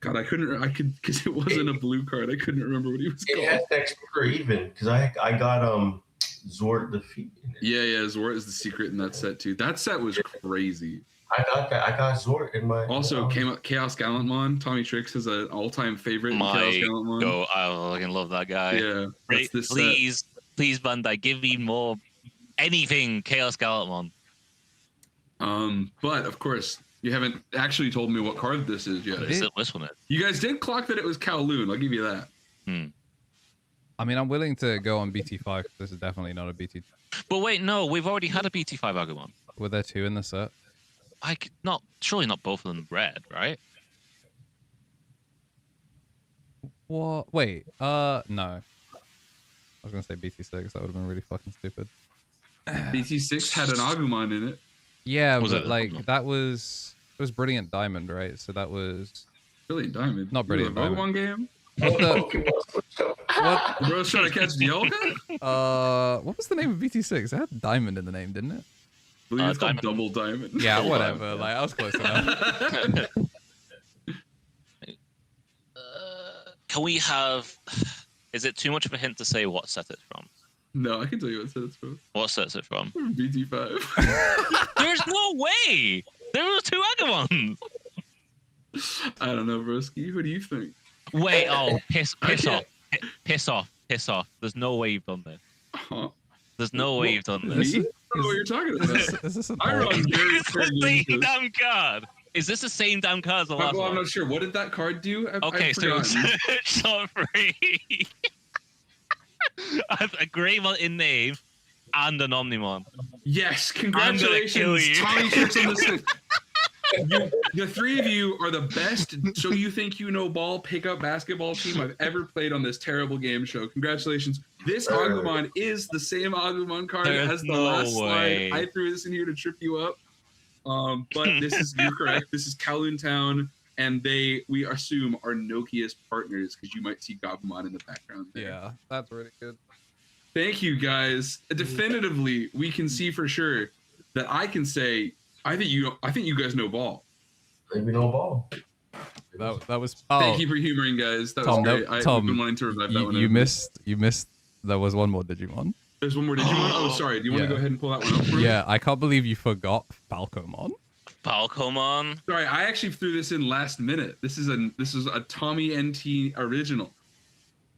God, because it wasn't a blue card. I couldn't remember what he was called. It has next or even because I got Zord Defeat. Yeah, Zord is the secret in that set too. That set was crazy. I got that. I got Zord in my. Also, came up Chaos Gallantmon. Tommy Tricks is an all-time favorite. Chaos Gallantmon. I fucking love that guy. Yeah, please, Bandai, give me more anything Chaos Gallantmon. But of course, you haven't actually told me what card this is yet. This one is. You guys did clock that it was Kowloon. I'll give you that. I mean, I'm willing to go on BT5. This is definitely not a BT. But wait, no, we've already had a BT5 Agumon. Were there two in the set? Surely not both of them red, right? What? Wait, no. I was gonna say BT6. That would have been really fucking stupid. BT6 had an Agumon in it. Yeah, but like that was Brilliant Diamond, right? So that was Brilliant Diamond. Not Brilliant Diamond. Pokemon game. What the? What? Bro's trying to catch Dialga? What was the name of BT6? It had Diamond in the name, didn't it? I believe it's called Double Diamond. Yeah, whatever. Like I was close enough. Can we have? Is it too much of a hint to say what set it's from? No, I can tell you what set it's from. What set's it from? BT5. There's no way. There were two Agumons. I don't know, broski. Who do you think? Wait, piss off. There's no way you've done this. Huh? There's no way you've done this. Me? I don't know what you're talking about. Is this a I run very It's the same damn card. Is this the same damn card as the last one? I'm not sure. What did that card do? Okay, so it's not free. A Greymon in name and an Omnimon. Yes, congratulations, Tommy Tricks on this thing. The three of you are the best So You Think You Know Ball pickup basketball team I've ever played on this terrible game show. Congratulations. This Agumon is the same Agumon card as the last slide. I threw this in here to trip you up. But you're correct. This is Kowloon Town, and we assume are Nokia's partners because you might see Gabumon in the background there. Yeah, that's really good. Thank you, guys. Definitively, we can see for sure that I can say I think you guys know ball. Maybe no ball. That was. Thank you for humoring, guys. That Tom, was great. I've been wanting to revive that one. You missed. There was one more Digimon. There's one more Digimon. Oh, sorry. Do you want to go ahead and pull that one up for me? Yeah, I can't believe you forgot Falcomon. Falcomon. Sorry, I actually threw this in last minute. This is a TommyNT original.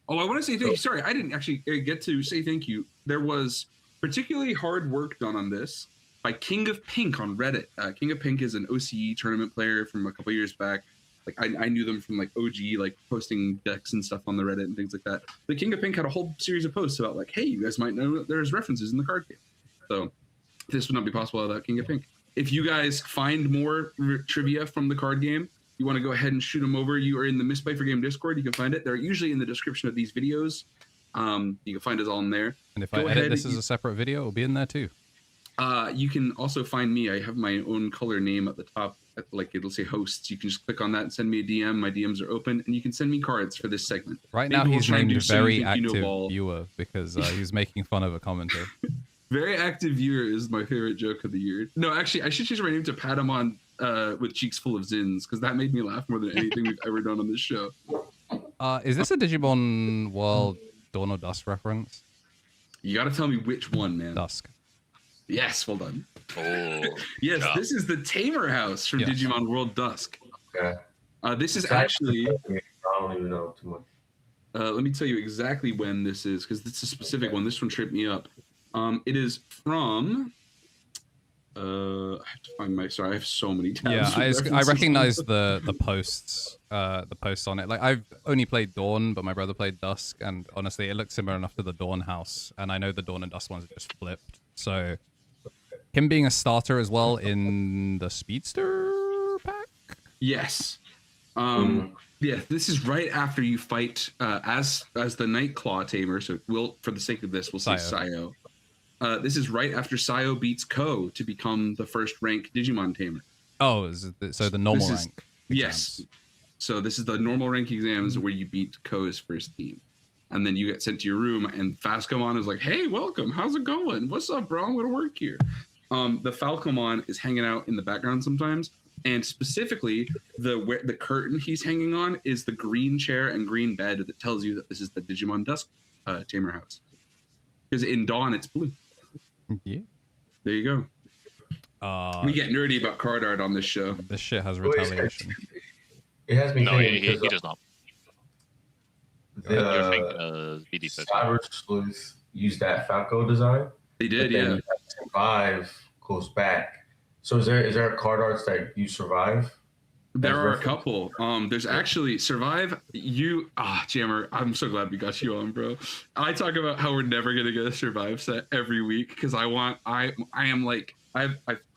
Oh, I want to say thank you. Sorry, I didn't actually get to say thank you. There was particularly hard work done on this by King of Pink on Reddit. King of Pink is an OCE tournament player from a couple years back. Like I knew them from like OG, like posting decks and stuff on the Reddit and things like that. The King of Pink had a whole series of posts about like, hey, you guys might know that there's references in the card game. So this would not be possible without King of Pink. If you guys find more trivia from the card game, you want to go ahead and shoot them over. You are in the Misplay for Game Discord. You can find it. They're usually in the description of these videos. You can find us all in there. And if I edit this as a separate video, it'll be in there too. You can also find me. I have my own color name at the top. Like it'll say hosts. You can just click on that and send me a DM. My DMs are open, and you can send me cards for this segment. Right now, he's named very active viewer because he's making fun of a commenter. Very active viewer is my favorite joke of the year. No, actually, I should change my name to Patamon with cheeks full of zins because that made me laugh more than anything we've ever done on this show. Is this a Digimon World Dawn of Dusk reference? You got to tell me which one, man. Dusk. Yes, well done. Oh, yes, yeah. This is the Tamer House from Digimon World Dusk. Okay. This is actually. I don't even know too much. Let me tell you exactly when this is because it's a specific one. This one tripped me up. It is from. I have to find my. Sorry, I have so many tabs. Yeah, I recognize the posts on it. Like I've only played Dawn, but my brother played Dusk, and honestly, it looks similar enough to the Dawn house. And I know the Dawn and Dusk ones are just flipped. So him being a starter as well in the Speedster pack. Yes. Yeah, this is right after you fight as the Nightclaw tamer. So for the sake of this, we'll say Sayo. This is right after Sayo beats Ko to become the first rank Digimon tamer. Oh, so the normal rank. Yes. So this is the normal rank exams where you beat Ko's first team. And then you get sent to your room, and Falcomon is like, hey, welcome. How's it going? What's up, bro? I'm going to work here. The Falcomon is hanging out in the background sometimes. And specifically, the curtain he's hanging on is the green chair and green bed that tells you that this is the Digimon Dusk tamer house. Because in Dawn, it's blue. Yeah. There you go. We get nerdy about card art on this show. This shit has retaliation. It has me No, thinking he does not. The Cyber Sleuth used that Falco design. They did, but yeah. then Survive goes back. So is there a card arts that you Survive? There are a couple. There's actually Survive. Jammer, I'm so glad we got you on, bro. I talk about how we're never gonna get a Survive set every week because I've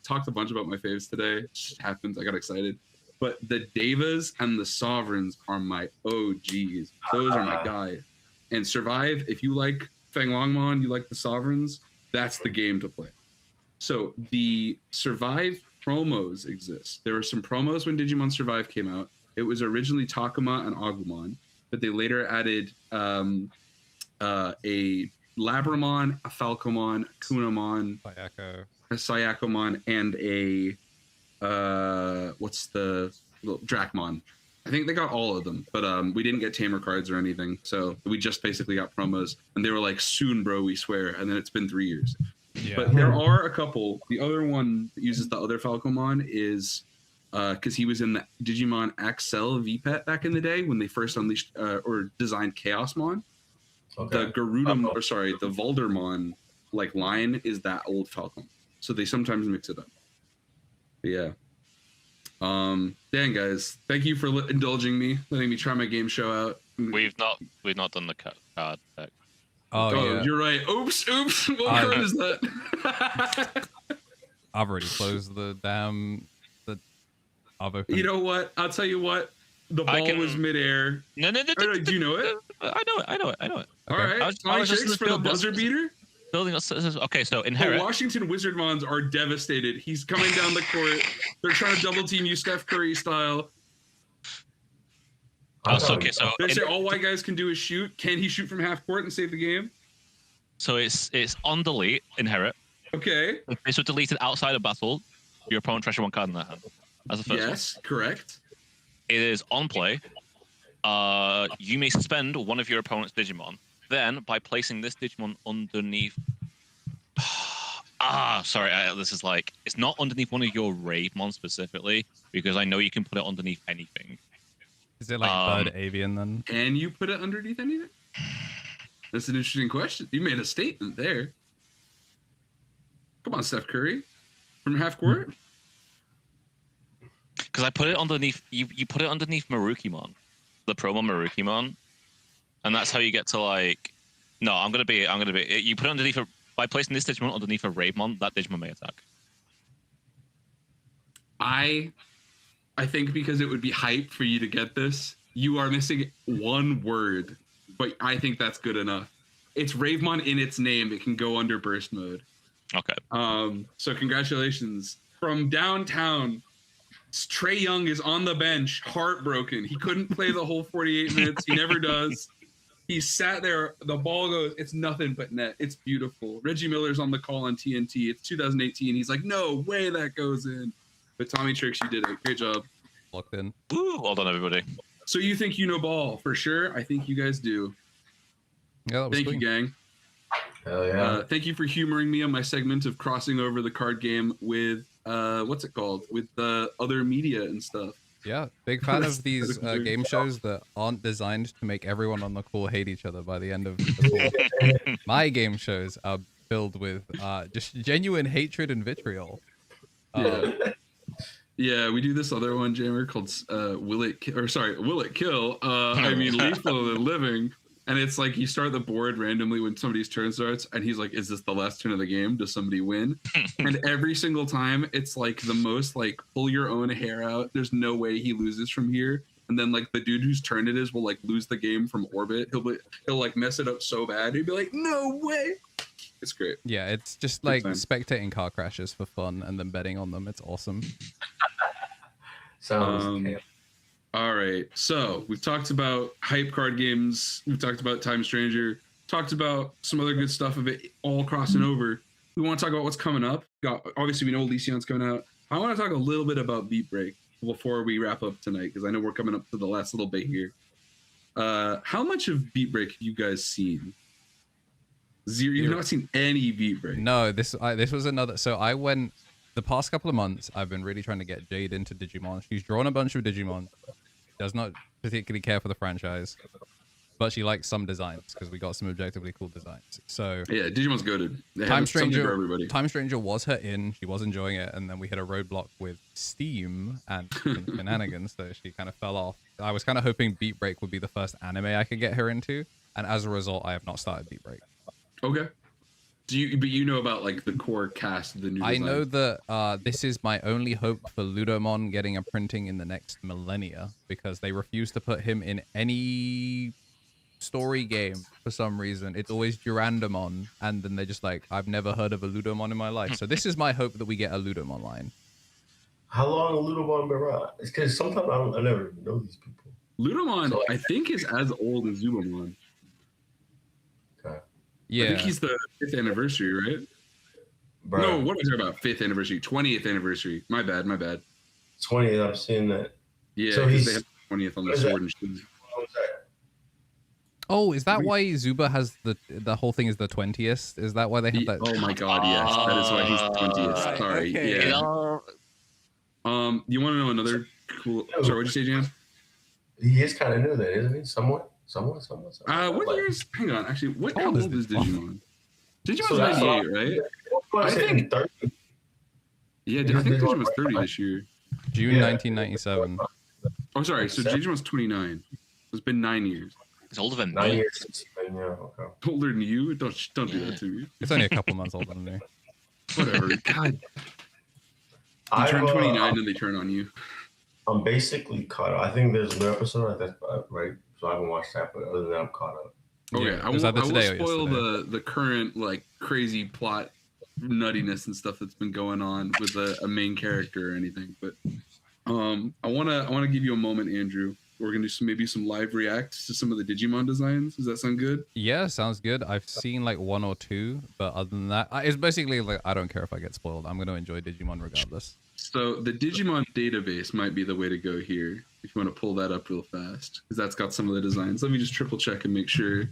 talked a bunch about my faves today. It just happens. I got excited. But the Devas and the Sovereigns are my OGs. Those are my guys. And Survive, if you like Feng Longmon, you like the Sovereigns, that's the game to play. So the Survive promos exist. There were some promos when Digimon Survive came out. It was originally Takuma and Agumon, but they later added a Labramon, a Falcomon, a Kunamon, a Sayakomon, and a Dracmon. I think they got all of them, but we didn't get tamer cards or anything. So we just basically got promos, and they were like, soon, bro, we swear. And then it's been 3 years. Yeah. But there are a couple. The other one that uses the other Falcomon is because he was in the Digimon XL VPET back in the day when they first unleashed or designed Chaosmon. Okay. The the Voldermon line is that old Falcon. So they sometimes mix it up. But yeah. Dan, guys, thank you for indulging me, letting me try my game show out. We've not done the card deck. Oh yeah. You're right. Oops. What card is that? I've already closed the I've opened. You know what? I'll tell you what. The ball was midair. No. Do you know it? I know it. Okay. All right. I was just for the buzzer beater. Building us. Okay, so inherit. The Washington Wizardmons are devastated. He's coming down the court. They're trying to double team you, Steph Curry style. Okay, so they say all white guys can do is shoot. Can he shoot from half court and save the game? So it's on delete, inherit. Okay. If this was deleted outside of battle, your opponent treasure one card in their hand. That's the first one. Yes, correct. It is on play. You may suspend one of your opponent's Digimon. Then, by placing this Digimon underneath... this is it's not underneath one of your Ravemon specifically, because I know you can put it underneath anything. Is it like Bird Avian then? Can you put it underneath anything? That's an interesting question. You made a statement there. Come on, Steph Curry. From half court? Because I put it underneath... You put it underneath Marukimon. The promo Marukimon. And that's how you get to No, I'm gonna be. You put it underneath by placing this Digimon underneath a Ravemon, that Digimon may attack. I think because it would be hype for you to get this, you are missing one word, but I think that's good enough. It's Ravemon in its name. It can go under burst mode. Okay. So congratulations from downtown. Trey Young is on the bench, heartbroken. He couldn't play the whole 48 minutes. He never does. He sat there. The ball goes. It's nothing but net. It's beautiful. Reggie Miller's on the call on TNT. It's 2018. He's like, no way that goes in. But TommyTrix, you did it. Great job. Locked in. Woo, well done, everybody. So you think you know ball for sure? I think you guys do. Yeah, that was Thank you, gang. Hell yeah. Thank you for humoring me on my segment of crossing over the card game with what's it called? With other media and stuff. Yeah, big fan of these game shows that aren't designed to make everyone on the call hate each other by the end of the call. My game shows are filled with just genuine hatred and vitriol. Yeah. Yeah, we do this other one, Jammer, called Will It Kill? I mean, Lethal and Living. And it's like you start the board randomly when somebody's turn starts, and he's like, is this the last turn of the game? Does somebody win? And every single time, it's like the most like pull your own hair out. There's no way he loses from here. And then like the dude whose turn it is will like lose the game from orbit. He'll like mess it up so bad. He'd be like, no way. It's great. Yeah, it's just like spectating car crashes for fun and then betting on them. It's awesome. Sounds all right, so we've talked about hype card games. We've talked about Time Stranger. Talked about some other good stuff of it all crossing over. We want to talk about what's coming up. Obviously, we know Elysion's coming out. I want to talk a little bit about Beat Break before we wrap up tonight, because I know we're coming up to the last little bit here. How much of Beat Break have you guys seen? Zero. You've not seen any Beat Break. No, this was another. So I went the past couple of months. I've been really trying to get Jade into Digimon. She's drawn a bunch of Digimon. Does not particularly care for the franchise, but she likes some designs because we got some objectively cool designs. So yeah, Digimon's goated. Time Stranger was her in. She was enjoying it, and then we hit a roadblock with Steam and shenanigans, so she kind of fell off. I was kind of hoping Beat Break would be the first anime I could get her into, and as a result, I have not started Beat Break. Okay. But you know about like the core cast of the new design. I know that this is my only hope for Ludomon getting a printing in the next millennia, because they refuse to put him in any story game for some reason. It's always Durandamon, and then they're just like, I've never heard of a Ludomon in my life. So this is my hope that we get a Ludomon line. How long a Ludomon been around? It's because sometimes I never know these people. Ludomon, so, I think, is as old as Zubamon. Yeah. I think he's the 5th anniversary, right? Bro. No, what am I talking about? 5th anniversary, 20th anniversary. My bad. 20th, I've seen that. Yeah, so they have 20th on the sword and shoes. Oh, is that why Zuba has the whole thing is the 20th? Is that why they have that? Oh my god, yes. That is why he's the 20th. Sorry. Okay. Yeah. You want to know another cool... Sorry, what'd you say, Jan? He is kind of new then, isn't he? Somewhat. What years? Hang on. Actually, how old is Digimon? Digimon's 98, right? I think 30. Yeah, I think Digimon's 30 this year. June 1997. Oh, sorry. So Digimon's 29. It's been 9 years. It's older than 9 me. years. Yeah, okay. Older than you? Don't do that to me. It's only a couple months older than me. Whatever. God. You turn 29 and they turn on you. I'm basically caught up. I think there's a new episode, right? So I haven't watched that, but other than that, I'm caught up. Okay, yeah. I will spoil the current like crazy plot nuttiness and stuff that's been going on with a main character or anything. But I wanna give you a moment, Andrew. We're gonna do maybe some live reacts to some of the Digimon designs. Does that sound good? Yeah, sounds good. I've seen like 1 or 2, but other than that, it's basically like I don't care if I get spoiled. I'm gonna enjoy Digimon regardless. So the Digimon database might be the way to go here if you want to pull that up real fast, because that's got some of the designs. Let me just triple check and make sure.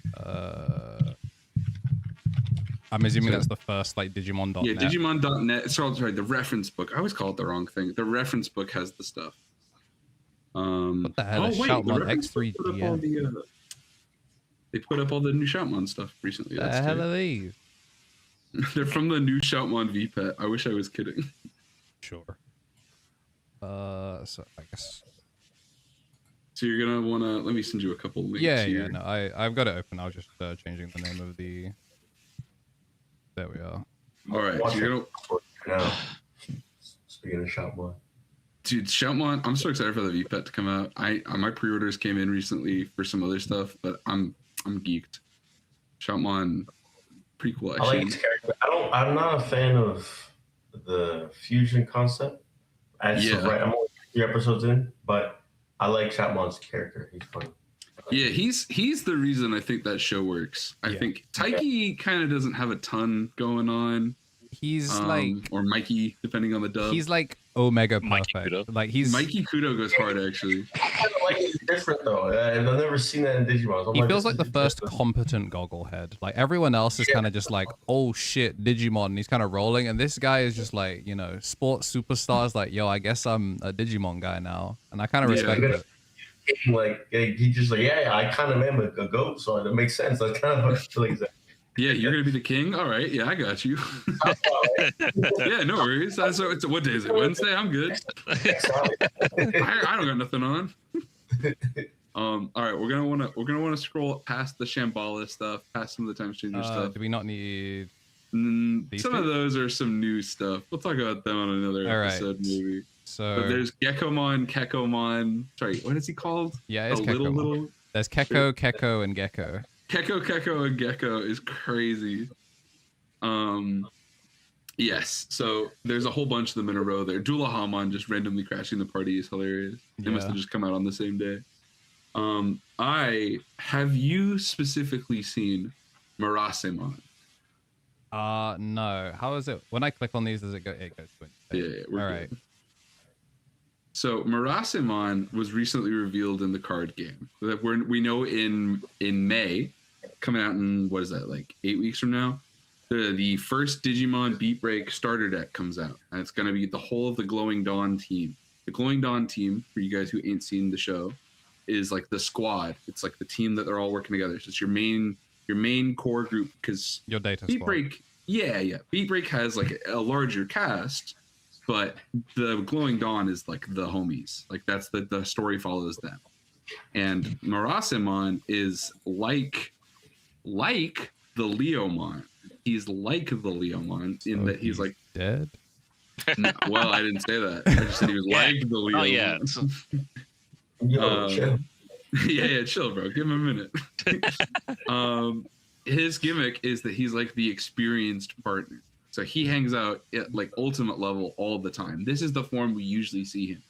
I'm assuming that's the first like Digimon.net. Yeah, Digimon.net. Sorry, the reference book. I always call it the wrong thing. The reference book has the stuff. What the hell is Shoutmon X3? They put up all the new Shoutmon stuff recently. The hell are these? They're from the new Shoutmon VPET. I wish I was kidding. Sure. So I guess. So you're gonna wanna let me send you a couple links. Yeah. No, I've got it open. I was just changing the name of the. There we are. All right. So you're gonna. Speaking of Shoutmon. Dude, Shoutmon, I'm so excited for the VPET to come out. My pre-orders came in recently for some other stuff, but I'm geeked. Shoutmon, pretty cool actually. I like his character. I'm not a fan of the fusion concept. Right, I'm only 3 episodes in, but I like Shoutmon's character. He's fun. Yeah, he's the reason I think that show works. I think Taiki kind of doesn't have a ton going on. He's like, or Mikey, depending on the dub. He's like Omega perfect. Like Mikey Kudo goes hard actually. I kind of like it's different though. I've never seen that in Digimon. So he feels like the first competent gogglehead. Like everyone else is kind of just like, oh shit, Digimon, and he's kind of rolling. And this guy is just like, sports superstars. Like, yo, I guess I'm a Digimon guy now, and I kind of respect it. Like he just like, I kind of am a goat, so it makes sense. That's kind of like Yeah, you're gonna be the king. All right, yeah, I got you. Yeah, no worries. So it's what day is it? Wednesday. I'm good. I don't got nothing on. All right, we're gonna wanna scroll past the Shambhala stuff, past some of the time changer stuff. Do we not need? Some these of two? those are some new stuff. We'll talk about them on another All right. episode, maybe. So But there's Gekomon, Kekomon. Sorry, what is he called? yeah, it's The Kekomon. little. There's Keko, and Gecko. Keko, and Gecko is crazy. Yes. So there's a whole bunch of them in a row there. Dulahamon just randomly crashing the party is hilarious. They must Yeah. have just come out on the same day. Have you specifically seen Murasemon? No. How is it? When I click on these, does it go? It goes. Yeah, we're All good. right. So Murasemon was recently revealed in the card game that we know in May, coming out in what is that, like 8 weeks from now? The first Digimon Beat Break starter deck comes out, and it's going to be the whole of the Glowing Dawn team. The Glowing Dawn team, for you guys who ain't seen the show, is like the squad. It's like the team that they're all working together. So it's your main core group, because Your data Beat squad. Break, yeah. Beat Break has like a larger cast, but the Glowing Dawn is like the homies. Like that's the story follows them. And Murasemon is like the Leomon. He's like the Leomon in that he's like dead. no, well, I didn't say that. I just said he was Yeah. like the Leomon. Oh yeah. Yo, chill. Yeah, chill, bro. Give him a minute. His gimmick is that he's like the experienced partner. So he hangs out at like ultimate level all the time. This is the form we usually see him.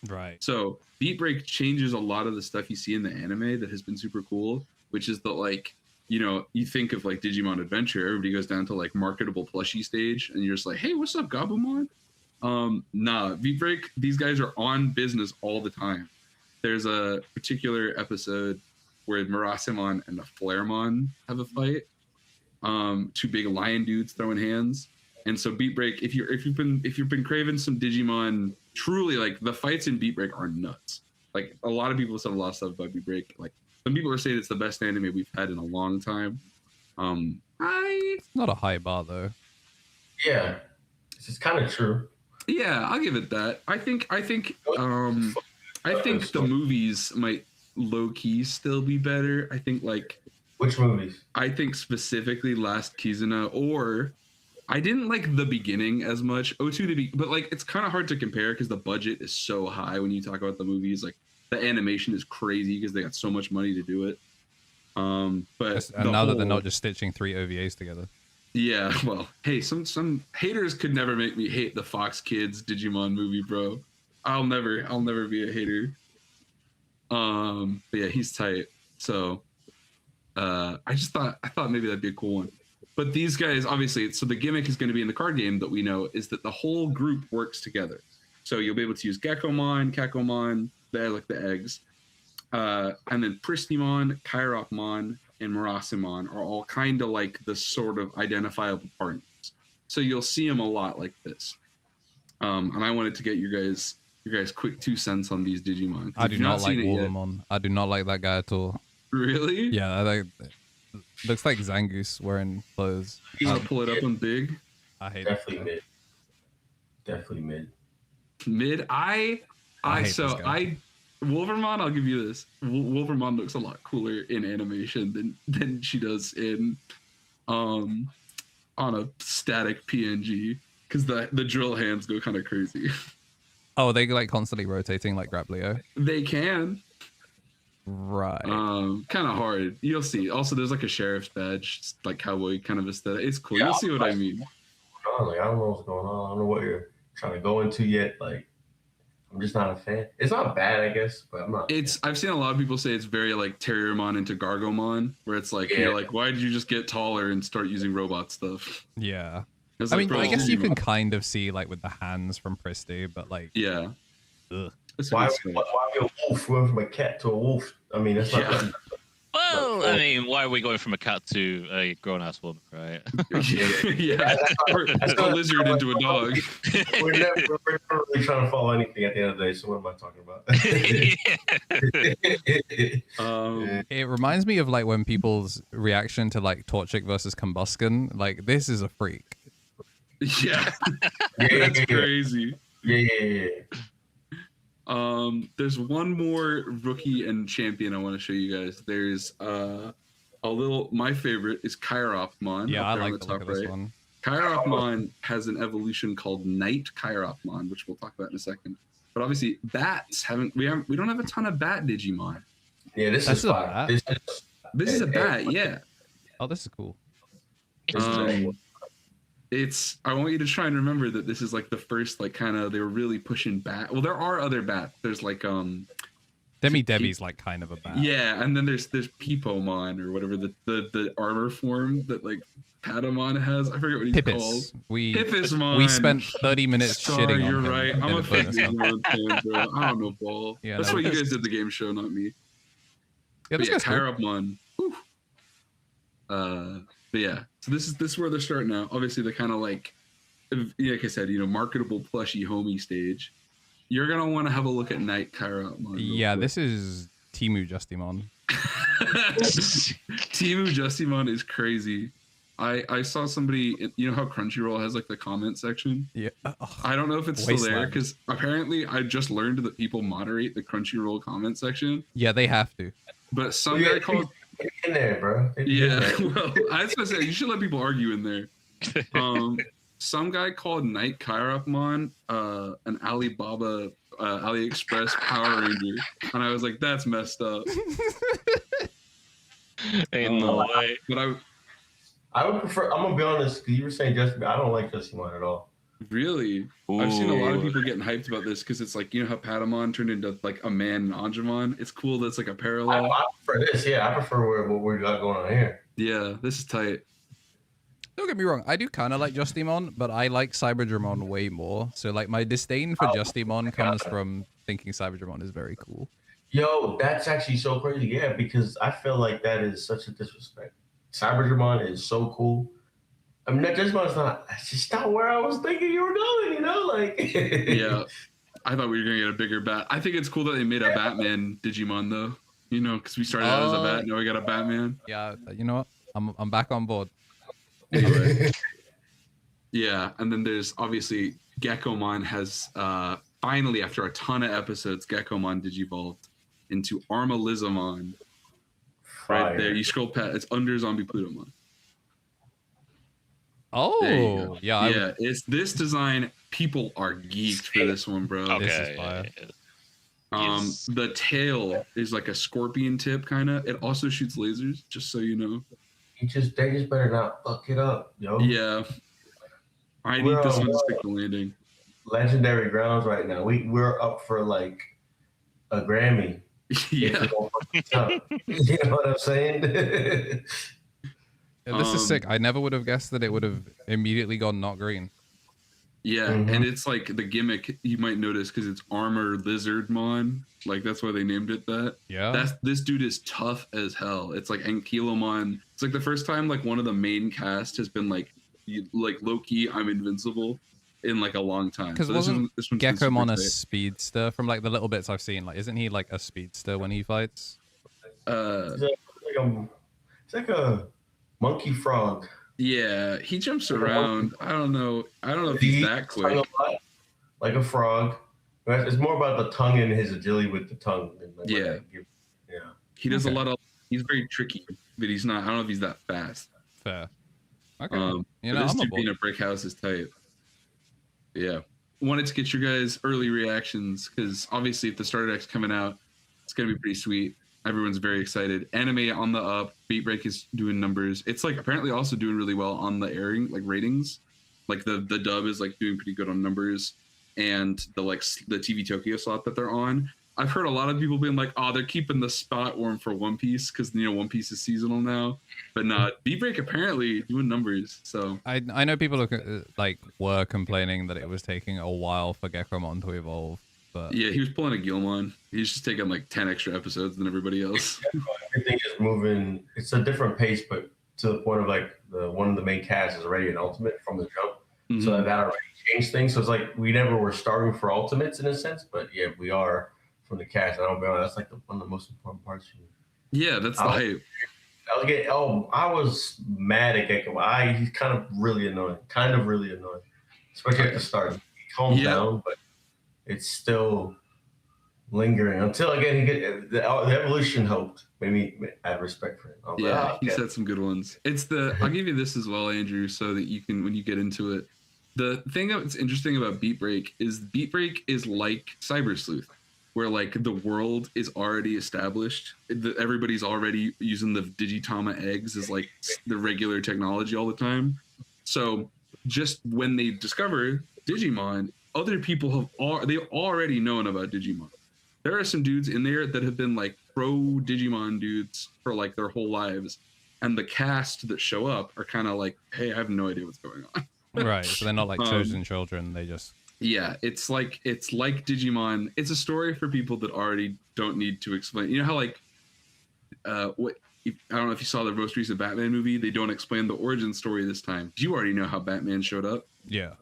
Right. So Beat Break changes a lot of the stuff you see in the anime that has been super cool, which is that like, you know, you think of like Digimon Adventure, everybody goes down to like marketable plushie stage and you're just like, hey, what's up, Gabumon? Nah, Beat Break, these guys are on business all the time. There's a particular episode where Murasemon and the Flaremon have a fight. Two big lion dudes throwing hands. And so Beat Break, if you've been craving some Digimon, truly like the fights in Beat Break are nuts. Like a lot of people said a lot of stuff about Beat Break. Like some people are saying it's the best anime we've had in a long time. It's not a high bar though. Yeah, this is kind of true. Yeah, I'll give it that. I think the movies might low key still be better. I think like Which movies? I think specifically Last Kizuna, or I didn't like the beginning as much. O2 but like it's kind of hard to compare because the budget is so high when you talk about the movies. Like the animation is crazy because they got so much money to do it. But And now that they're not just stitching 3 OVAs together. Yeah, well, hey, some haters could never make me hate the Fox Kids Digimon movie, bro. I'll never be a hater. But yeah, he's tight. So I thought maybe that'd be a cool one. But these guys, obviously, so the gimmick is going to be in the card game that we know is that the whole group works together. So you'll be able to use Gekomon, Kakomon, they're like the eggs. And then Pristimon, Kairopmon, and Murasemon are all kind of like the sort of identifiable partners. So you'll see them a lot like this. And I wanted to get your guys quick 2 cents on these Digimon. I do not like Wolvermon. I do not like that guy at all. Really? Yeah, I think looks like Zangoose wearing clothes. I'll pull it up on big. I hate Definitely that. mid. Definitely mid. Mid. I hate this guy. Wolvermon, I'll give you this. Wolvermon looks a lot cooler in animation than she does in on a static PNG because the drill hands go kind of crazy. Oh, they like constantly rotating like Graplio. They can. Right. Kind of hard. You'll see. Also, there's like a sheriff's badge, like cowboy kind of aesthetic. It's cool. Yeah, You'll see what I mean. Like, I don't know what's going on. I don't know what you're trying to go into yet. Like, I'm just not a fan. It's not bad, I guess, but I'm not. I've seen a lot of people say it's very like Terriermon into Gargomon, where it's like you're like, why did you just get taller and start using robot stuff? Yeah. It's I like, mean, bro, I guess you Digimon. can kind of see like with the hands from Pristy, but like, Yeah. ugh. That's Why what it's be a wolf? We went from a cat to a wolf. I mean, that's not. Yeah. Well, I mean, why are we going from a cat to a grown-ass woman, right? Yeah, or a lizard into a dog. We're never really trying to follow anything at the end of the day. So what am I talking about? It reminds me of like when people's reaction to like Torchic versus Combustion. Like, this is a freak. Yeah, that's crazy. Yeah. There's one more rookie and champion I want to show you guys. There's a little. My favorite is Kairopmon. Yeah, I like the the top look of this one. Kairopmon has an evolution called Night Kairopmon, which we'll talk about in a second. But obviously, bats we don't have a ton of bat Digimon. Yeah, this That's is a fire. bat. This is a bat, yeah. Oh, this is cool. I want you to try and remember that this is like the first, like, kind of, they were really pushing bat. Well, there are other bats. There's like Debbie's like kind of a bat. yeah, and then there's Peepomon or whatever the armor form that like Patamon has. I forget what he's called. Pippusmon. We spent 30 minutes shitting on you're him right. I'm a fake Digimon fan, bro. I don't know ball. Yeah, that's no, what you guys did the game show, not me. Yeah, this guy's cool. Kairopmon. But yeah, so this is where they're starting now. Obviously, they're kind of like I said, marketable plushy homie stage. You're gonna want to have a look at Night Kairopmon. Yeah, this is Timu Justimon. Timu Justimon is crazy. I saw somebody, how Crunchyroll has like the comment section? Yeah. I don't know if it's still there Wasteland. because apparently I just learned that people moderate the Crunchyroll comment section. Yeah, they have to. But some guy called. In there, bro. Well, I was gonna say you should let people argue in there. Some guy called Night Kairopmon an Alibaba AliExpress Power Ranger, and I was like, that's messed up. Ain't no way. But I would prefer. I'm gonna be honest. Because you were saying Justin, I don't like Justimon at all. Really, I've seen a lot of people getting hyped about this because it's like, how Patamon turned into like a man in Anjumon. It's cool that's like a parallel. I prefer this. Yeah, I prefer what we got going on here. Yeah, this is tight. Don't get me wrong, I do kind of like Justimon, but I like Cyberdramon way more. So like my disdain for Justimon comes from thinking Cyberdramon is very cool. Yo, that's actually so crazy. Yeah, because I feel like that is such a disrespect. Cyberdramon is so cool. I mean, that Digimon's it's just not where I was thinking you were going, like. Yeah, I thought we were going to get a bigger bat. I think it's cool that they made a Batman Digimon, though, because we started out as a bat, now we got a Batman. Yeah, you know what? I'm back on board. Anyway. Yeah, and then there's obviously Geckomon has finally, after a ton of episodes, Geckomon digivolved into Armalizomon. Right there, you scroll past, it's under Zombie Plutomon. Oh, yeah. It's this design. People are geeked for this one, bro. Okay. This is fire. The tail is like a scorpion tip, kind of. It also shoots lasers, just so you know. They just better not fuck it up, yo. Yeah. I need this one to stick the landing. Legendary grounds right now. We're up for like a Grammy. Yeah. You know what I'm saying? Yeah, this is sick. I never would have guessed that it would have immediately gone not green. Yeah, and it's like the gimmick you might notice because it's Armor Lizardmon. Like that's why they named it that. Yeah. This dude is tough as hell. It's like Ankylomon. It's like the first time like one of the main cast has been like low-key, I'm invincible in like a long time. Because so this one's Geckomon a tight. speedster from like the little bits I've seen? Like, isn't he like a speedster when he fights? It's like a monkey frog. Yeah, he jumps around. I don't know if he's that quick. Like a frog. It's more about the tongue and his agility with the tongue. Yeah. He does a lot of. He's very tricky, but he's not. I don't know if he's that fast. Fair. Okay. This I'm dude a being a brick house is tight. Yeah. Wanted to get your guys' early reactions because obviously, if the starter deck's coming out, it's gonna be pretty sweet. Everyone's very excited. Anime on the up. Beat Break is doing numbers. It's like apparently also doing really well on the airing, like ratings. Like the dub is like doing pretty good on numbers, and the TV Tokyo slot that they're on. I've heard a lot of people being like, "Oh, they're keeping the spot warm for One Piece because One Piece is seasonal now." But not Beat Break apparently doing numbers. So I know people were complaining that it was taking a while for Geckomon to evolve. But Yeah, he was pulling a Gilmon. He's just taking like 10 extra episodes than everybody else. Everything is moving. It's a different pace, but to the point of like one of the main cast is already an ultimate from the jump. Mhm. So that already changed things. So it's like we never were starting for ultimates in a sense, but yeah, we are from the cast. And I'll be honest, that's like one of the most important parts for me. Yeah, that's the hype. I was mad at Gecko. He's kind of really annoying. Especially at the start. He calms down, but it's still lingering until again the evolution helped. Made me add respect for him. He said some good ones. I'll give you this as well, Andrew, so that you can, when you get into it. The thing that's interesting about Beat Break is like Cyber Sleuth, where like the world is already established. Everybody's already using the Digitama eggs as like the regular technology all the time. So just when they discover Digimon, other people they've already known about Digimon. There are some dudes in there that have been like pro Digimon dudes for like their whole lives, and the cast that show up are kind of like, hey, I have no idea what's going on. Right, so they're not like chosen children. They just it's like Digimon. It's a story for people that already don't need to explain. You know how like I don't know if you saw the most recent Batman movie. They don't explain the origin story this time. You already know how Batman showed up. Yeah.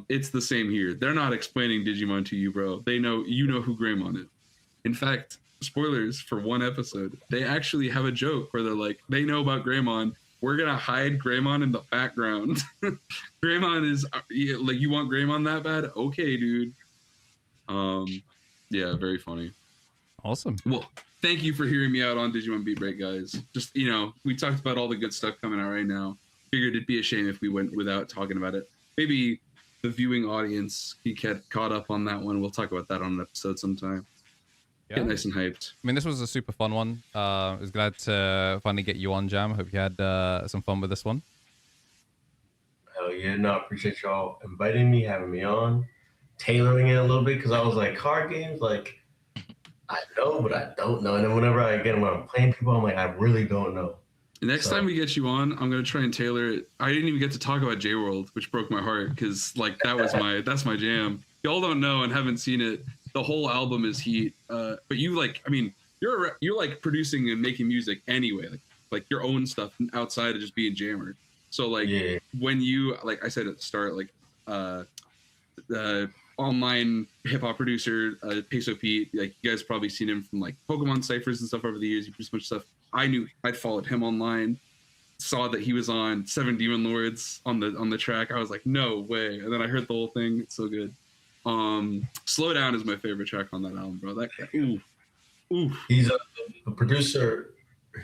It's the same here. They're not explaining Digimon to you, bro. They know who Greymon is. In fact, spoilers for one episode, they actually have a joke where they're like, they know about Greymon. We're gonna hide Greymon in the background. Greymon is like, you want Greymon that bad? Okay, dude. Yeah, very funny. Awesome. Well, thank you for hearing me out on Digimon Beat Break, guys. Just, we talked about all the good stuff coming out right now. Figured it'd be a shame if we went without talking about it. Maybe the viewing audience can get caught up on that one. We'll talk about that on an episode sometime. Yeah. Get nice and hyped. I mean, this was a super fun one. I was glad to finally get you on, Jam. Hope you had some fun with this one. Hell yeah. No, I appreciate y'all inviting me, having me on, tailoring it a little bit, because I was like, card games, like, I know, but I don't know. And then when I'm playing people, I'm like, I really don't know. Next time we get you on, I'm gonna try and tailor it. I didn't even get to talk about J-World, which broke my heart because like that's my jam. Y'all don't know and haven't seen it. The whole album is heat. But you you're like producing and making music anyway, like your own stuff outside of just being jammer. So like when you, like I said at the start, like the online hip hop producer, Peso Pete, like you guys probably seen him from like Pokemon ciphers and stuff over the years. He produced a bunch of stuff. I'd followed him online, saw that he was on 7 Demon Lords on the track. I was like, no way. And then I heard the whole thing. It's so good. Slow Down is my favorite track on that album, bro. That guy, ooh. He's a producer.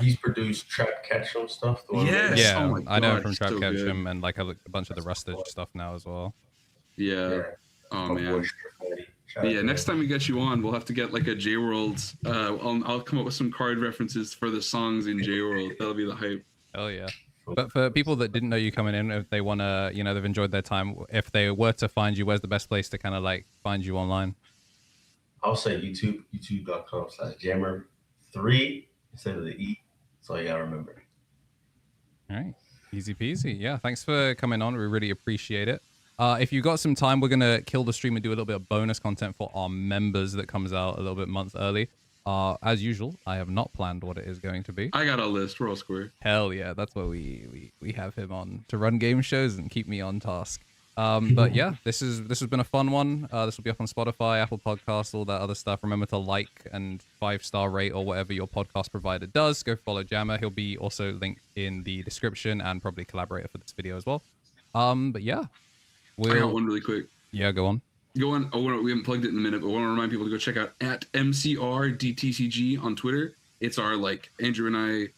He's produced Trap Ketchum stuff. Yes. Yeah, oh my God, I know him from Trap so Ketchum and like a bunch of the Rustage stuff now as well. Yeah. Oh man. Yeah, next time we get you on, we'll have to get like a J-World. I'll come up with some card references for the songs in J-World. That'll be the hype. Oh yeah. But for people that didn't know you coming in, if they want to, they've enjoyed their time, if they were to find you, where's the best place to kind of like find you online? I'll say youtube.com/jammer3 instead of the E. That's all you gotta remember. All right. Easy peasy. Yeah, thanks for coming on. We really appreciate it. If you got some time, we're going to kill the stream and do a little bit of bonus content for our members that comes out a little bit month early. As usual, I have not planned what it is going to be. I got a list. We're all square. Hell yeah, that's why we have him on to run game shows and keep me on task. But yeah, this has been a fun one. This will be up on Spotify, Apple Podcasts, all that other stuff. Remember to like and 5-star rate or whatever your podcast provider does. Go follow Jammer. He'll be also linked in the description and probably collaborator for this video as well. But yeah. I got one really quick. Yeah, go on. We haven't plugged it in a minute, but I want to remind people to go check out at MCRDTCG on Twitter. It's our, like, Andrew and I,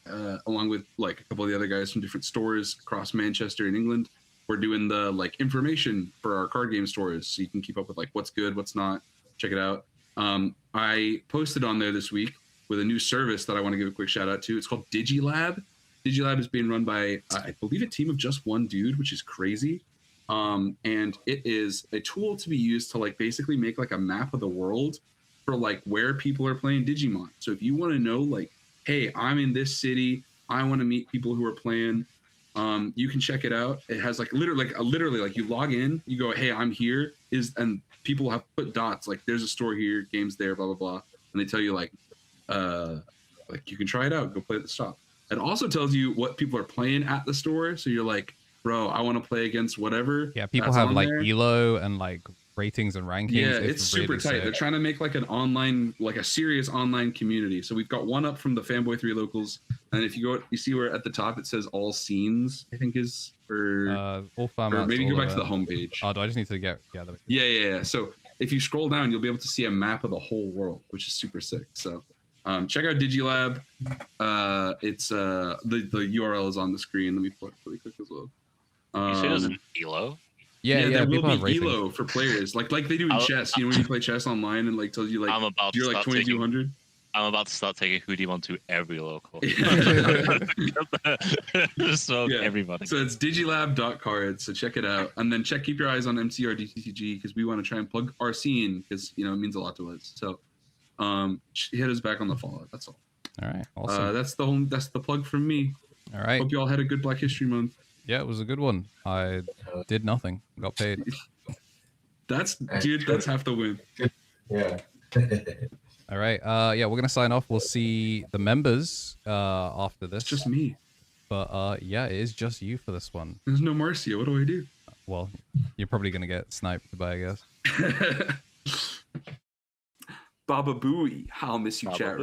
along with, like, a couple of the other guys from different stores across Manchester and England, we're doing the, like, information for our card game stores, so you can keep up with, like, what's good, what's not. Check it out. I posted on there this week with a new service that I want to give a quick shout out to. It's called Digilab. Digilab is being run by, I believe, a team of just one dude, which is crazy. And it is a tool to be used to like basically make like a map of the world for like where people are playing Digimon. So if you want to know like, hey, I'm in this city, I want to meet people who are playing, You can check it out. It has like literally like you log in, you go, hey, I'm here, and people have put dots like there's a store here, games there, blah blah blah, and they tell you like you can try it out, go play at the shop. It also tells you what people are playing at the store, so you're like, bro, I want to play against whatever. Yeah, people have like elo and like ratings and rankings. Yeah, it's super really tight. sick. They're trying to make like an online, like a serious online community. So we've got one up from the Fanboy 3 locals, and if you go, you see where at the top it says all scenes, I think is, or all formats, or maybe all go back to of the it. homepage. Oh, do I just need to get? Yeah. So if you scroll down, you'll be able to see a map of the whole world, which is super sick. So check out Digilab. It's the URL is on the screen. Let me pull it really quick as well. You say there's an elo? Yeah, there people will have be ratings. elo for players, like they do in chess. You know when you play chess online and like tells you like you're like 2200. I'm about to start taking Digimon to every local. So everybody. So it's digilab.cards. So check it out, and then keep your eyes on MCR DTCG because we want to try and plug our scene because it means a lot to us. So hit us back on the follow. That's all. All right, awesome. That's the plug from me. All right. Hope you all had a good Black History Month. Yeah, it was a good one. I did nothing. Got paid. That's half the win. Yeah. All right. Yeah, we're gonna sign off. We'll see the members after this. It's just me. But yeah, it is just you for this one. There's no Marcia. What do I do? Well, you're probably gonna get sniped by, I guess. Baba Booey. I'll miss you, Baba chat room.